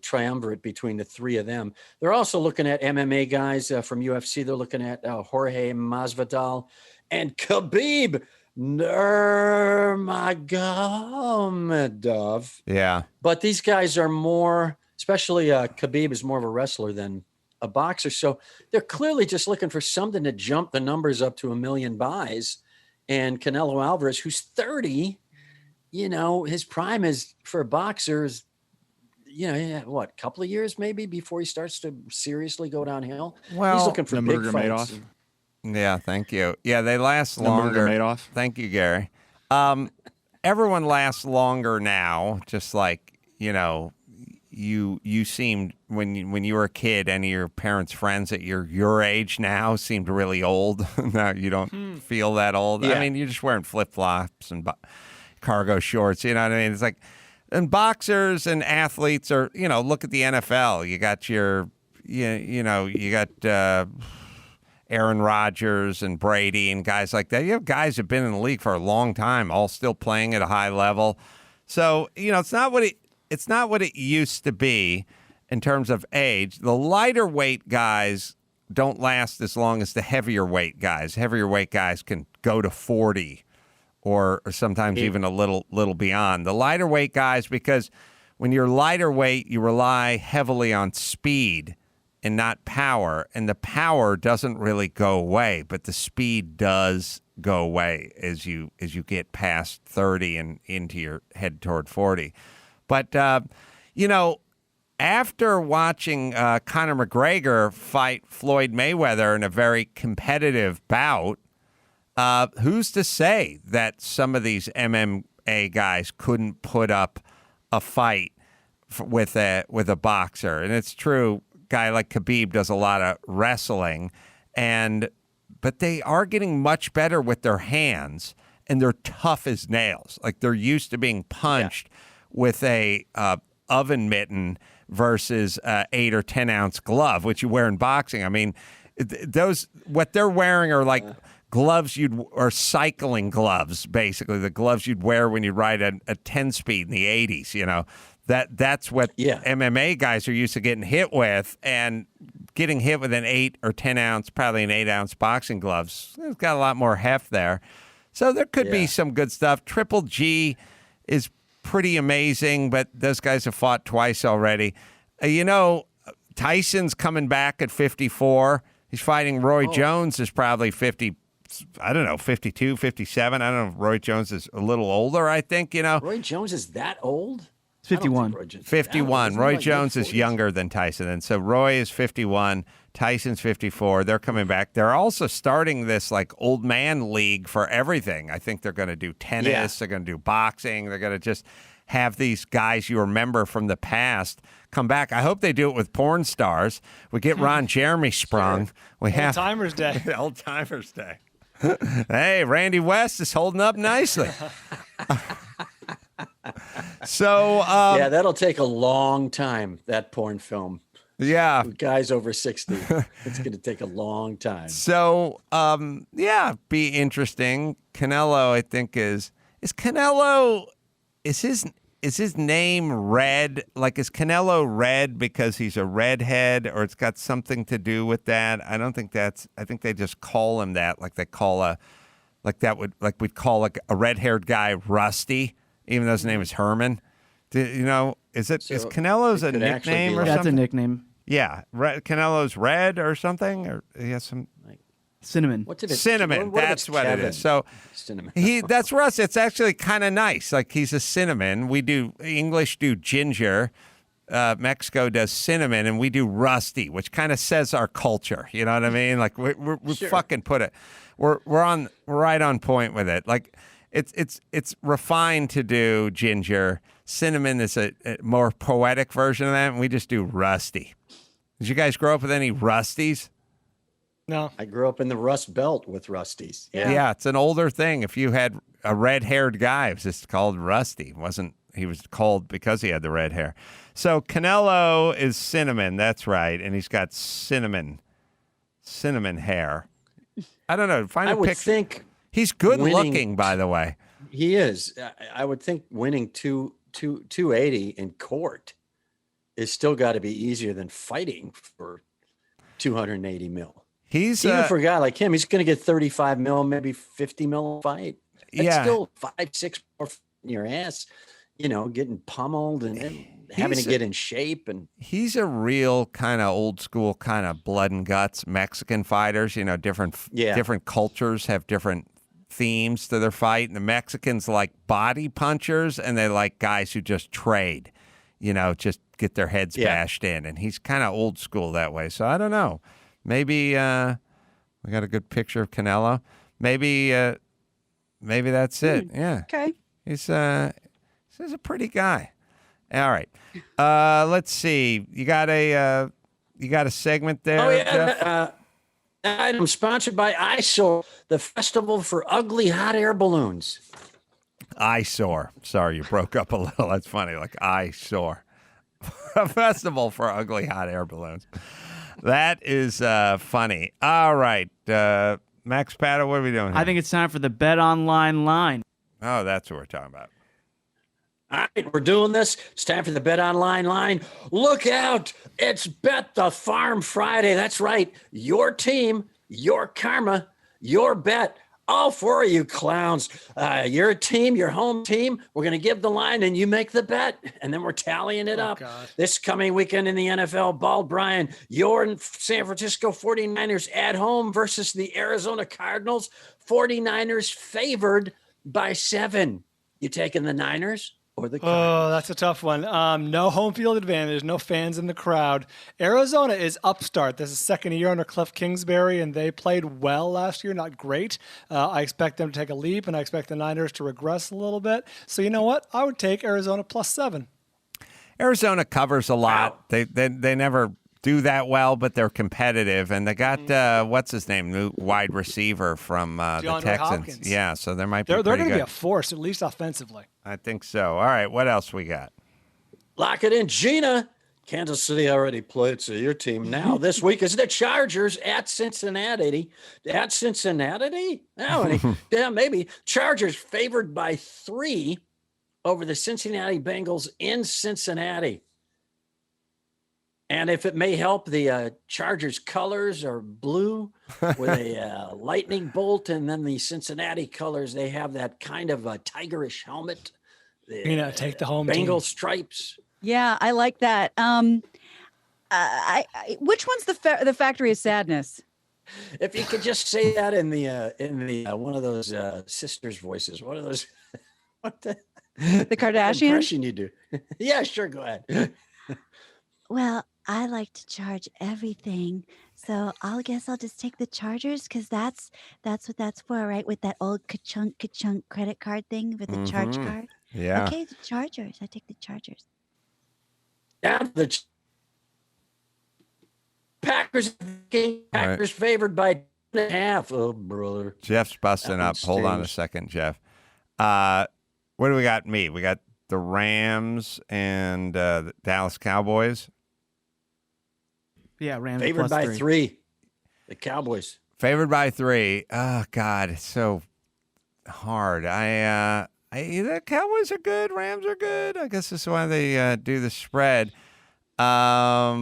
T: triumvirate between the three of them. They're also looking at MMA guys from UFC. They're looking at Jorge Masvidal and Khabib Nurmagomedov.
B: Yeah.
T: But these guys are more, especially Khabib is more of a wrestler than a boxer. So they're clearly just looking for something to jump the numbers up to 1 million buys. And Canelo Alvarez, who's 30, his prime is for a boxer is, a couple of years maybe before he starts to seriously go downhill.
B: Well,
T: he's looking for big fights.
B: Yeah, thank you. Yeah, they last longer.
U: Madoff.
B: Thank you, Gary. Everyone lasts longer now, just like, you seemed when you were a kid, any of your parents' friends at your age now seemed really old. Now you don't feel that old.
T: Yeah.
B: I mean, you're just wearing flip-flops and cargo shorts, you know what I mean? It's like, and boxers and athletes are, look at the NFL. You got you got Aaron Rodgers and Brady and guys like that. You have guys who've been in the league for a long time, all still playing at a high level. So, it's not what it used to be in terms of age. The lighter weight guys don't last as long as the heavier weight guys. Heavier weight guys can go to 40 or sometimes even a little beyond. The lighter weight guys, because when you're lighter weight, you rely heavily on speed and not power, and the power doesn't really go away, but the speed does go away as you get past 30 and into your head toward 40. But after watching Conor McGregor fight Floyd Mayweather in a very competitive bout, who's to say that some of these MMA guys couldn't put up a fight with a boxer? And it's true, a guy like Khabib does a lot of wrestling, but they are getting much better with their hands, and they're tough as nails. Like, they're used to being punched with a oven mitten versus 8 or 10 ounce glove, which you wear in boxing. I mean, what they're wearing are like gloves or cycling gloves, basically the gloves you'd wear when you ride a 10-speed in the 80s. That's what MMA guys are used to getting hit with, and getting hit with an 8 or 10 ounce, probably an 8 ounce boxing gloves. It's got a lot more heft there, so there could be some good stuff. Triple G is pretty amazing, but those guys have fought twice already. Tyson's coming back at 54. He's fighting Roy Jones, is probably 50, 52, 57. I don't know if Roy Jones is a little older, I think,
T: Roy Jones is that old?
E: 51.
B: 51. Roy Jones is younger than Tyson. And so Roy is 51. Tyson's 54. They're coming back. They're also starting this like old man league for everything. I think they're going to do tennis. Yeah. They're going to do boxing. They're going to just have these guys you remember from the past come back. I hope they do it with porn stars. We get Ron Jeremy sprung.
D: Sure.
B: We have
D: Old-timers Day.
B: Old-timers Day. Hey, Randy West is holding up nicely. So
T: that'll take a long time, that porn film.
B: Yeah.
T: With guys over 60. It's going to take a long time.
B: So, be interesting. Canelo, I think, is Canelo, is his name red? Like, is Canelo red because he's a redhead, or it's got something to do with that? I don't think I think they just call him that, like they call we'd call a red-haired guy Rusty, even though his name is Herman. Is Canelo's a nickname or something?
E: That's a nickname.
B: Yeah, Canelo's red or something, or he has some
E: cinnamon.
B: Cinnamon. That's what it is. So
T: cinnamon.
B: That's Russ. It's actually kind of nice. Like, he's a cinnamon. English do ginger. Mexico does cinnamon, and we do rusty, which kind of says our culture. You know what I mean? Like, we
T: Sure.
B: fucking put it. We're right on point with it. Like, it's refined to do ginger. Cinnamon is a more poetic version of that, and we just do rusty. Did you guys grow up with any rusties?
D: No.
T: I grew up in the Rust Belt with rusties.
B: Yeah, it's an older thing. If you had a red-haired guy, it was just called Rusty. He was called because he had the red hair. So Canelo is cinnamon, that's right, and he's got cinnamon hair. I don't know. Find a picture.
T: Think
B: he's good looking, by the way.
T: He is. I would think winning 280 in court is still got to be easier than fighting for 280 mil.
B: He's
T: even for a guy like him, he's going to get 35 mil, maybe 50 mil a fight. That's still 5-6 more in your ass, getting pummeled and having to get in shape. And
B: he's a real kind of old school, kind of blood and guts Mexican fighters. Different cultures have different themes to their fight. And the Mexicans like body punchers, and they like guys who just trade, just get their heads bashed in. And he's kind of old school that way. So I don't know. Maybe we got a good picture of Canelo. Maybe that's it. Yeah.
C: Okay.
B: He's a pretty guy. All right. Let's see. You got a segment there?
T: Oh yeah.
B: Jeff?
T: Item sponsored by Eyesore, the festival for ugly hot air balloons.
B: Eyesore. Sorry, you broke up a little. That's funny. Like eyesore. A festival for ugly hot air balloons. That is funny. All right. Max Pato, what are we doing here?
E: I think it's time for the BetOnline line.
B: Oh, that's what we're talking about.
T: All right, we're doing this. It's time for the BetOnline line. Look out. It's Bet the Farm Friday. That's right. Your team, your karma, your bet. All four of you clowns. Your team, your home team, we're going to give the line and you make the bet. And then we're tallying it up.
D: God.
T: This coming weekend in the NFL, Bald Brian, your San Francisco 49ers at home versus the Arizona Cardinals. 49ers favored by 7. You taking the Niners or the Cardinals?
D: Oh, that's a tough one. No home field advantage, no fans in the crowd. Arizona is upstart. This is second year under Cliff Kingsbury, and they played well last year, not great. I expect them to take a leap, and I expect the Niners to regress a little bit. So you know what? I would take Arizona +7.
B: Arizona covers a lot. Wow. They never do that well, but they're competitive. And they got, what's his name, new wide receiver from the Texans.
D: Hopkins.
B: Yeah, so there might be
D: They're going to
B: good.
D: be a force, at least offensively.
B: I think so. All right, what else we got?
T: Lock it in, Gina. Kansas City already played, so your team now this week is the Chargers at Cincinnati. At Cincinnati? Oh, yeah, maybe. Chargers favored by 3 over the Cincinnati Bengals in Cincinnati. And if it may help, the Chargers colors are blue with a lightning bolt, and then the Cincinnati colors, they have that kind of a tigerish helmet.
D: Take the home
T: Bengal
D: team.
T: stripes.
C: Yeah, I like that. Which one's the Factory of Sadness?
T: If you could just say that in the one of those sisters' voices, one of those. What the
C: Kardashians?
T: Impression you do? Yeah, sure. Go ahead.
U: Well, I like to charge everything, so I'll just take the Chargers because that's what that's for, right? With that old ka-chunk credit card thing with the charge card.
B: Yeah.
U: Okay, the Chargers. I take the Chargers.
T: Yeah, the Packers favored by 2.5. Oh, brother.
B: Jeff's busting up. Hold on a second, Jeff. What do we got? We got the Rams and the Dallas Cowboys.
E: Yeah, Rams
T: favored by
E: 3.
T: 3. The Cowboys
B: favored by 3. Oh God, it's so hard. The Cowboys are good. Rams are good. I guess that's why they do the spread. Yeah,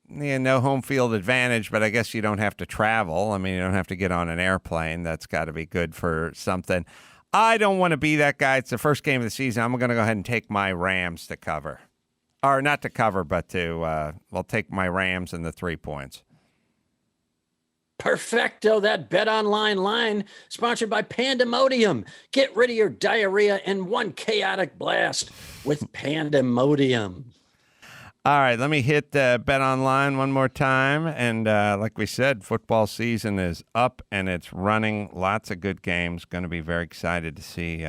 B: no home field advantage, but I guess you don't have to travel. I mean, you don't have to get on an airplane. That's got to be good for something. I don't want to be that guy. It's the first game of the season. I'm going to go ahead and take my Rams to cover. Or not to cover, but to, take my Rams and the 3 points.
T: Perfecto. That BetOnline line sponsored by Pandemodium. Get rid of your diarrhea in one chaotic blast with Pandemodium.
B: All right, let me hit BetOnline one more time. And like we said, football season is up and it's running. Lots of good games. Going to be very excited to see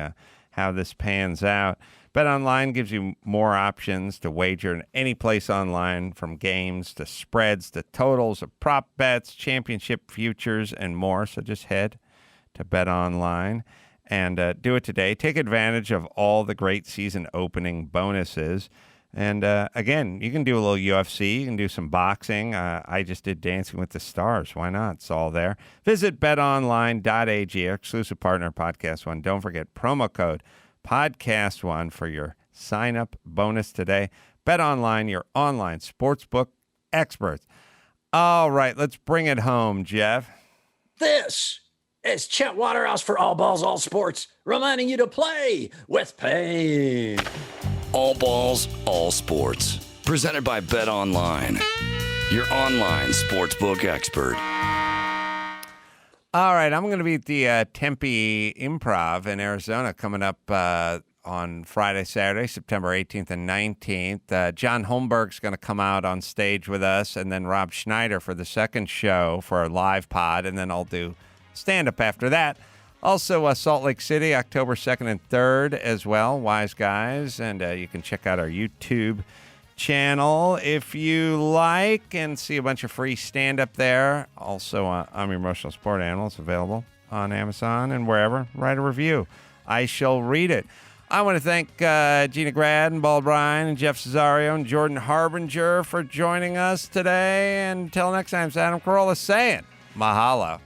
B: how this pans out. BetOnline gives you more options to wager in any place online, from games to spreads to totals of prop bets, championship futures, and more. So just head to BetOnline and do it today. Take advantage of all the great season opening bonuses. And again, you can do a little UFC. You can do some boxing. I just did Dancing with the Stars. Why not? It's all there. Visit betonline.ag, our exclusive partner, Podcast One. Don't forget promo code Podcast One for your sign-up bonus today. BetOnline, your online sportsbook experts. All right, let's bring it home, Jeff.
T: This is Chet Waterhouse for All Balls, All Sports, reminding you to play with pain.
A: All Balls, All Sports. Presented by BetOnline, your online sportsbook expert.
B: All right, I'm going to be at the Tempe Improv in Arizona coming up on Friday, Saturday, September 18th and 19th. John Holmberg's going to come out on stage with us, and then Rob Schneider for the second show for a live pod, and then I'll do stand-up after that. Also, Salt Lake City, October 2nd and 3rd as well, Wise Guys, and you can check out our YouTube channel if you like and see a bunch of free stand-up there. Also, I'm Your Emotional Support Animal. It's available on Amazon and wherever. Write a review. I shall read it. I want to thank Gina Grad and Bald Bryan and Jeff Cesario and Jordan Harbinger for joining us today. And until next time, it's Adam Carolla saying mahalo.